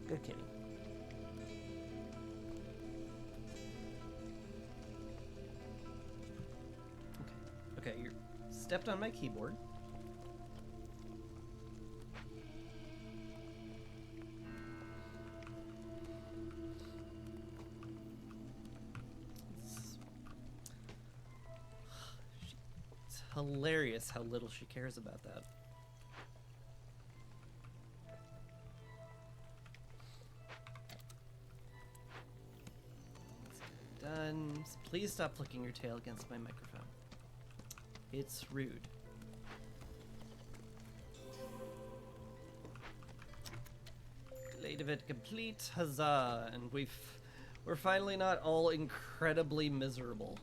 Good kitty. Okay. Okay, you're stepped on my keyboard. It's hilarious how little she cares about that. Done. Please stop flicking your tail against my microphone. It's rude. Glade of it complete, huzzah! And we're finally not all incredibly miserable.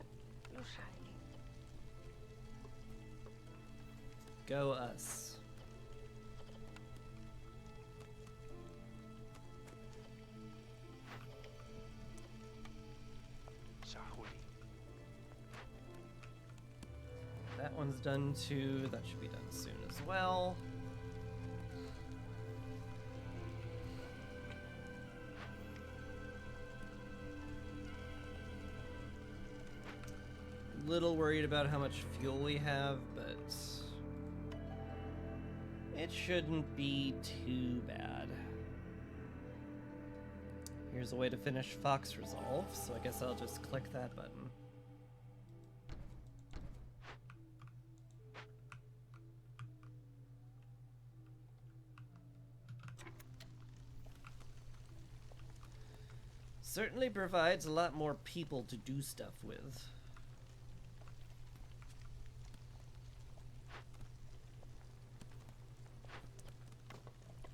Go us. That one's done too. That should be done soon as well. Little worried about how much fuel we have, but it shouldn't be too bad. Here's a way to finish Fox Resolve, so I guess I'll just click that button. Certainly provides a lot more people to do stuff with.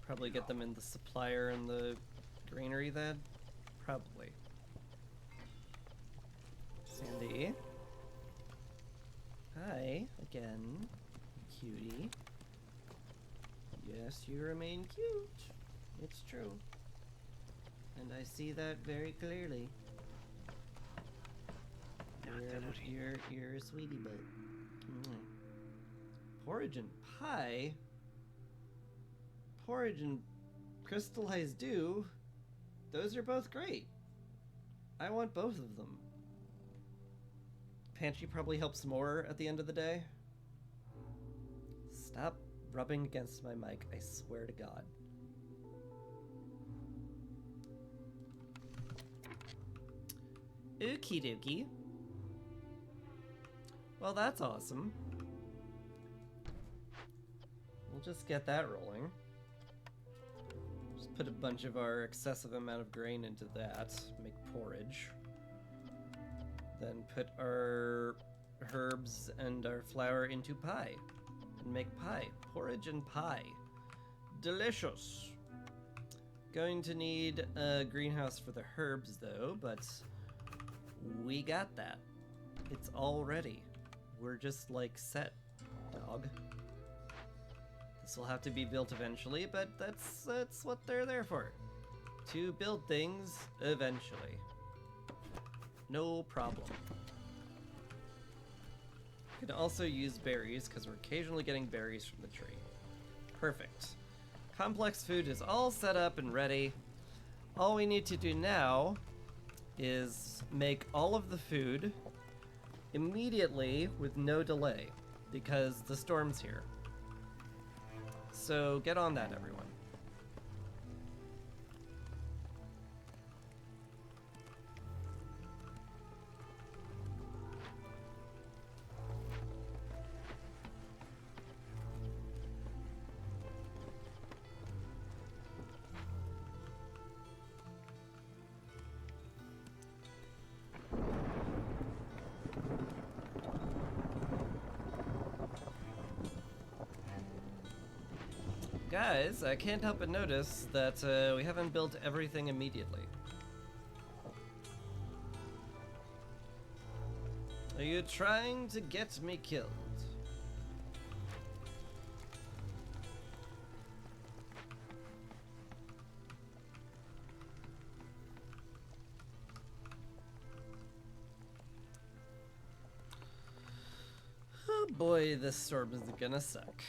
Probably get them in the supplier and the granary then? Probably. Sandy. Hi, again. Cutie. Yes, you remain cute. It's true. And I see that very clearly. You're a sweetie butt. Porridge and pie? Porridge and crystallized dew? Those are both great. I want both of them. Pantry probably helps more at the end of the day. Stop rubbing against my mic, I swear to God. Okie dokie. Well, that's awesome. We'll just get that rolling. Just put a bunch of our excessive amount of grain into that, make porridge. Then put our herbs and our flour into pie and make pie. Porridge and pie. Delicious. Going to need a greenhouse for the herbs though, but we got that. It's all ready. We're just like set, dog. This will have to be built eventually, but that's what they're there for. To build things eventually. No problem. Can also use berries, because we're occasionally getting berries from the tree. Perfect. Complex food is all set up and ready. All we need to do now is make all of the food immediately with no delay, because the storm's here. So get on that, everyone. Guys, I can't help but notice that we haven't built everything immediately. Are you trying to get me killed? Oh boy, this storm is gonna suck.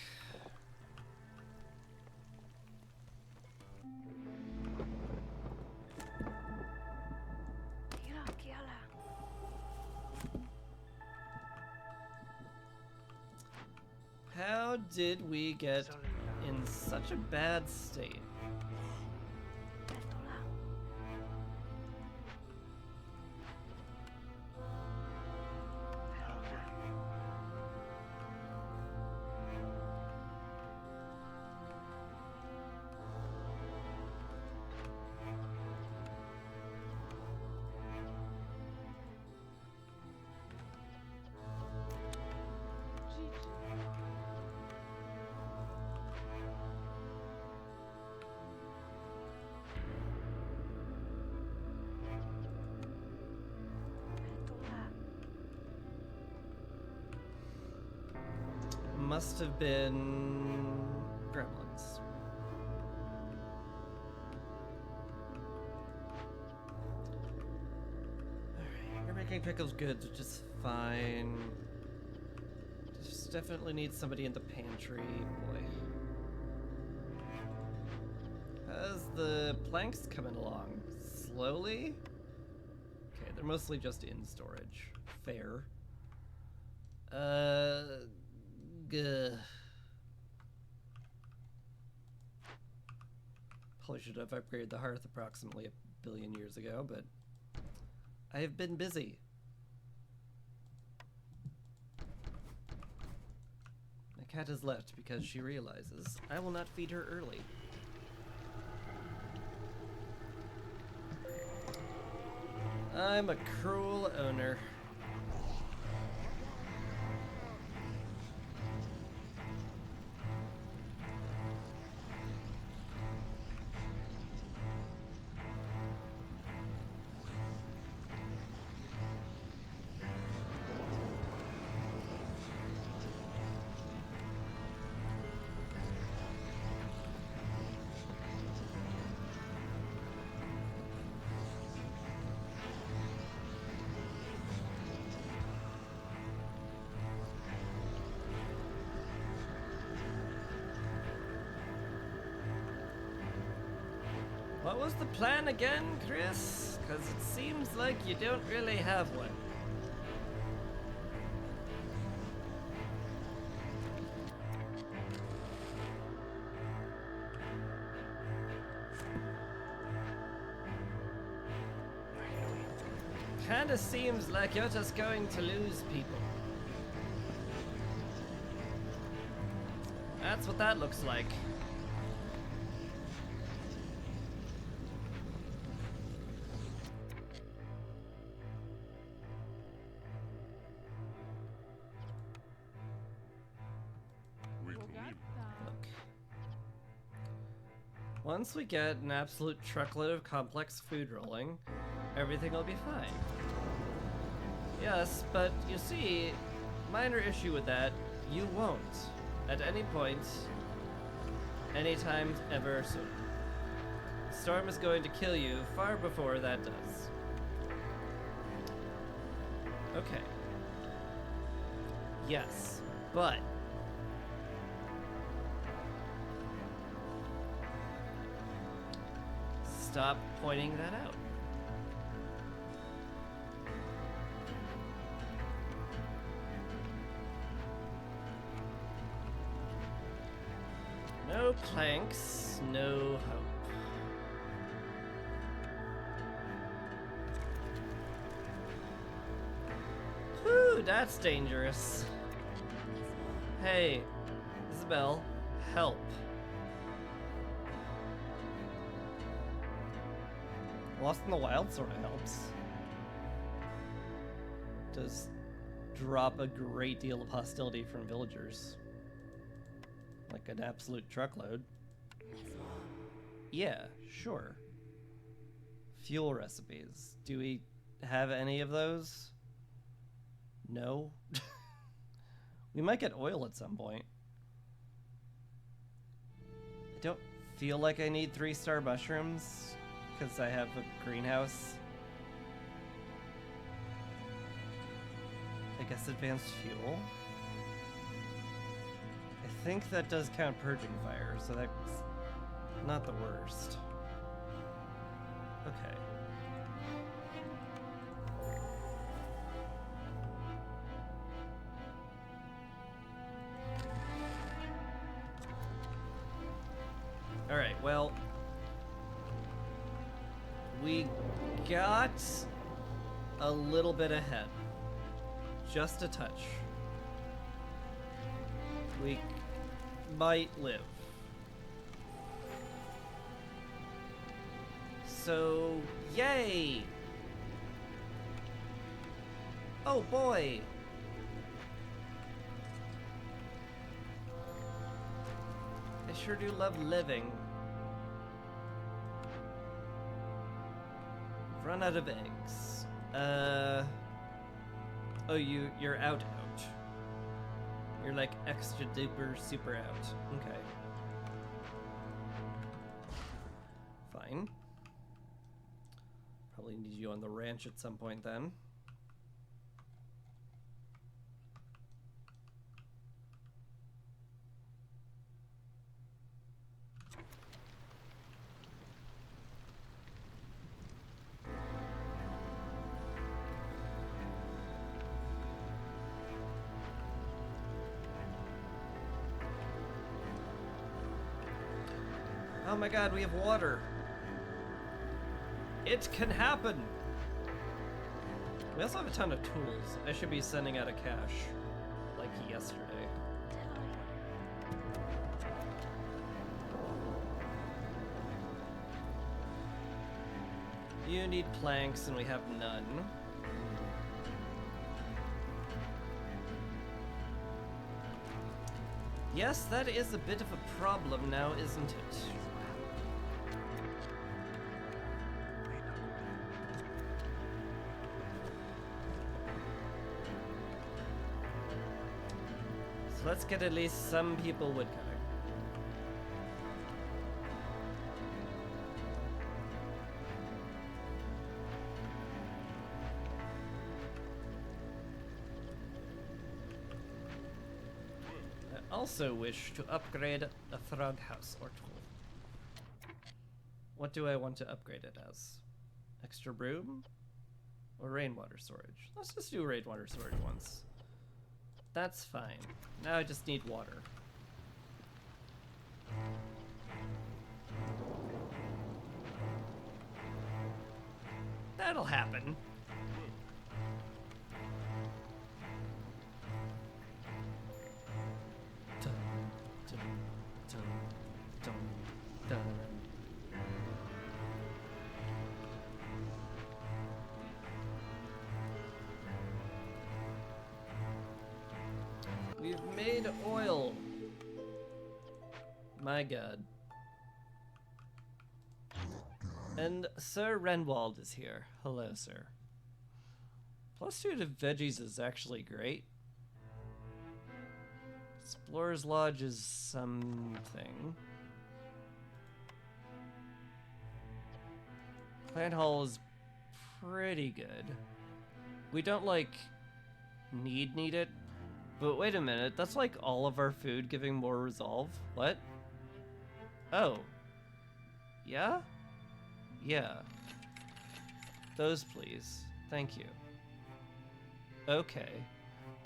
How did we get in such a bad state? Must have been gremlins. Alright, we're making pickles goods, which is fine. Just definitely need somebody in the pantry, boy. How's the planks coming along? Slowly? Okay, they're mostly just in storage. Fair. Probably should have upgraded the hearth approximately 1 billion years ago, but I have been busy. My cat has left because she realizes I will not feed her early. I'm a cruel owner. What was the plan again, Chris? Because it seems like you don't really have one. Kinda seems like you're just going to lose people. That's what that looks like. We Look will at leave. that. Look. Once we get an absolute truckload of complex food rolling, everything will be fine. Yes, but you see, minor issue with that, you won't. At any point, anytime ever soon. The storm is going to kill you far before that does. Okay. Yes, but stop pointing that out. No planks, no hope. Whew, that's dangerous. Hey, Isabel, help. Lost in the Wild sort of helps. Does drop a great deal of hostility from villagers. Like an absolute truckload. Yeah, sure. Fuel recipes. Do we have any of those? No. We might get oil at some point. I don't feel like I need 3-star mushrooms because I have a greenhouse. I guess advanced fuel. I think that does count purging fire, so that's not the worst. Okay. Alright, well, we got a little bit ahead. Just a touch. We might live. So, yay! Oh boy! I sure do love living. Run out of eggs. Oh, you're out. You're like extra duper super out. Okay. Fine. Probably need you on the ranch at some point then. Oh my god, we have water. It can happen. We also have a ton of tools. I should be sending out a cache like yesterday. You need planks and we have none. Yes, that is a bit of a problem now, isn't it? So let's get at least some people woodcutting. I also wish to upgrade a Throg house or tool. What do I want to upgrade it as? Extra broom? Or rainwater storage? Let's just do rainwater storage once. That's fine. Now I just need water. That'll happen. Dun, dun, dun, dun, dun. We've made oil. My god. And Sir Renwald is here. Hello, sir. +2 to veggies is actually great. Explorer's Lodge is something. Plant Hall is pretty good. We don't, like, need it. But wait a minute, that's like all of our food giving more resolve? What? Oh. Yeah? Yeah. Those, please. Thank you. Okay.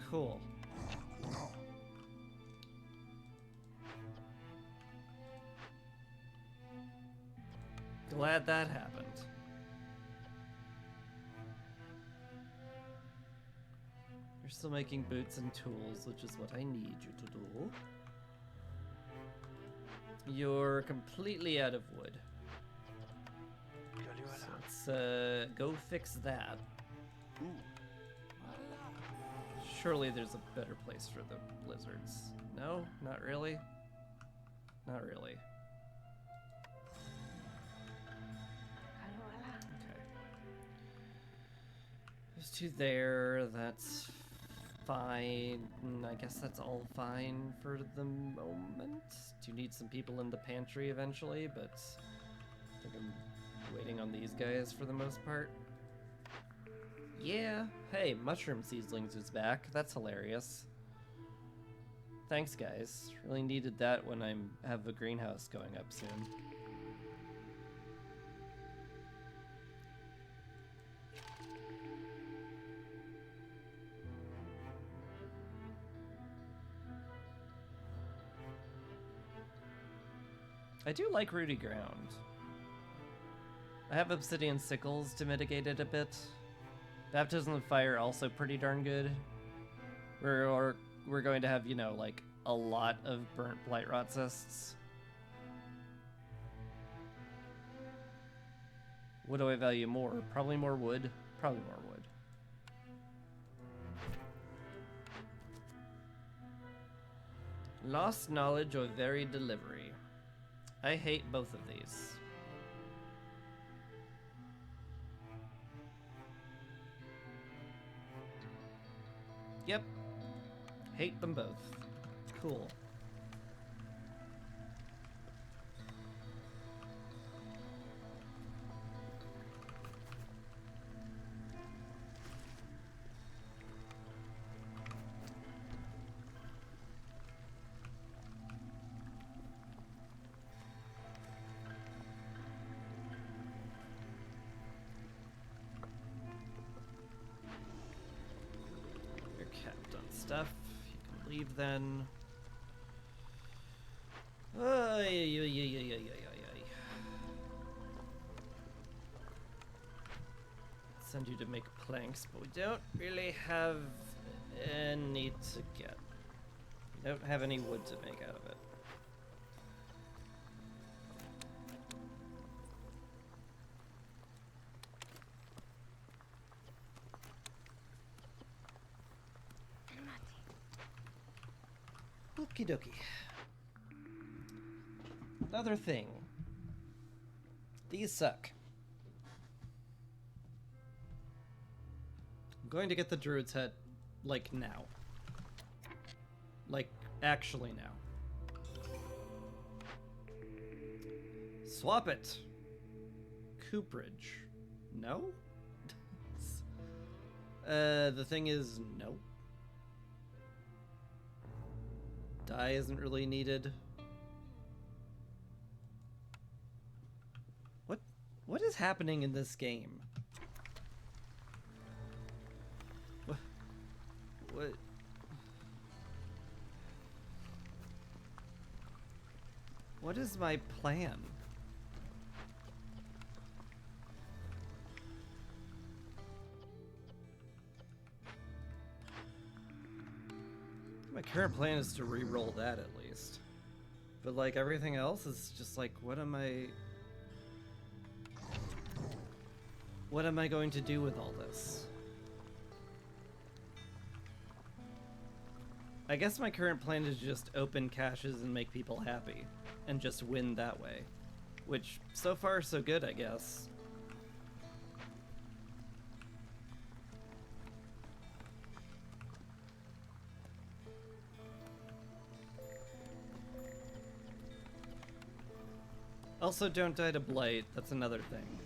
Cool. Glad that happened. You're still making boots and tools, which is what I need you to do. You're completely out of wood. So let's go fix that. Surely there's a better place for the blizzards. No? Not really? Not really. Okay. There's 2 there, that's fine. I guess that's all fine for the moment. Do need some people in the pantry eventually, but I think I'm waiting on these guys for the most part. Yeah, hey, Mushroom Seedlings is back. That's hilarious. Thanks, guys. Really needed that when I have a greenhouse going up soon. I do like rooty ground. I have obsidian sickles to mitigate it a bit. Baptism of Fire also pretty darn good. We're going to have, you know, like a lot of burnt blight rot cysts. What do I value more? Probably more wood. Probably more wood. Lost knowledge or varied delivery. I hate both of these. Yep. Hate them both. Cool. You're capped on stuff. You can leave then. Send you to make planks, but we don't really have any to get. We don't have any wood to make out of it. Okie dokie. Another thing. These suck. I'm going to get the Druid's Head, like, now. Like, actually now. Swap it. Cooperage. No? The thing is, no. Dye isn't really needed. What is happening in this game? What? What is my plan? My current plan is to re-roll that at least. But like everything else is just like, what am I going to do with all this? I guess my current plan is just open caches and make people happy and just win that way. Which, so far so good, I guess. Also, don't die to Blight, that's another thing.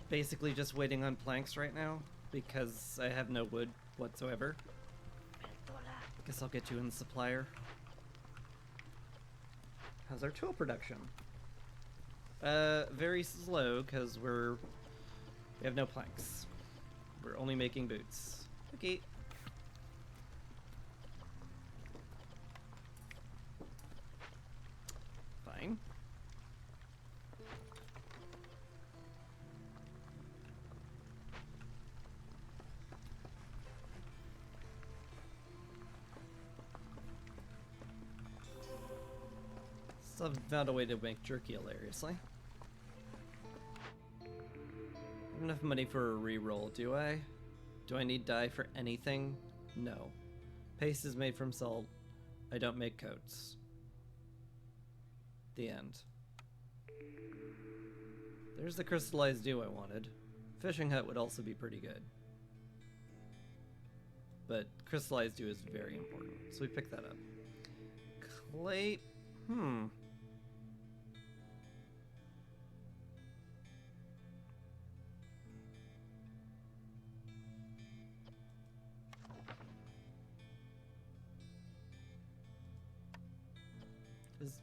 Basically just waiting on planks right now, because I have no wood whatsoever. Guess I'll get you in the supplier. How's our tool production? Very slow, because we have no planks. We're only making boots. Okay. Fine. Still haven't found a way to make jerky hilariously. Enough money for a reroll, do I? Do I need dye for anything? No. Paste is made from salt. I don't make coats. The end. There's the crystallized dew I wanted. Fishing hut would also be pretty good. But crystallized dew is very important, so we picked that up. Clay... Is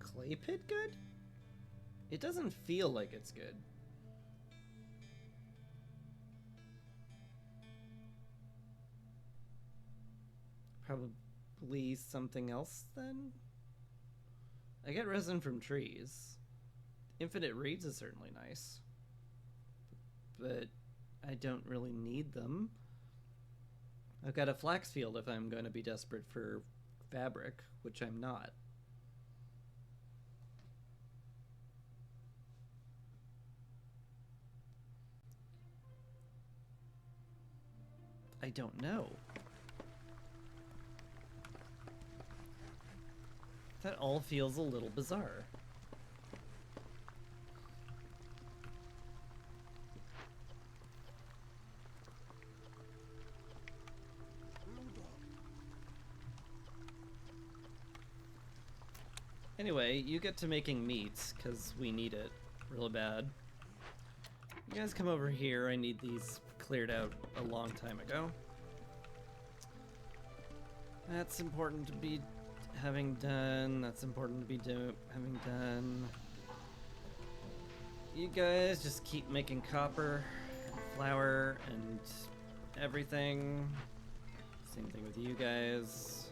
clay pit good? It doesn't feel like it's good. Probably something else then? I get resin from trees. Infinite reeds is certainly nice. But I don't really need them. I've got a flax field if I'm going to be desperate for fabric, which I'm not. I don't know. That all feels a little bizarre. Anyway, you get to making meats, because we need it real bad. You guys come over here. I need these cleared out a long time ago. That's important to be having done. That's important to be having done. You guys just keep making copper, and flour, and everything. Same thing with you guys.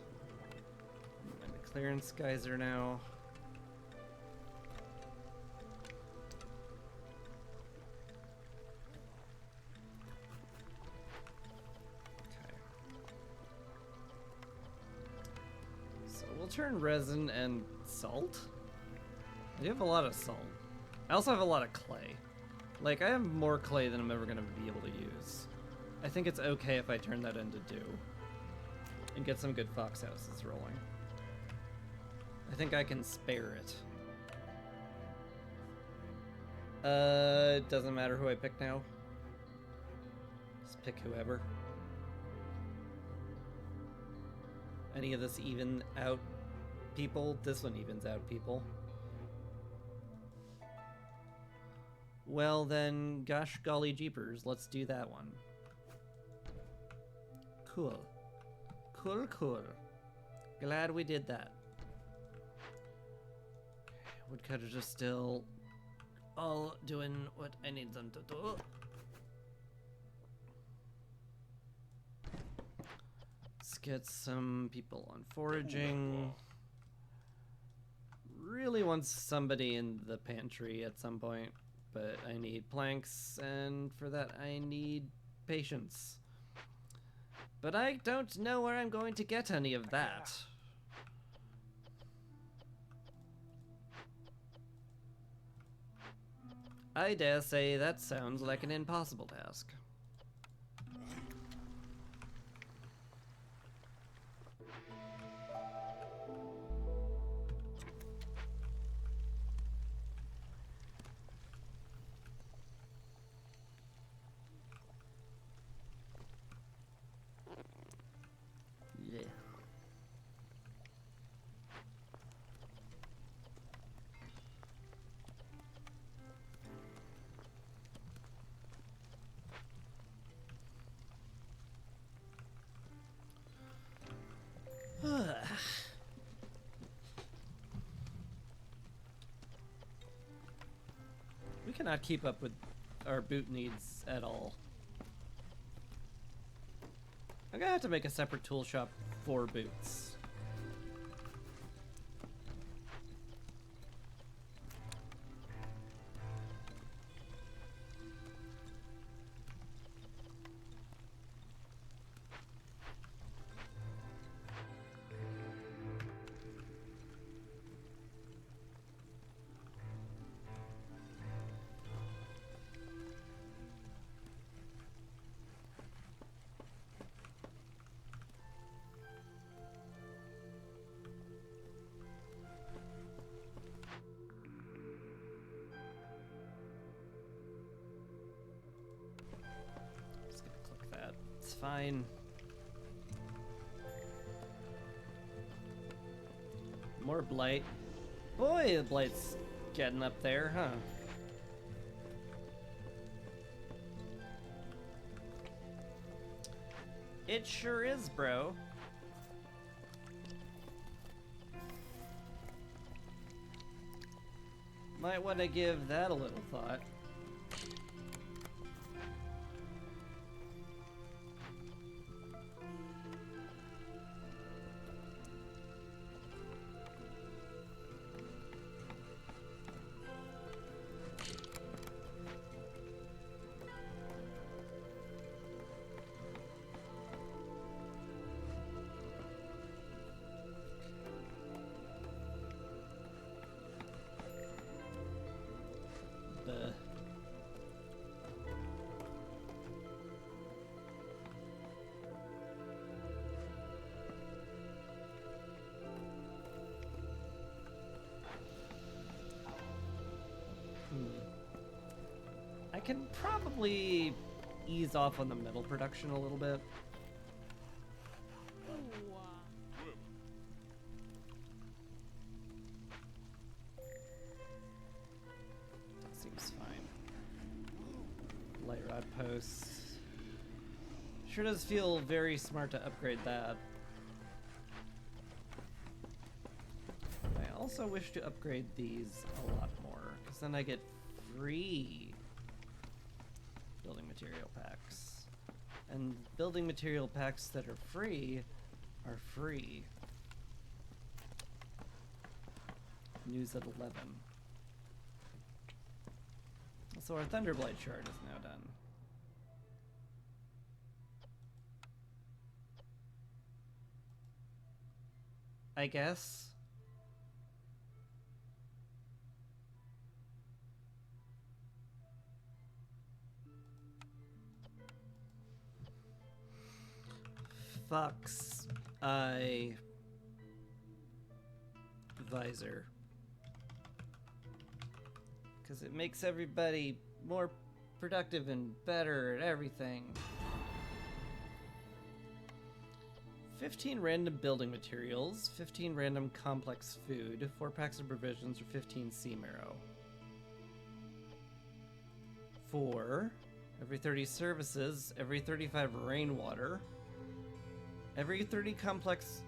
I'm a clearance geyser now. Turn resin and salt. I do have a lot of salt. I also have a lot of clay. Like, I have more clay than I'm ever going to be able to use. I think it's okay if I turn that into dew. And get some good fox houses rolling. I think I can spare it. It doesn't matter who I pick now. Just pick whoever. Any of this even out people? This one evens out people. Well then, gosh golly jeepers, let's do that one. Cool. Cool, cool. Glad we did that. Woodcutters are still all doing what I need them to do. Let's get some people on foraging. Really want somebody in the pantry at some point, but I need planks, and for that I need patience. But I don't know where I'm going to get any of that. I dare say that sounds like an impossible task. Yeah. We cannot keep up with our boot needs at all. I'm gonna have to make a separate tool shop for boots. Just gonna click that. It's fine. More blight. Boy, the blight's getting up there, huh? It sure is, bro. Might want to give that a little thought. The I can probably ease off on the metal production a little bit. Ooh. That seems fine. Light rod posts. Sure does feel very smart to upgrade that. I also wish to upgrade these a lot more, because then I get free building material packs. And building material packs that are free are free. News at 11. So our Thunderblight shard is now done. I guess. Fox Eye Visor. Because it makes everybody more productive and better at everything. 15 random building materials, 15 random complex food, 4 packs of provisions, or 15 sea marrow. 4 every 30 services, every 35 rainwater. Every 30 complex...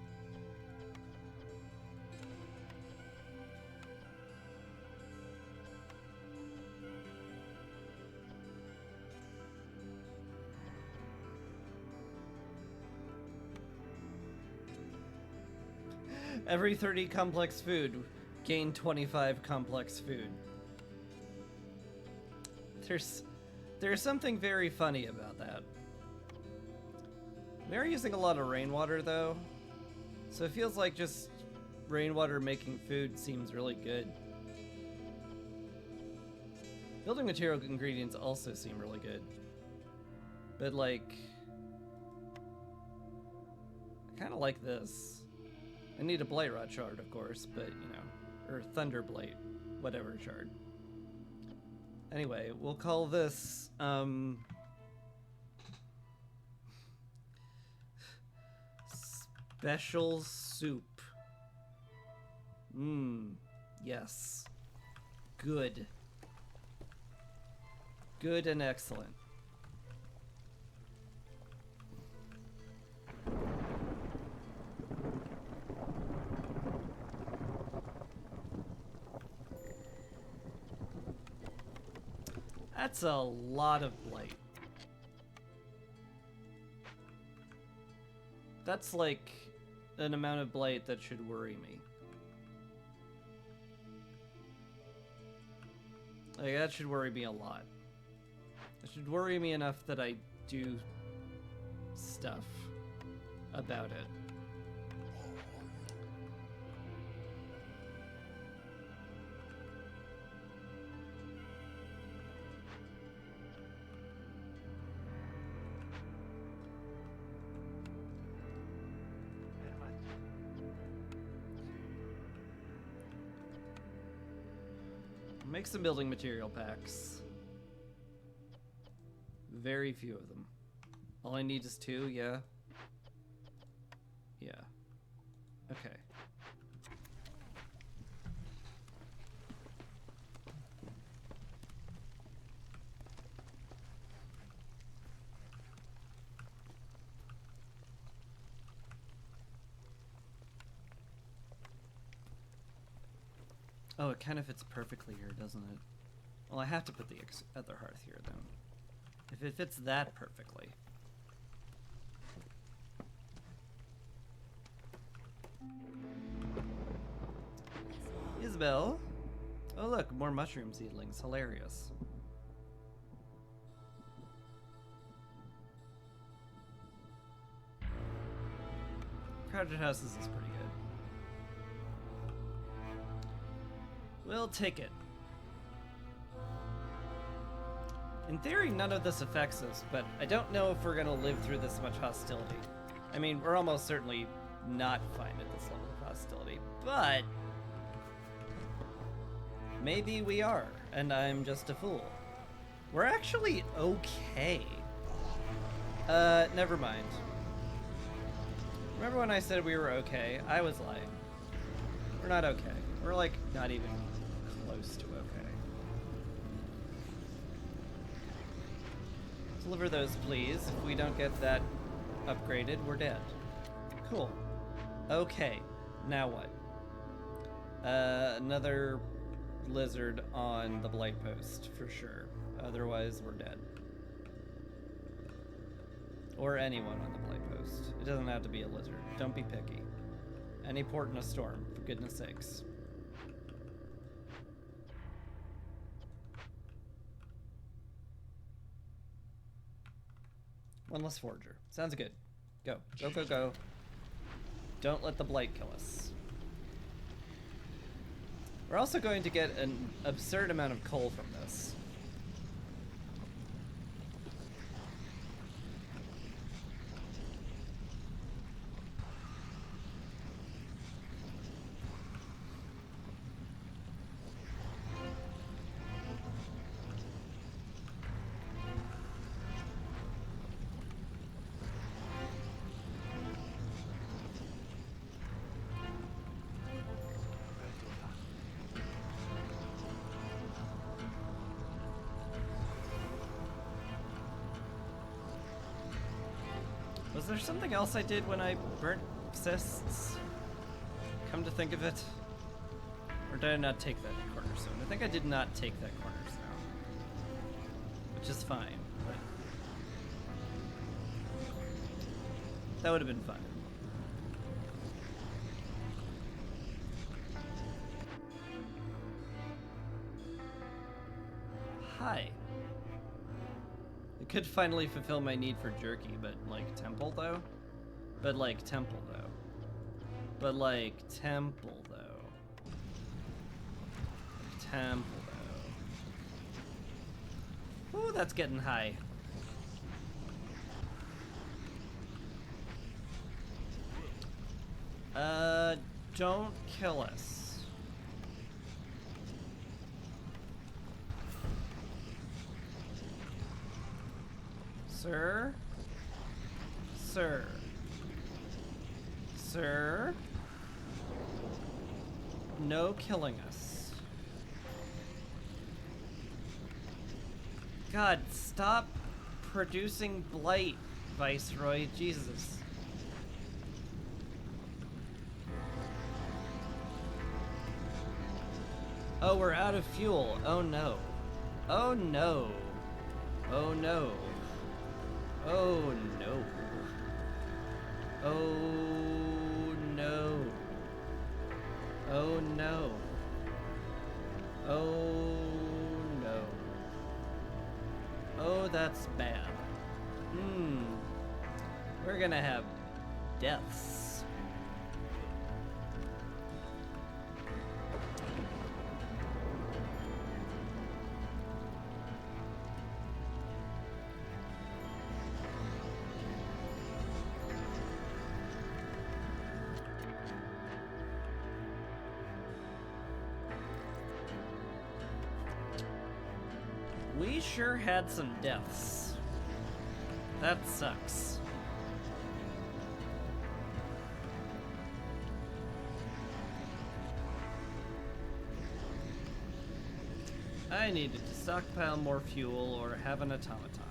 Every 30 complex food, gain 25 complex food. There's something very funny about that. We are using a lot of rainwater though, so it feels like just rainwater making food seems really good. Building material ingredients also seem really good. But like, I kind of like this. I need a Blight Rot shard, of course, but you know, or Thunder Blight, whatever shard. Anyway, we'll call this, Special Soup. Yes. Good. Good and excellent. That's a lot of blight. That's like an amount of blight that should worry me. Like, that should worry me a lot. It should worry me enough that I do stuff about it. Make some building material packs. Very few of them. All I need is 2, yeah? Yeah. Okay. Oh, it kind of fits perfectly here, doesn't it? Well, I have to put the other hearth here, then. If it fits that perfectly. Isabel? Oh look, more mushroom seedlings. Hilarious. Crowded houses is pretty good. We'll take it. In theory, none of this affects us, but I don't know if we're gonna live through this much hostility. I mean, we're almost certainly not fine at this level of hostility, but maybe we are, and I'm just a fool. We're actually okay. Never mind. Remember when I said we were okay? I was lying. We're not okay. We're like not even close to okay. Deliver those, please. If we don't get that upgraded, we're dead. Cool. Okay. Now what? Another lizard on the blight post, for sure. Otherwise, we're dead. Or anyone on the blight post. It doesn't have to be a lizard. Don't be picky. Any port in a storm, for goodness sakes. One less forager. Sounds good. Go. Go, go, go. Don't let the blight kill us. We're also going to get an absurd amount of coal from this. Was there something else I did when I burnt cysts? Come to think of it. Or did I not take that cornerstone? I think I did not take that cornerstone. Which is fine, but that would have been fun. Hi. It could finally fulfill my need for jerky, but like temple though? But like temple though. But like temple though. Temple though. Ooh, that's getting high. Don't kill us. Sir? Sir? Sir? No killing us. God, stop producing blight, Viceroy. Jesus. Oh, we're out of fuel. Oh no. Oh no. Oh no. Oh no. Oh no. Oh no. Oh no. Oh, that's bad. We're gonna have deaths. We sure had some deaths. That sucks. I needed to stockpile more fuel or have an automaton.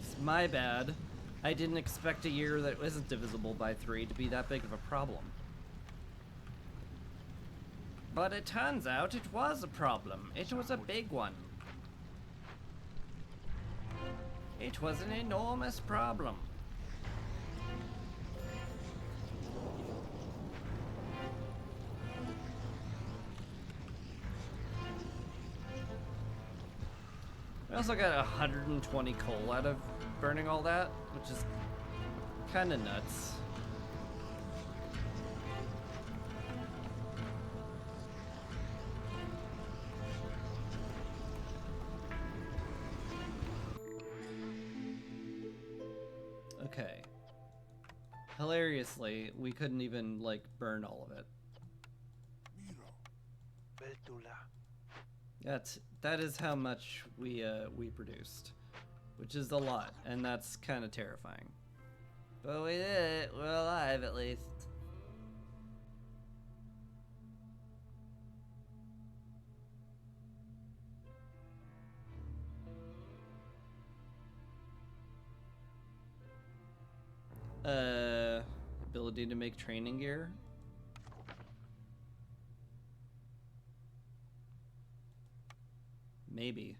It's my bad. I didn't expect a year that isn't divisible by 3 to be that big of a problem. But it turns out it was a problem. It was a big one. It was an enormous problem. We also got 120 coal out of burning all that, which is kind of nuts. Okay. Hilariously, we couldn't even, like, burn all of it. That is how much we produced. Which is a lot, and that's kind of terrifying. But we did it. We're alive, at least. Ability to make training gear. Maybe.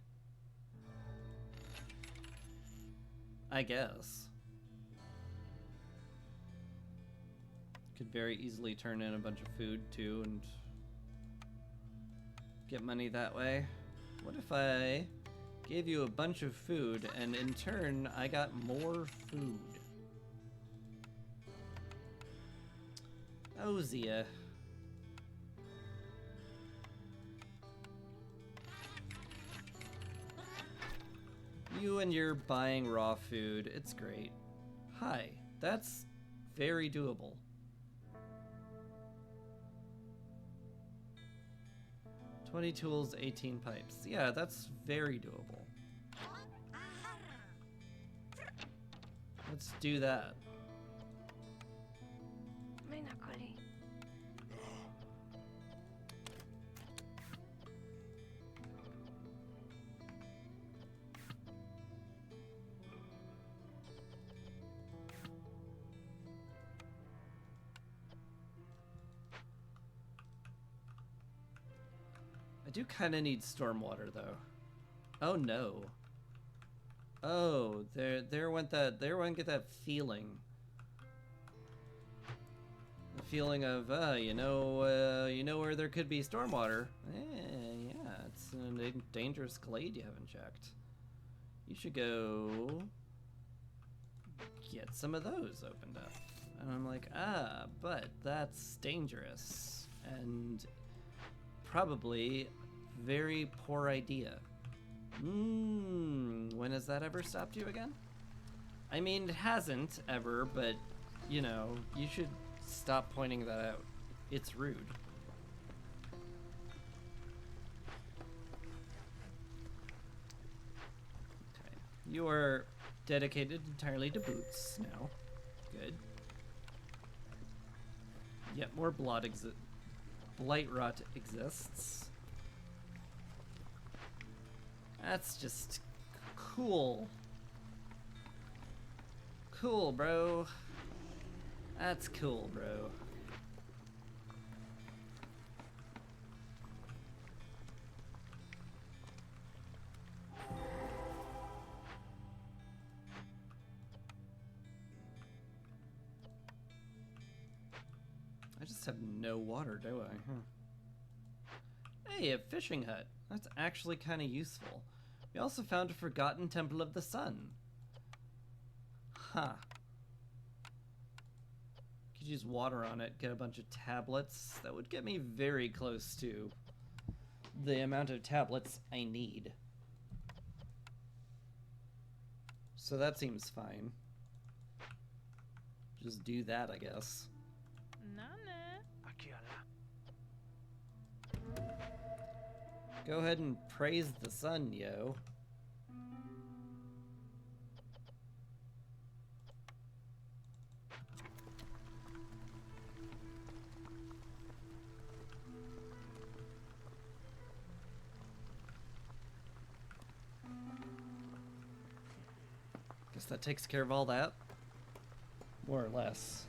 I guess. Could very easily turn in a bunch of food too and get money that way. What if I gave you a bunch of food and in turn I got more food? Oh, Zia. You and your buying raw food, it's great. Hi, that's very doable. 20 tools, 18 pipes. Yeah, that's very doable. Let's do that. do kind of need stormwater though. Oh no. Oh, there went get that feeling. The feeling of, you know where there could be stormwater. Yeah, it's a dangerous glade you haven't checked. You should go get some of those opened up. And I'm like, but that's dangerous and probably very poor idea. When has that ever stopped you again? I mean, it hasn't ever, but you know, you should stop pointing that out. It's rude. Okay. You are dedicated entirely to boots now. Good. Yet more blight rot exists. That's just cool. Cool, bro. That's cool, bro. I just have no water, do I? Hey, a fishing hut. That's actually kind of useful. We also found a forgotten Temple of the Sun. Huh. Could use water on it, get a bunch of tablets. That would get me very close to the amount of tablets I need. So that seems fine. Just do that, I guess. Go ahead and praise the sun, yo. Guess that takes care of all that. More or less.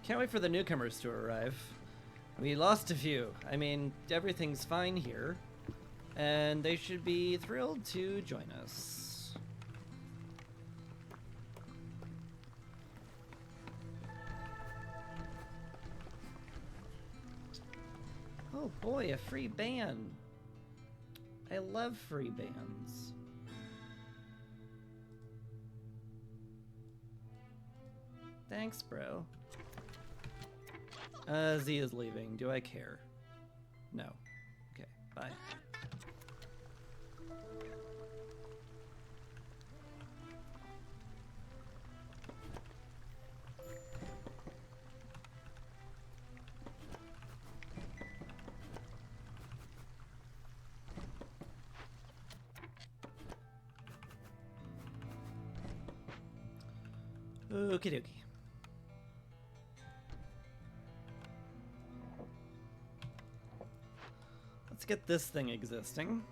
Can't wait for the newcomers to arrive. We lost a few. I mean, everything's fine here. And they should be thrilled to join us. Oh boy, a free band. I love free bands. Thanks, bro. Z is leaving. Do I care? No. Okay, bye. Okie dokie. Let's get this thing existing.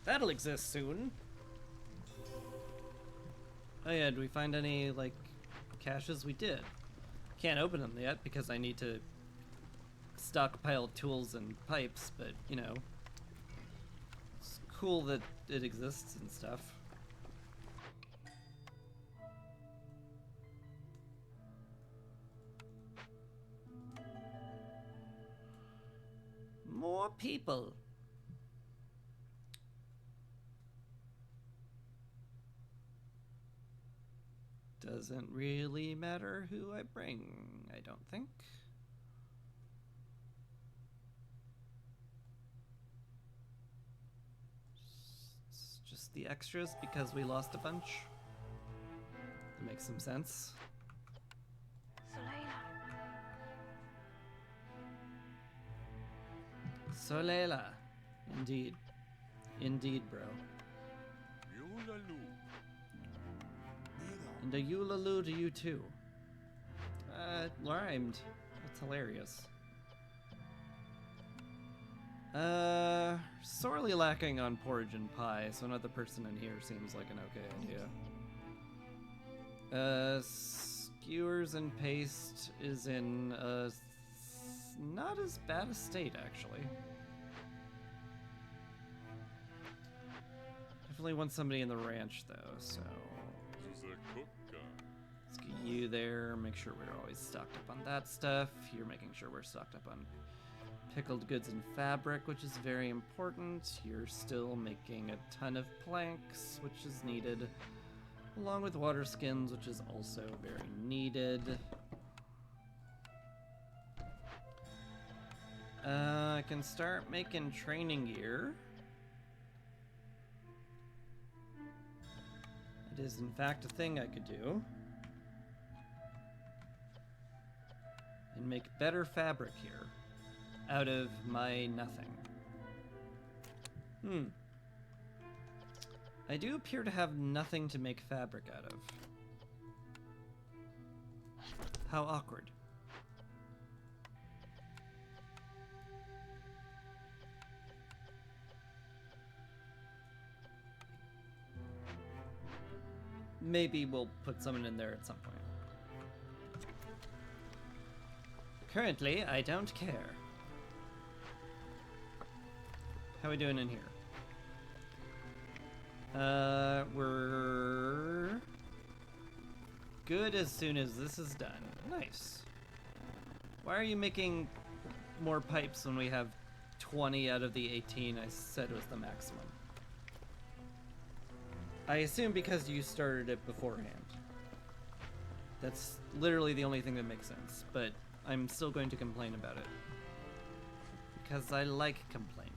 That'll exist soon. Oh yeah, did we find any, like, caches? We did. Can't open them yet because I need to stockpile tools and pipes, but, you know, it's cool that it exists and stuff. More people. Doesn't really matter who I bring, I don't think. It's just the extras because we lost a bunch. That makes some sense. Solela. Indeed. Indeed, bro. Yulalu. And a Eulalu to you too. Rhymed. That's hilarious. Sorely lacking on porridge and pie, so another person in here seems like an okay idea. Skewers and paste is in not as bad a state, actually. Definitely want somebody in the ranch, though, so... Let's get you there, make sure we're always stocked up on that stuff. You're making sure we're stocked up on pickled goods and fabric, which is very important. You're still making a ton of planks, which is needed, along with water skins, which is also very needed. I can start making training gear. It is, in fact, a thing I could do. And make better fabric here. Out of my nothing. I do appear to have nothing to make fabric out of. How awkward. Maybe we'll put someone in there at some point. Currently, I don't care. How we doing in here? We're good as soon as this is done. Nice. Why are you making more pipes when we have 20 out of the 18 I said was the maximum? I assume because you started it beforehand. That's literally the only thing that makes sense, but I'm still going to complain about it. Because I like complaining.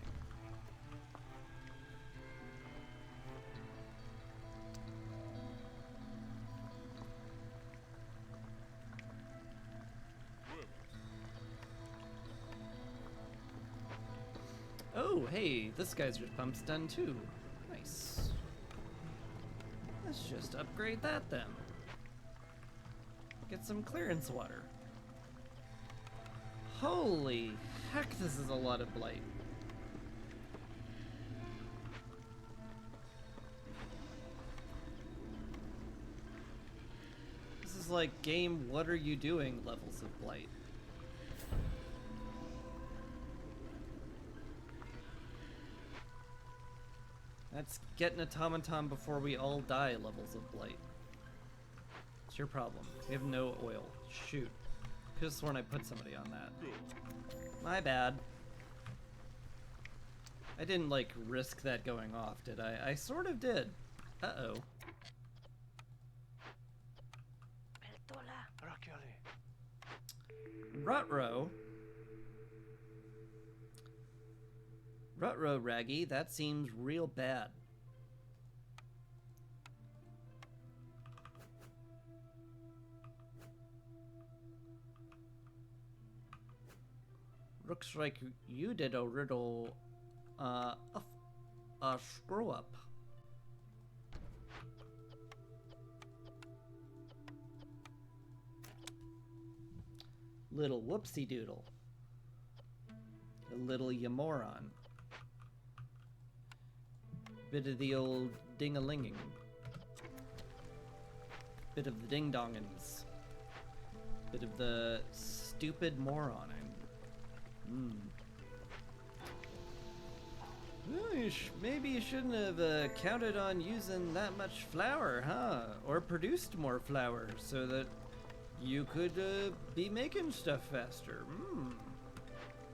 Oh, hey, this guy's pump's done too. Nice. Let's just upgrade that then. Get some clearance water. Holy heck, this is a lot of blight. This is like game what are you doing levels of blight. That's get an automaton before we all die levels of blight. It's your problem. We have no oil. Shoot. Could've sworn I put somebody on that. My bad. I didn't, like, risk that going off, did I? I sort of did. Uh-oh. Rutro. Rutro, Raggy, that seems real bad. Looks like you did a riddle, a screw up. Little whoopsie doodle. A little you moron. Bit of the old ding-a-linging. Bit of the ding-dongins. Bit of the stupid moroning. Well, maybe you shouldn't have counted on using that much flour, huh? Or produced more flour so that you could be making stuff faster.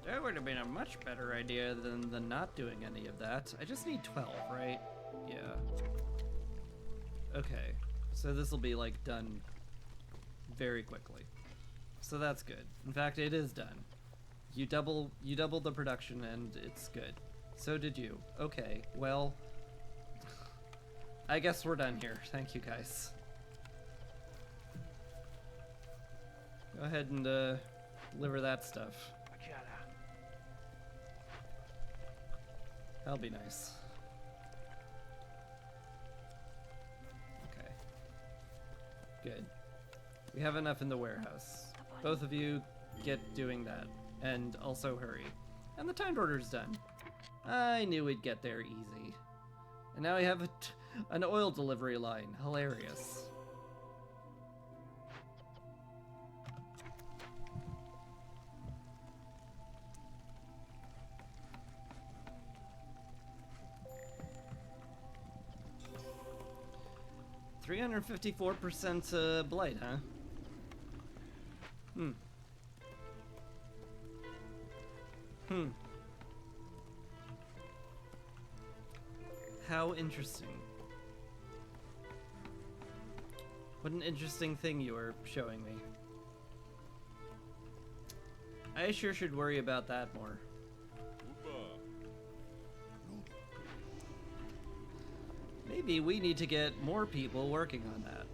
That would have been a much better idea than the not doing any of that. I just need 12, right? Yeah. Okay. So this will be, like, done very quickly. So that's good. In fact, it is done. You doubled the production and it's good. So did you. Okay, well... I guess we're done here. Thank you, guys. Go ahead and deliver that stuff. That'll be nice. Okay. Good. We have enough in the warehouse. Both of you get doing that. And also hurry. And the timed order's done. I knew we'd get there easy. And now we have an oil delivery line. Hilarious. $354% blight, huh? How interesting. What an interesting thing you were showing me. I sure should worry about that more. Maybe we need to get more people working on that.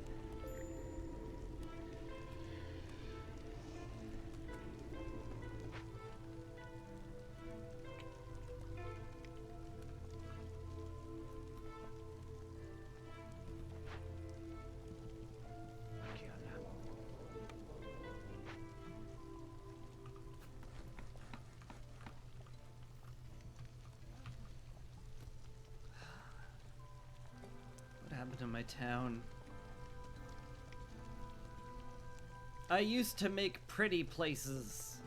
To my town. I used to make pretty places.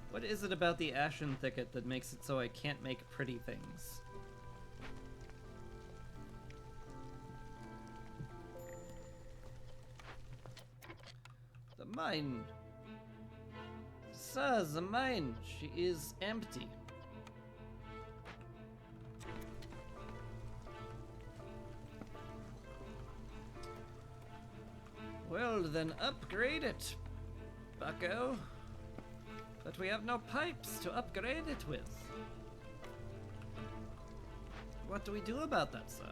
What is it about the Ashen Thicket that makes it so I can't make pretty things? The mine. Sir, the mine. She is empty. Well, then upgrade it, bucko. But we have no pipes to upgrade it with. What do we do about that, sir?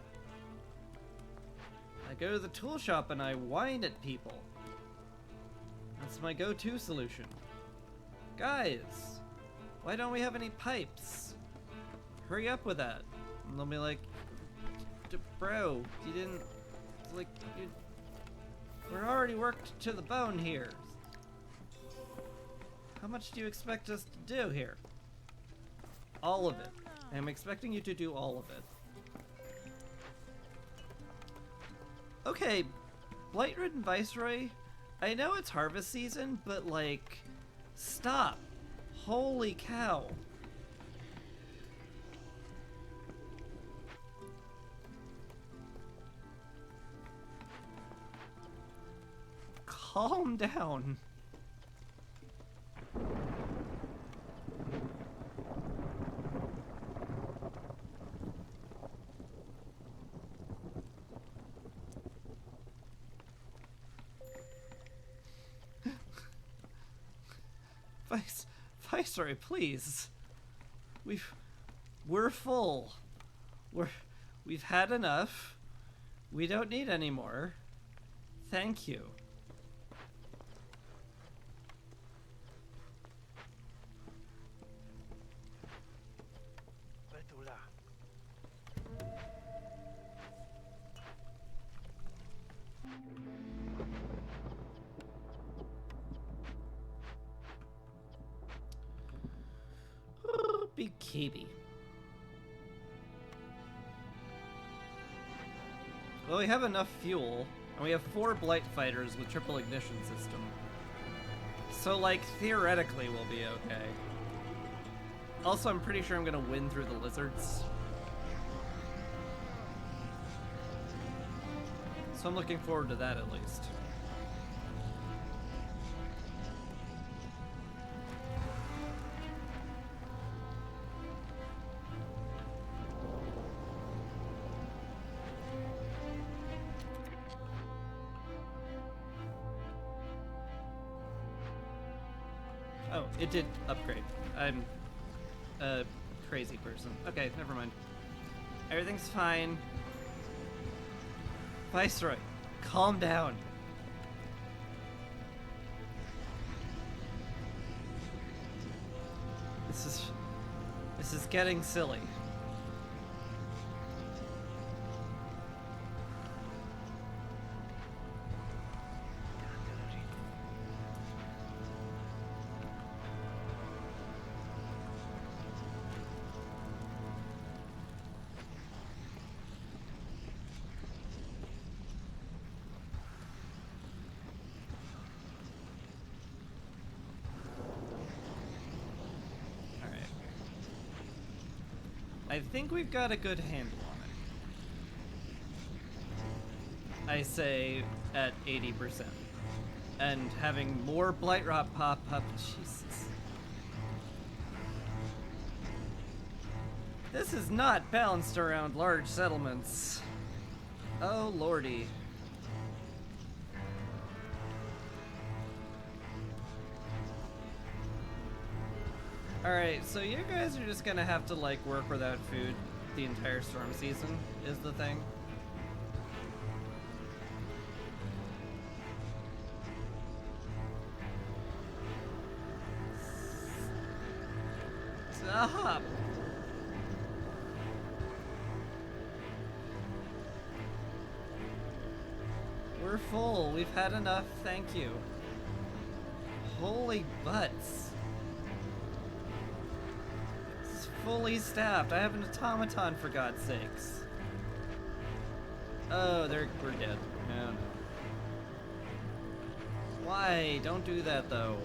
I go to the tool shop and I whine at people. That's my go-to solution. Guys, why don't we have any pipes? Hurry up with that. And they'll be like, bro, you didn't, like, we're already worked to the bone here. How much do you expect us to do here? All of it. I'm expecting you to do all of it. Okay, Blight-ridden Viceroy, I know it's harvest season, but like, stop. Holy cow. Calm down. Viceroy, please. We're full. We've had enough. We don't need any more. Thank you. Big KB. Well, we have enough fuel, and we have 4 Blight fighters with triple ignition system. So, like, theoretically we'll be okay. Also, I'm pretty sure I'm gonna win through the lizards. So I'm looking forward to that at least. Oh, it did upgrade. I'm a crazy person. Okay, never mind. Everything's fine. Viceroy, calm down. This is getting silly. I think we've got a good handle on it. I say at 80%. And having more Blightrot pop up, Jesus. This is not balanced around large settlements. Oh lordy. Alright, so you guys are just gonna have to, like, work without food the entire storm season, is the thing. Stop! We're full. We've had enough. Thank you. Holy butts. It's fully staffed. I have an automaton, for God's sakes. Oh, we're dead. No, no. Why? Don't do that, though.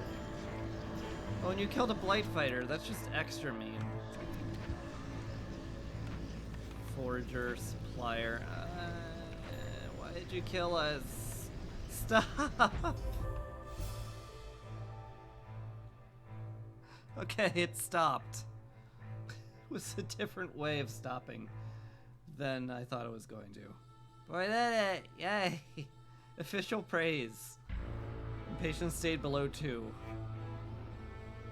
Oh, and you killed a Blight Fighter. That's just extra mean. Forger, supplier. Why did you kill us? Stop! Okay, it stopped. It was a different way of stopping than I thought it was going to. Boy, did it! Yay! Official praise. Impatience stayed below 2.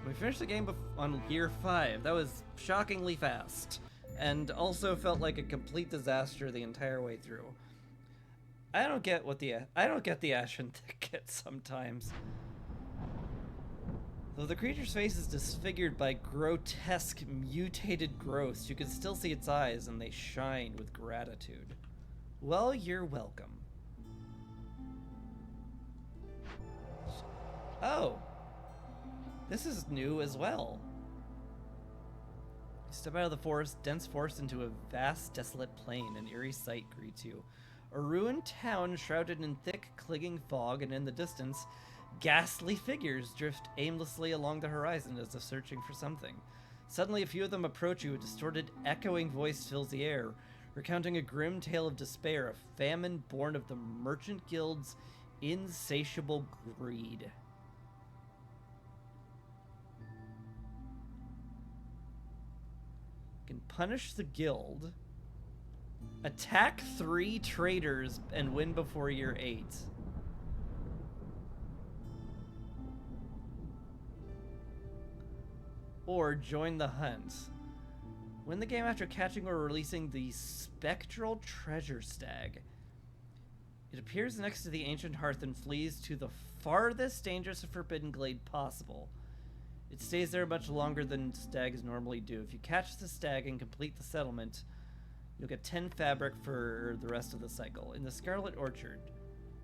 We finished the game on year 5. That was shockingly fast, and also felt like a complete disaster the entire way through. I don't get the Ashen Thicket sometimes. Though the creature's face is disfigured by grotesque, mutated growths, you can still see its eyes, and they shine with gratitude. Well, you're welcome. Oh! This is new as well. You step out of the dense forest into a vast, desolate plain. An eerie sight greets you. A ruined town shrouded in thick, clinging fog, and in the distance, ghastly figures drift aimlessly along the horizon as if searching for something. Suddenly, a few of them approach you. A distorted, echoing voice fills the air, recounting a grim tale of despair, a famine born of the Merchant Guild's insatiable greed. Can punish the guild, attack 3 traders, and win before year 8. Or join the hunt. Win the game after catching or releasing the Spectral Treasure Stag. It appears next to the ancient hearth and flees to the farthest dangerous and forbidden glade possible. It stays there much longer than stags normally do. If you catch the stag and complete the settlement, you'll get 10 fabric for the rest of the cycle. In the Scarlet Orchard.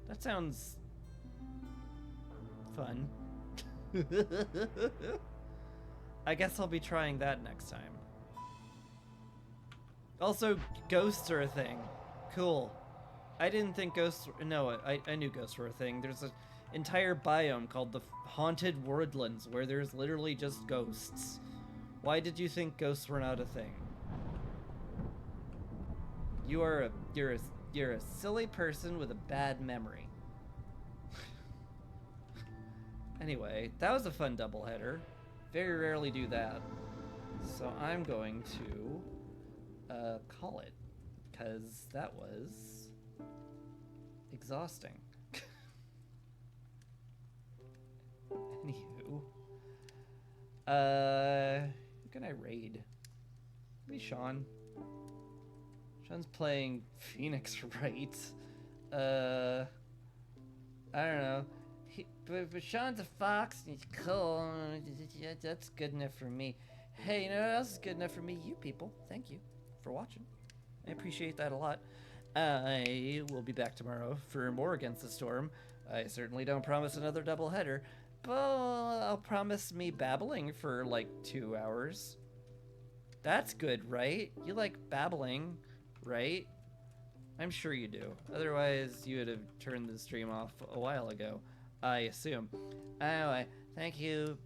That sounds fun. I guess I'll be trying that next time. Also, ghosts are a thing. Cool. I didn't think ghosts... No, I knew ghosts were a thing. There's an entire biome called the Haunted Woodlands where there's literally just ghosts. Why did you think ghosts were not a thing? You're a silly person with a bad memory. Anyway, that was a fun doubleheader. Very rarely do that. So I'm going to call it, because that was exhausting. Anywho, who can I raid? Maybe Sean. Sean's playing Phoenix Wright. I don't know. But Sean's a fox and he's cool. That's good enough for me. Hey, you know what else is good enough for me? You people. Thank you for watching. I appreciate that a lot. I will be back tomorrow for more Against the Storm. I certainly don't promise another double header, but I'll promise me babbling for like 2 hours. That's good, right? You like babbling, right? I'm sure you do. Otherwise, you would have turned the stream off a while ago, I assume. Anyway, thank you.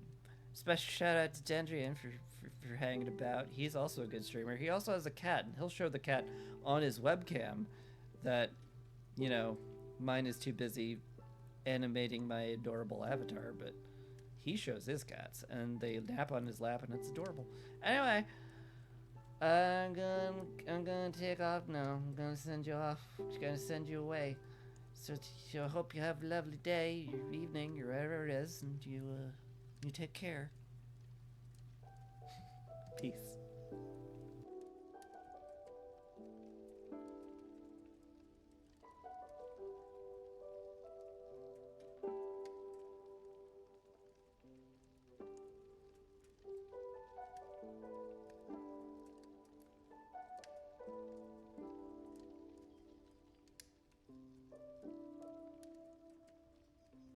Special shout out to Dendrian for hanging about. He's also a good streamer. He also has a cat, and he'll show the cat on his webcam that, you know, mine is too busy animating my adorable avatar, but he shows his cats, and they nap on his lap, and it's adorable. Anyway, I'm gonna take off now. I'm gonna send you off. I'm gonna send you away. So I hope you have a lovely day, or evening, or whatever it is, and you take care. Peace.